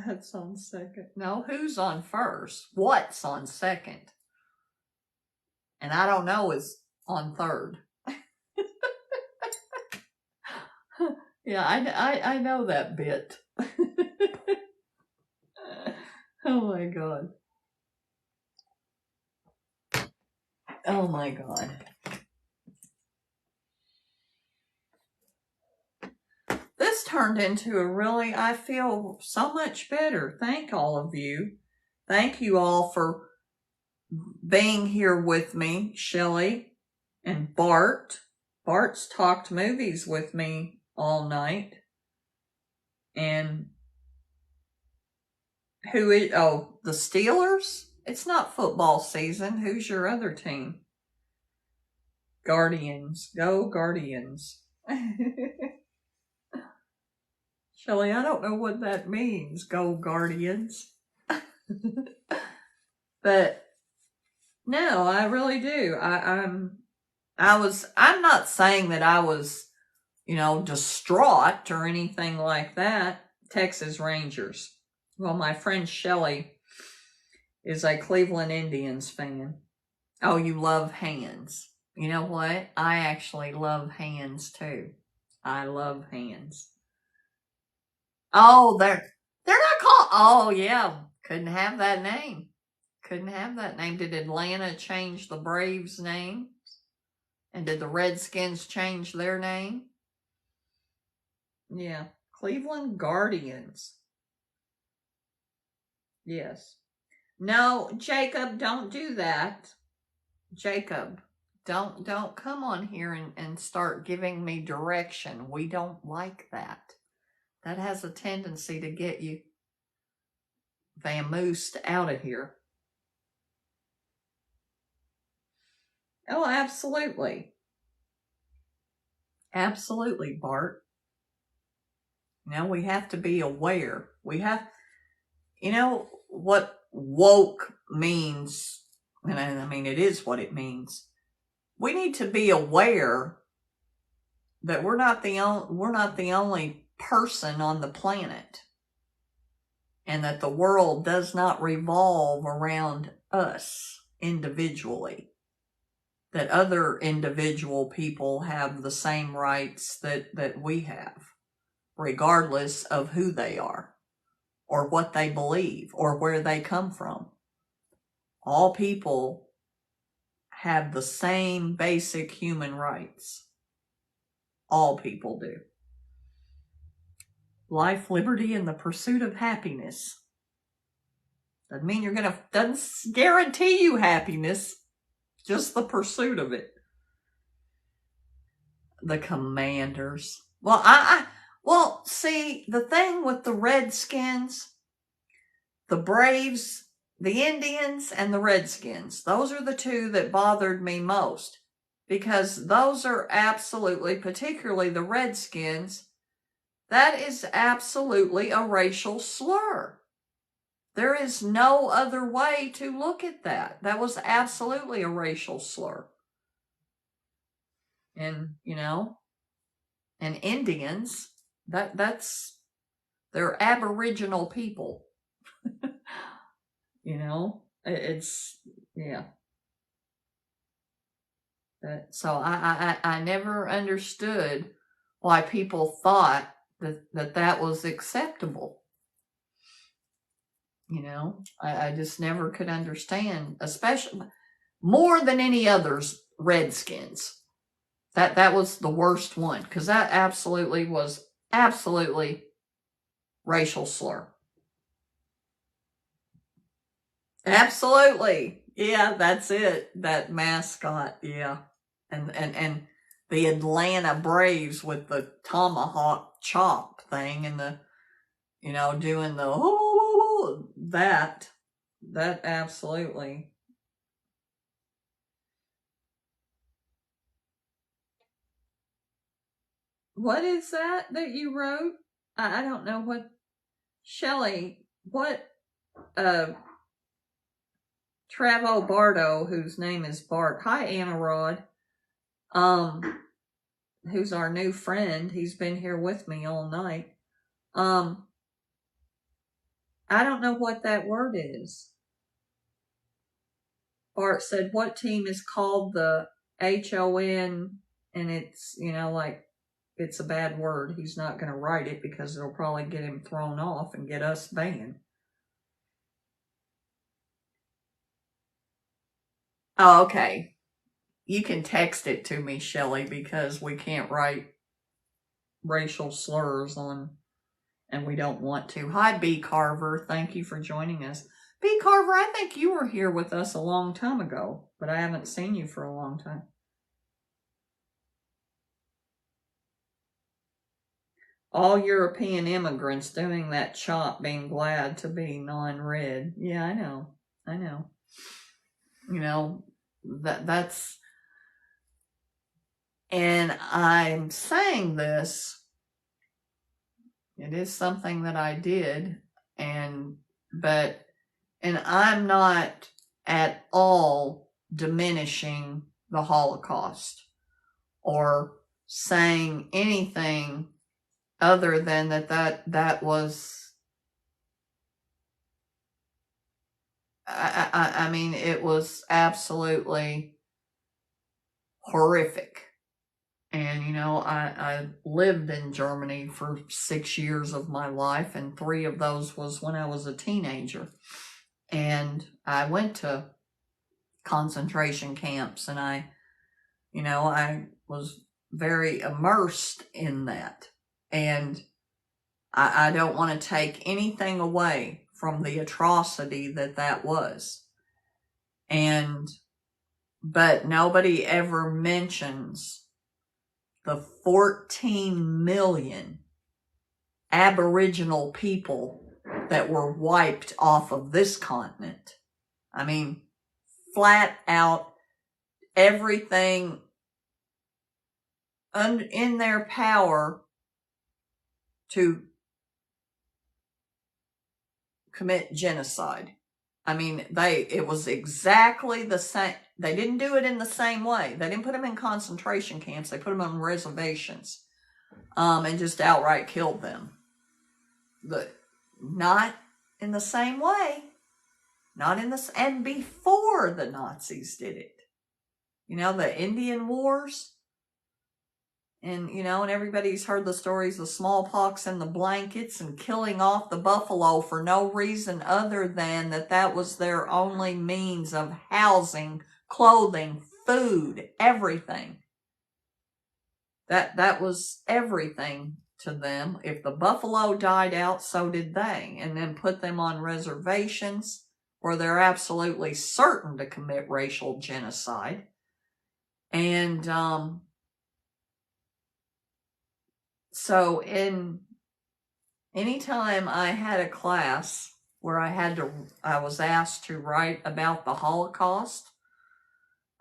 That's on second. No, who's on first? What's on second? And I don't know is on third. Yeah, I know that bit. Oh my God. Oh my God. This turned into a really, I feel so much better. Thank all of you. Thank you all for being here with me, Shelley and Bart. Bart's talked movies with me all night. And who is, oh, the Steelers? It's not football season. Who's your other team? Guardians. Go Guardians. Shelley, I don't know what that means. Go Guardians. But no, I really do. I'm not saying that I was, distraught or anything like that. Texas Rangers. Well, my friend Shelley is a Cleveland Indians fan. Oh, you love hands. You know what? I actually love hands too. I love hands. Oh, they're not called. Oh, yeah. Couldn't have that name. Couldn't have that name. Did Atlanta change the Braves' name? And did the Redskins change their name? Yeah. Cleveland Guardians. Yes. No, Jacob, don't do that. Jacob, don't come on here and start giving me direction. We don't like that. That has a tendency to get you vamoosed out of here. Oh, absolutely. Absolutely, Bart. We have to be aware. What woke means, and I mean, it is what it means. We need to be aware that we're not the only person on the planet, and that the world does not revolve around us individually, that other individual people have the same rights that we have, regardless of who they are or what they believe or where they come from. All people have the same basic human rights. All people do. Life, liberty, and the pursuit of happiness. Doesn't mean doesn't guarantee you happiness, just the pursuit of it. The Commanders. Well, see, the thing with the Redskins, the Braves, the Indians, and the Redskins, those are the two that bothered me most, because those are absolutely, particularly the Redskins, that is absolutely a racial slur. There is no other way to look at that. That was absolutely a racial slur. And, and Indians, they're Aboriginal people. It's, yeah. So I never understood why people thought that was acceptable. I just never could understand, especially more than any others, Redskins. That was the worst one, because that was absolutely racial slur. Absolutely. Yeah, that's it. That mascot, yeah. And the Atlanta Braves with the tomahawk chop thing and the, doing the, that absolutely. What is that you wrote? I don't know what, Shelley, what, Travo Bardo, whose name is Bart. Hi, Anna Rod. Who's our new friend. He's been here with me all night. I don't know what that word is. Bart said, what team is called the HON? And it's, it's a bad word. He's not going to write it because it'll probably get him thrown off and get us banned. Oh, okay. You can text it to me, Shelley, because we can't write racial slurs on, and we don't want to. Hi, B. Carver. Thank you for joining us. B. Carver, I think you were here with us a long time ago, but I haven't seen you for a long time. All European immigrants doing that chop, being glad to be non-red. Yeah, I know. That's, and I'm saying this, it is something that I did, and I'm not at all diminishing the Holocaust or saying anything other than that was, I mean, it was absolutely horrific. And, you know, I lived in Germany for 6 years of my life, and 3 of those was when I was a teenager. And I went to concentration camps, and I was very immersed in that. And I don't want to take anything away from the atrocity that was. But nobody ever mentions the 14 million Aboriginal people that were wiped off of this continent. I mean, flat out, everything in their power to commit genocide. I mean, it was exactly the same. They didn't do it in the same way. They didn't put them in concentration camps. They put them on reservations, and just outright killed them. But not in the same way. Not in this, and before the Nazis did it. You know, the Indian Wars. And, you know, and everybody's heard the stories of smallpox and the blankets and killing off the buffalo for no reason other than that was their only means of housing, clothing, food, everything. That was everything to them. If the buffalo died out, so did they. And then put them on reservations where they're absolutely certain to commit racial genocide. And, so anytime I had a class where I was asked to write about the Holocaust,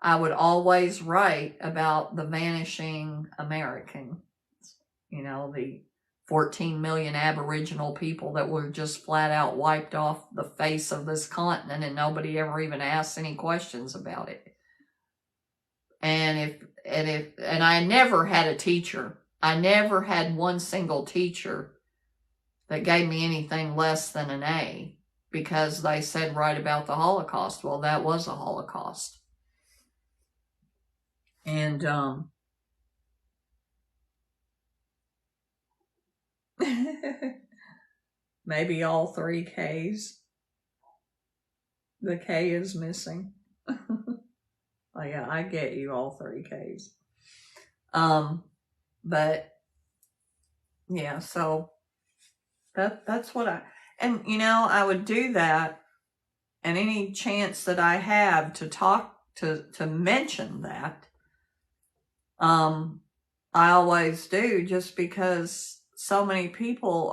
I would always write about the vanishing Americans, you know, the 14 million Aboriginal people that were just flat out wiped off the face of this continent, and nobody ever even asked any questions about it. And I never had a teacher. I never had one single teacher that gave me anything less than an A because they said write about the Holocaust. Well, that was a Holocaust. And maybe all 3 Ks. The K is missing. Oh yeah, I get you, all 3 Ks. But yeah, so that's what and you know, I would do that, and any chance that I have to talk to mention that, I always do, just because so many people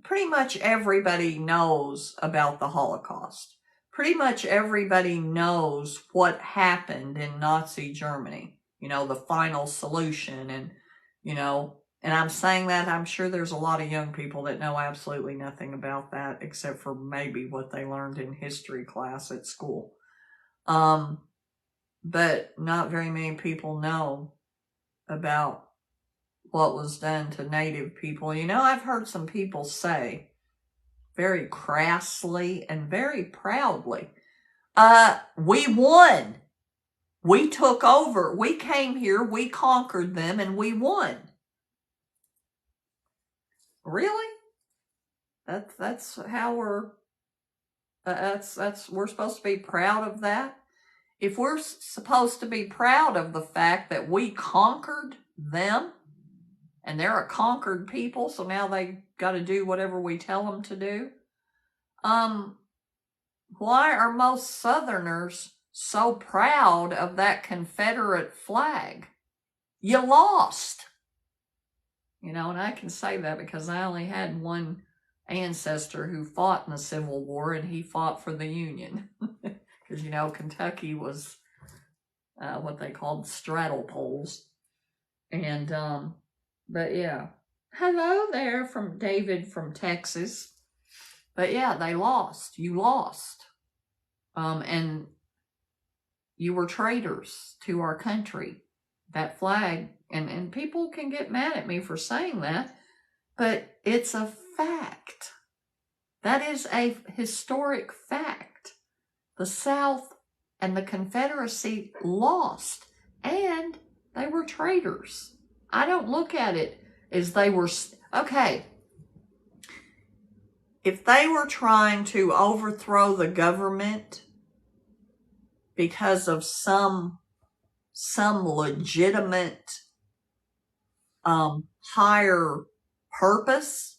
pretty much everybody knows about the Holocaust. Pretty much everybody knows what happened in Nazi Germany. You know, the final solution, and, you know, and I'm saying that, I'm sure there's a lot of young people that know absolutely nothing about that, except for maybe what they learned in history class at school. But not very many people know about what was done to Native people. You know, I've heard some people say, very crassly and very proudly, we won. We took over. We came here, we conquered them, and we won. Really? That's how we're supposed to be proud of that? If we're supposed to be proud of the fact that we conquered them, and they're a conquered people, so now they got to do whatever we tell them to do, why are most Southerners so proud of that Confederate flag? You lost. You know, and I can say that because I only had one ancestor who fought in the Civil War, and he fought for the Union. Because, you know, Kentucky was what they called straddle poles. And, but yeah. Hello there from David from Texas. But yeah, they lost. You lost. And you were traitors to our country. that flag, and people can get mad at me for saying that, but it's a fact. That is a historic fact. The South and the Confederacy lost, and they were traitors. I don't look at it as they were, okay, if they were trying to overthrow the government because of some legitimate higher purpose,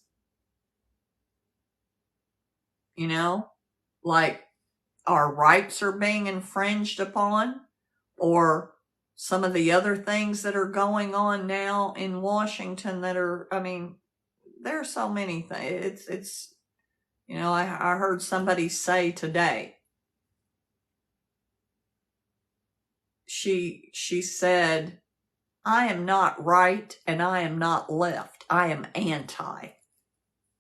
you know, like our rights are being infringed upon, or some of the other things that are going on now in Washington that are, I mean, there are so many things. It's you know, I heard somebody say today, she said, I am not right and I am not left. I am anti.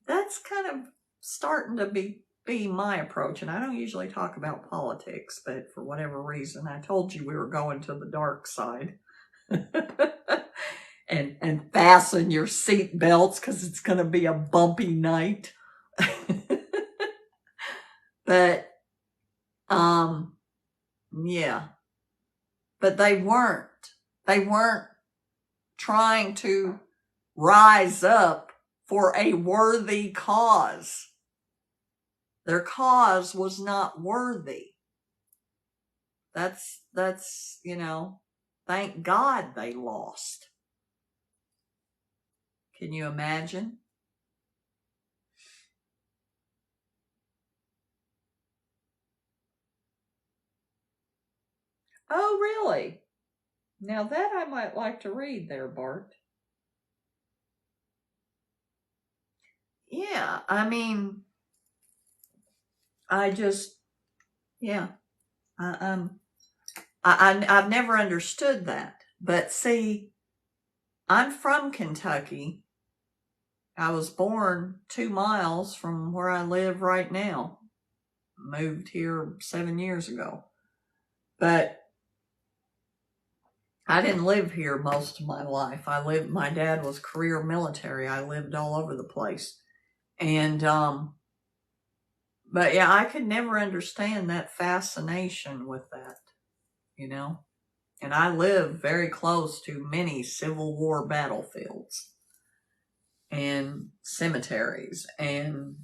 That's kind of starting to be my approach. And I don't usually talk about politics, but for whatever reason, I told you we were going to the dark side. and fasten your seat belts because it's going to be a bumpy night. But, yeah. But they weren't trying to rise up for a worthy cause. Their cause was not worthy. That's, you know, thank God they lost. Can you imagine? Oh, really? Now that I might like to read there, Bart. Yeah, I mean, I just, yeah, I've never understood that. But see, I'm from Kentucky. I was born 2 miles from where I live right now. Moved here 7 years ago. But I didn't live here most of my life. My dad was career military. I lived all over the place. And, but yeah, I could never understand that fascination with that, you know? And I live very close to many Civil War battlefields and cemeteries. And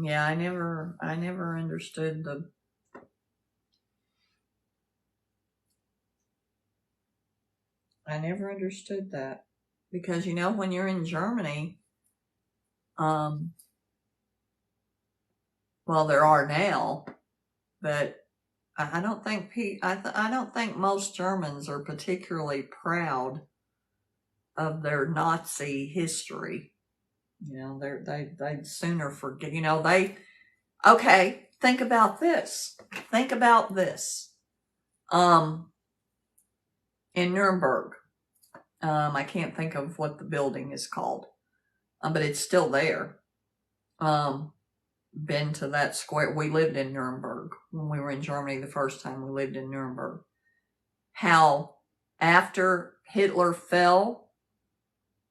yeah, I never understood I never understood that. Because, you know, when you're in Germany, well, there are now, but I don't think I don't think most Germans are particularly proud of their Nazi history. You know, they'd sooner forget. You know, okay. Think about this. Think about this. In Nuremberg, I can't think of what the building is called, but it's still there. Been to that square. We lived in Nuremberg when we were in Germany the first time. We lived in Nuremberg. How after Hitler fell,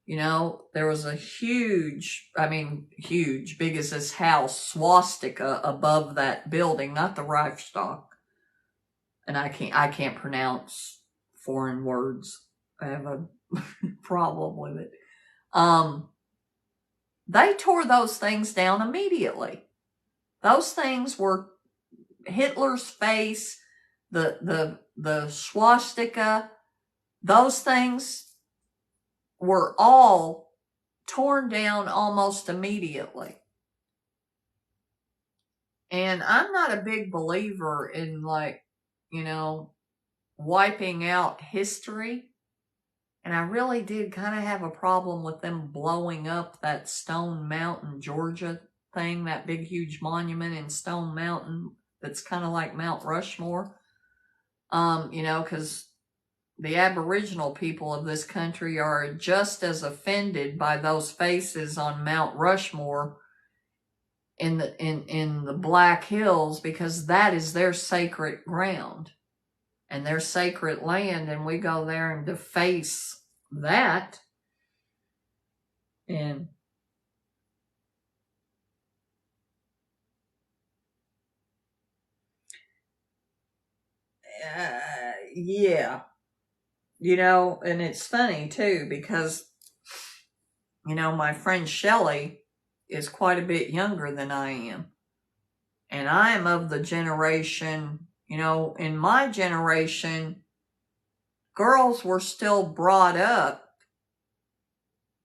you know, there was a huge, big as this house, swastika above that building, not the Reichstag. And I can't pronounce foreign words. I have a problem with it. They tore those things down immediately. Those things were Hitler's face, the swastika. Those things were all torn down almost immediately. And I'm not a big believer in, like, you know, wiping out history. And I really did kind of have a problem with them blowing up that Stone Mountain, Georgia thing, that big, huge monument in Stone Mountain that's kind of like Mount Rushmore. You know, because the Aboriginal people of this country are just as offended by those faces on Mount Rushmore in the Black Hills, because that is their sacred ground. and their sacred land, and we go there and deface that. And yeah, and it's funny too, because, my friend Shelley is quite a bit younger than I am. And I am of the generation, in my generation, girls were still brought up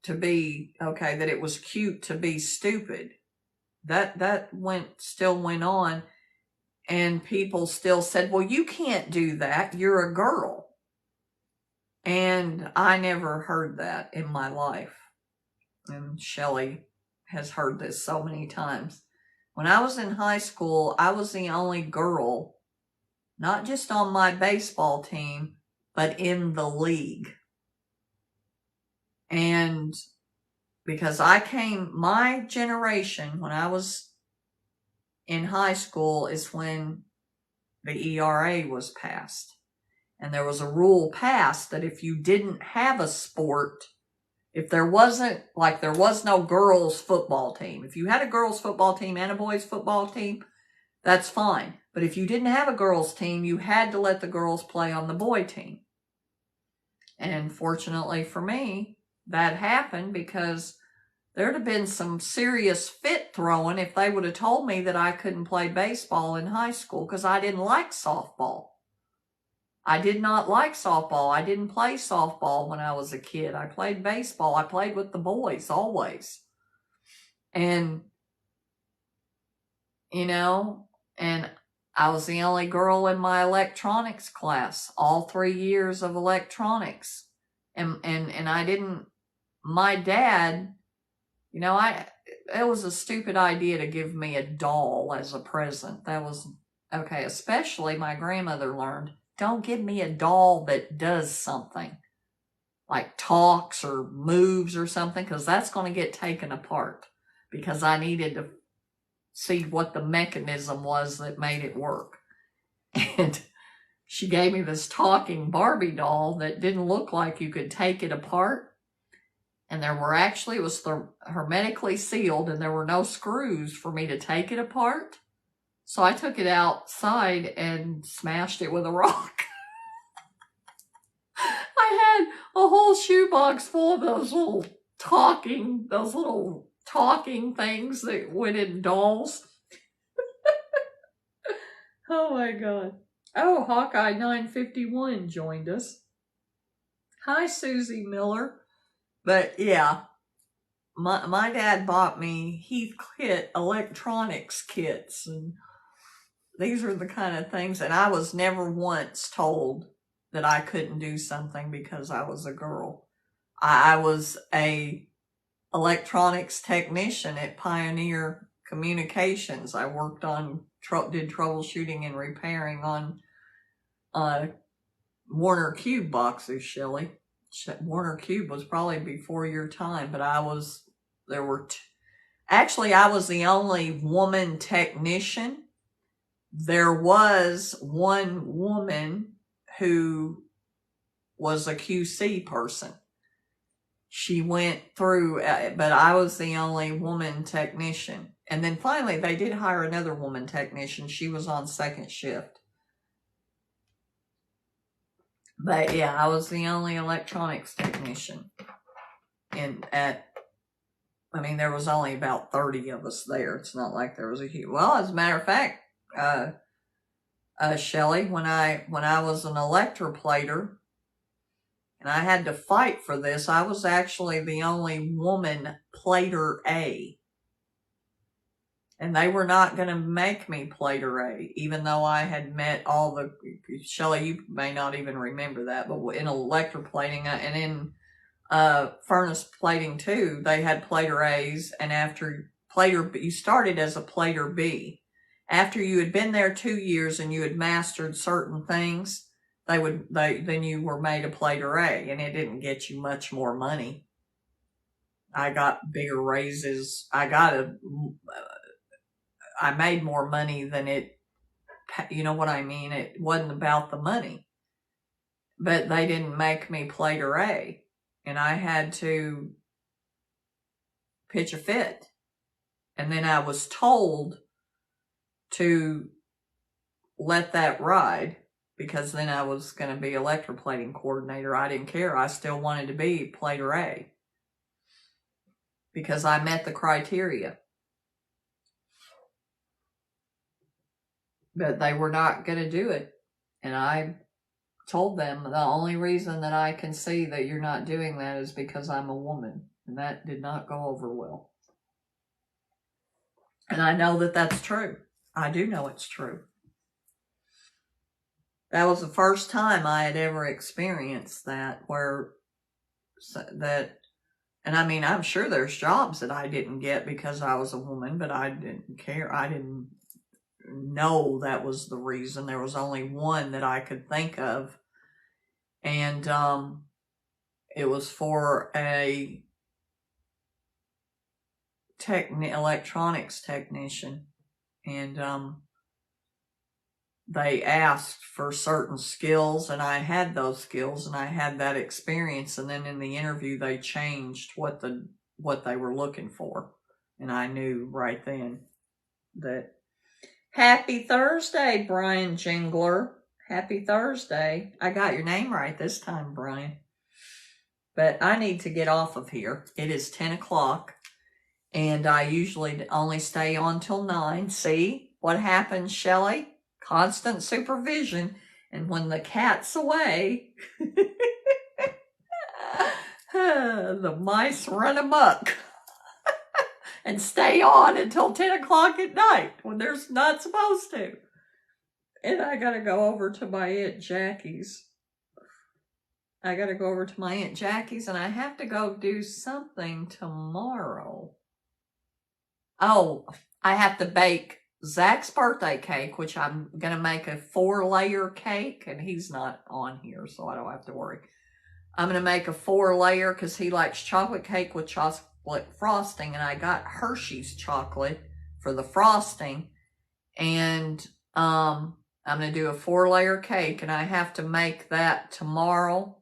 to be, okay, that it was cute to be stupid. That still went on. And people still said, well, you can't do that. You're a girl. And I never heard that in my life. And Shelley has heard this so many times. When I was in high school, I was the only girl, not just on my baseball team, but in the league. And because my generation, when I was in high school, is when the ERA was passed. And there was a rule passed that if you didn't have a sport, if there was no girls football team, if you had a girls football team and a boys football team, that's fine. But if you didn't have a girls team, you had to let the girls play on the boy team. And fortunately for me, that happened, because there'd have been some serious fit throwing if they would have told me that I couldn't play baseball in high school, because I didn't like softball. I did not like softball. I didn't play softball when I was a kid. I played baseball. I played with the boys always. And, and I was the only girl in my electronics class, all 3 years of electronics. And I didn't, my dad, it was a stupid idea to give me a doll as a present. That was, okay, especially my grandmother learned, don't give me a doll that does something, like talks or moves or something, because that's going to get taken apart, because I needed to see what the mechanism was that made it work. And she gave me this talking Barbie doll that didn't look like you could take it apart. And it was hermetically sealed, and there were no screws for me to take it apart. So I took it outside and smashed it with a rock. I had a whole shoebox full of those little talking things that went in dolls. Oh my God. Oh, Hawkeye 951 joined us. Hi, Susie Miller. But yeah, my dad bought me Heathkit electronics kits, and these are the kind of things, and I was never once told that I couldn't do something because I was a girl. I was a electronics technician at Pioneer Communications. I worked on, did troubleshooting and repairing on Warner Cube boxes, Shelley. Warner Cube was probably before your time, but I was the only woman technician. There was one woman who was a QC person. She went through, but I was the only woman technician. And then finally they did hire another woman technician. She was on second shift. But yeah, I was the only electronics technician. There was only about 30 of us there. It's not like there was a huge, well, as a matter of fact, Shelley, when I was an electroplater, and I had to fight for this, I was actually the only woman plater A. And they were not going to make me plater A, even though I had met all the, Shelley, you may not even remember that, but in electroplating and in furnace plating too, they had plater A's, and after you started as a plater B. After you had been there 2 years and you had mastered certain things, then you were made a plater A, and it didn't get you much more money. I got bigger raises. I made more money than it, you know what I mean? It wasn't about the money. but they didn't make me play Ray, and I had to pitch a fit. And then I was told to let that ride because then I was going to be electroplating coordinator. I didn't care. I still wanted to be plater A because I met the criteria. But they were not going to do it. And I told them the only reason that I can see that you're not doing that is because I'm a woman. And that did not go over well. And I know that that's true. I do know it's true. That was the first time I had ever experienced that and I mean, I'm sure there's jobs that I didn't get because I was a woman, but I didn't care. I didn't know that was the reason. There was only one that I could think of. And it was for a electronics technician. And they asked for certain skills, and I had those skills, and I had that experience. And then in the interview, they changed what they were looking for. And I knew right then that. Happy Thursday, Brian Jingler. Happy Thursday. I got your name right this time, Brian. But I need to get off of here. It is 10 o'clock, and I usually only stay on till 9. See what happens, Shelley? Constant supervision. And when the cat's away, the mice run amok. And stay on until 10 o'clock at night when they're not supposed to. And I got to go over to my Aunt Jackie's. And I have to go do something tomorrow. Oh, I have to bake Zach's birthday cake, which I'm going to make a 4-layer cake. And he's not on here, so I don't have to worry. I'm going to make a 4-layer because he likes chocolate cake with chocolate frosting, and I got Hershey's chocolate for the frosting, and I'm going to do a 4-layer cake, and I have to make that tomorrow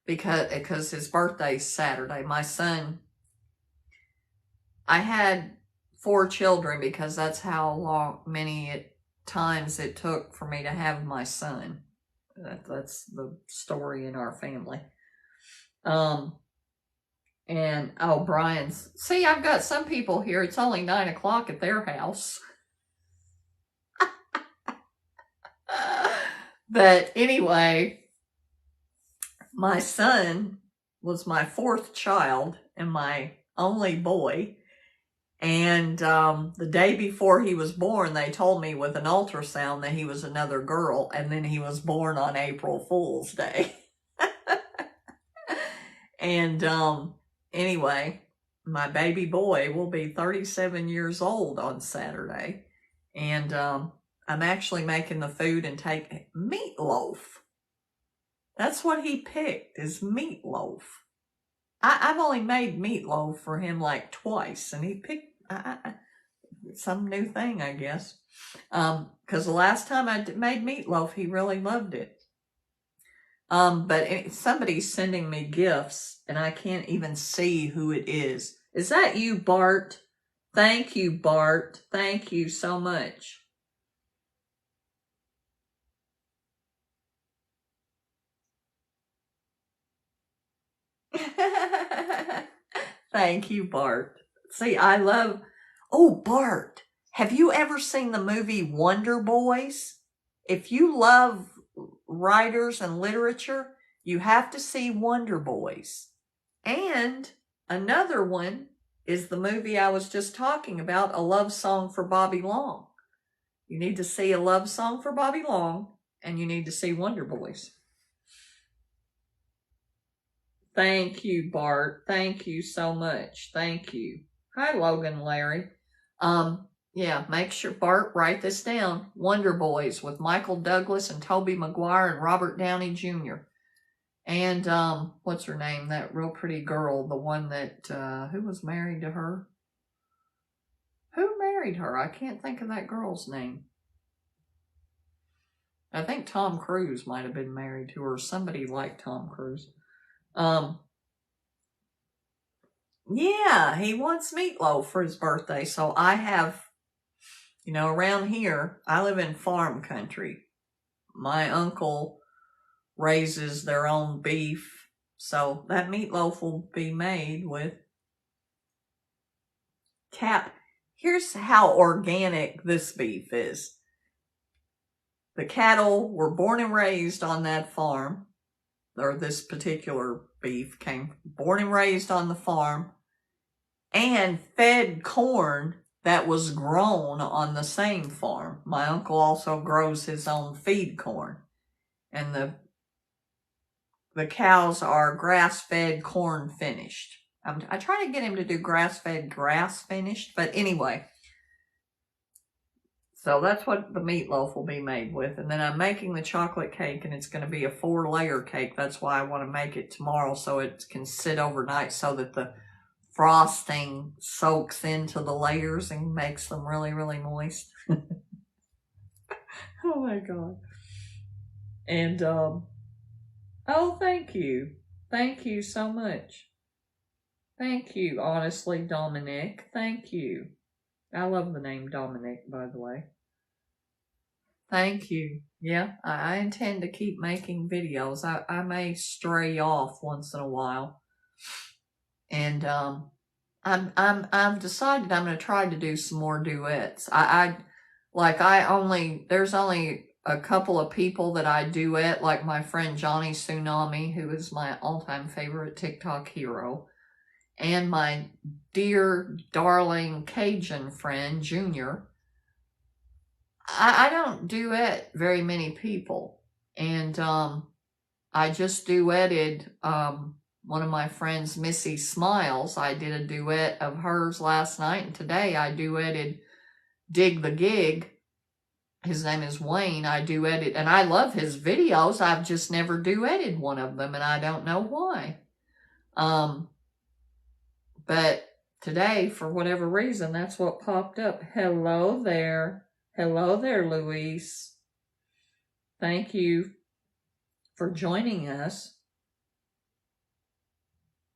because his birthday's Saturday. My son, I had 4 children because that's how many times it took for me to have my son. That's the story in our family. And, oh, Brian's. See, I've got some people here. It's only 9 o'clock at their house. But anyway, my son was my 4th child and my only boy. And the day before he was born, they told me with an ultrasound that he was another girl. And then he was born on April Fool's Day. And anyway, my baby boy will be 37 years old on Saturday. And I'm actually making the food and take meatloaf. That's what he picked, is meatloaf. I've only made meatloaf for him like twice, and he picked some new thing, I guess. Because the last time I made meatloaf, he really loved it. But somebody's sending me gifts, and I can't even see who it is. Is that you, Bart? Thank you, Bart. Thank you so much. Thank you, Bart. See, I love... Oh, Bart, have you ever seen the movie Wonder Boys? If you love writers and literature, you have to see Wonder Boys. And another one is the movie I was just talking about, A Love Song for Bobby Long. You need to see A Love Song for Bobby Long, and you need to see Wonder Boys. Thank you, Bart. Thank you so much. Thank you. Hi, Logan and Larry. Yeah, make sure, Bart, write this down. Wonder Boys with Michael Douglas and Tobey Maguire and Robert Downey Jr. And, what's her name? That real pretty girl, the one that, who was married to her? Who married her? I can't think of that girl's name. I think Tom Cruise might have been married to her, or somebody like Tom Cruise. Yeah, he wants meatloaf for his birthday. So I have, around here, I live in farm country. My uncle raises their own beef. So that meatloaf will be made with Here's how organic this beef is. The cattle were born and raised on that farm, or this particular beef came born and raised on the farm, and fed corn that was grown on the same farm. My uncle also grows his own feed corn, and the cows are grass-fed corn finished. I try to get him to do grass-fed grass finished, but anyway. So that's what the meatloaf will be made with. And then I'm making the chocolate cake, and it's going to be a 4-layer cake. That's why I want to make it tomorrow, so it can sit overnight so that the frosting soaks into the layers and makes them really, really moist. Oh my God. And, oh, thank you. Thank you so much. Thank you, honestly, Dominic. Thank you. I love the name Dominic, by the way. Thank you. Yeah, I intend to keep making videos. I may stray off once in a while. And I've decided I'm going to try to do some more duets. There's only a couple of people that I duet, like my friend Johnny Tsunami, who is my all-time favorite TikTok hero, and my dear, darling Cajun friend, Junior. I don't duet very many people. And I just duetted one of my friends, Missy Smiles. I did a duet of hers last night, and today I duetted Dig the Gig. His name is Wayne. I duetted, and I love his videos. I've just never duetted one of them, and I don't know why. But today, for whatever reason, that's what popped up. Hello there. Hello there, Luis. Thank you for joining us.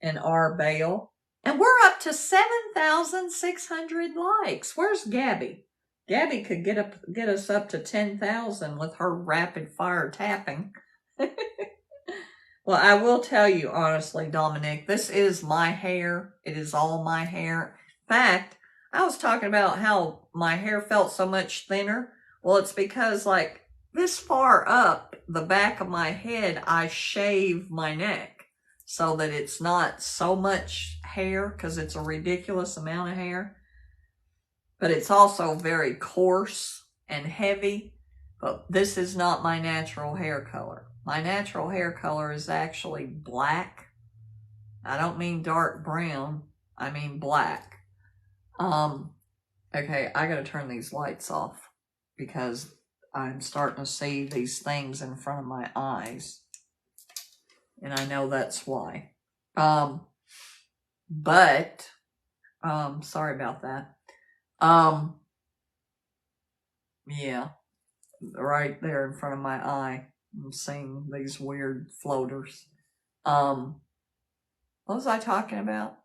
And R. Bale. And we're up to 7,600 likes. Where's Gabby? Gabby could get us up to 10,000 with her rapid fire tapping. Well, I will tell you honestly, Dominic, this is my hair. It is all my hair. In fact, I was talking about how my hair felt so much thinner. Well, it's because like this far up the back of my head, I shave my neck so that it's not so much hair, because it's a ridiculous amount of hair. But it's also very coarse and heavy. But this is not my natural hair color. My natural hair color is actually black. I don't mean dark brown. I mean black. Okay, I gotta turn these lights off because I'm starting to see these things in front of my eyes. And I know that's why. Sorry about that. Yeah, right there in front of my eye. I'm seeing these weird floaters. What was I talking about?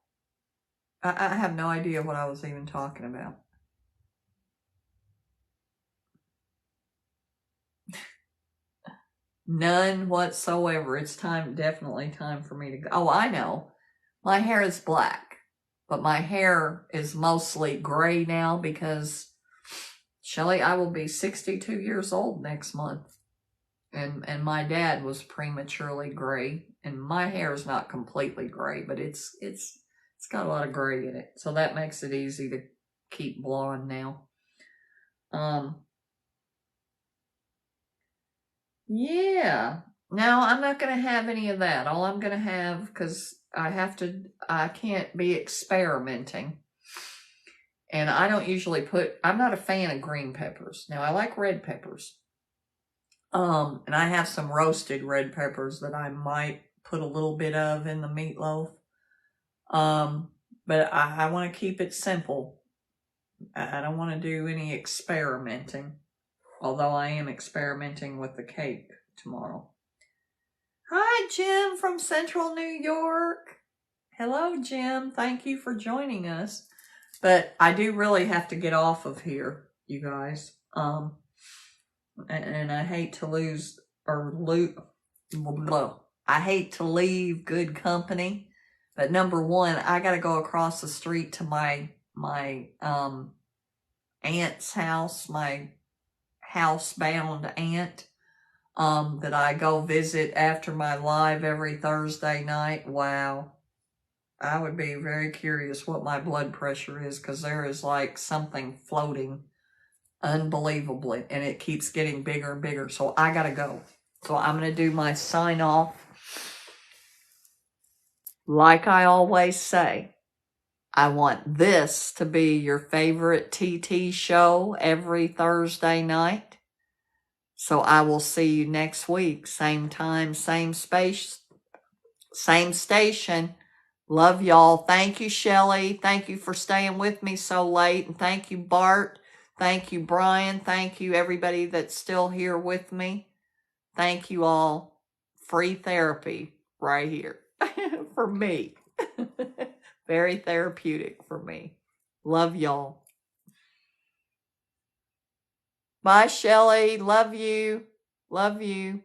I have no idea what I was even talking about. None whatsoever. It's definitely time for me to go. Oh, I know. My hair is black, but my hair is mostly gray now because, Shelley, I will be 62 years old next month. And my dad was prematurely gray, and my hair is not completely gray, but it's got a lot of gray in it, so that makes it easy to keep blonde now. Yeah. Now I'm not going to have any of that. All I'm going to have, because I can't be experimenting. And I don't usually I'm not a fan of green peppers. Now I like red peppers. And I have some roasted red peppers that I might put a little bit of in the meatloaf. But I want to keep it simple. I don't want to do any experimenting. Although I am experimenting with the cake tomorrow. Hi, Jim from Central New York. Hello, Jim. Thank you for joining us. But I do really have to get off of here, you guys. And I hate to I hate to leave good company. But number one, I got to go across the street to my aunt's house, my housebound aunt, that I go visit after my live every Thursday night. Wow. I would be very curious what my blood pressure is, because there is like something floating unbelievably, and it keeps getting bigger and bigger. So I gotta go. So I'm gonna do my sign off. Like I always say, I want this to be your favorite TT show every Thursday night. So I will see you next week. Same time, same space, same station. Love y'all. Thank you, Shelly. Thank you for staying with me so late. And thank you, Bart. Thank you, Brian. Thank you, everybody that's still here with me. Thank you all. Free therapy right here for me. Very therapeutic for me. Love y'all. Bye, Shelly. Love you. Love you.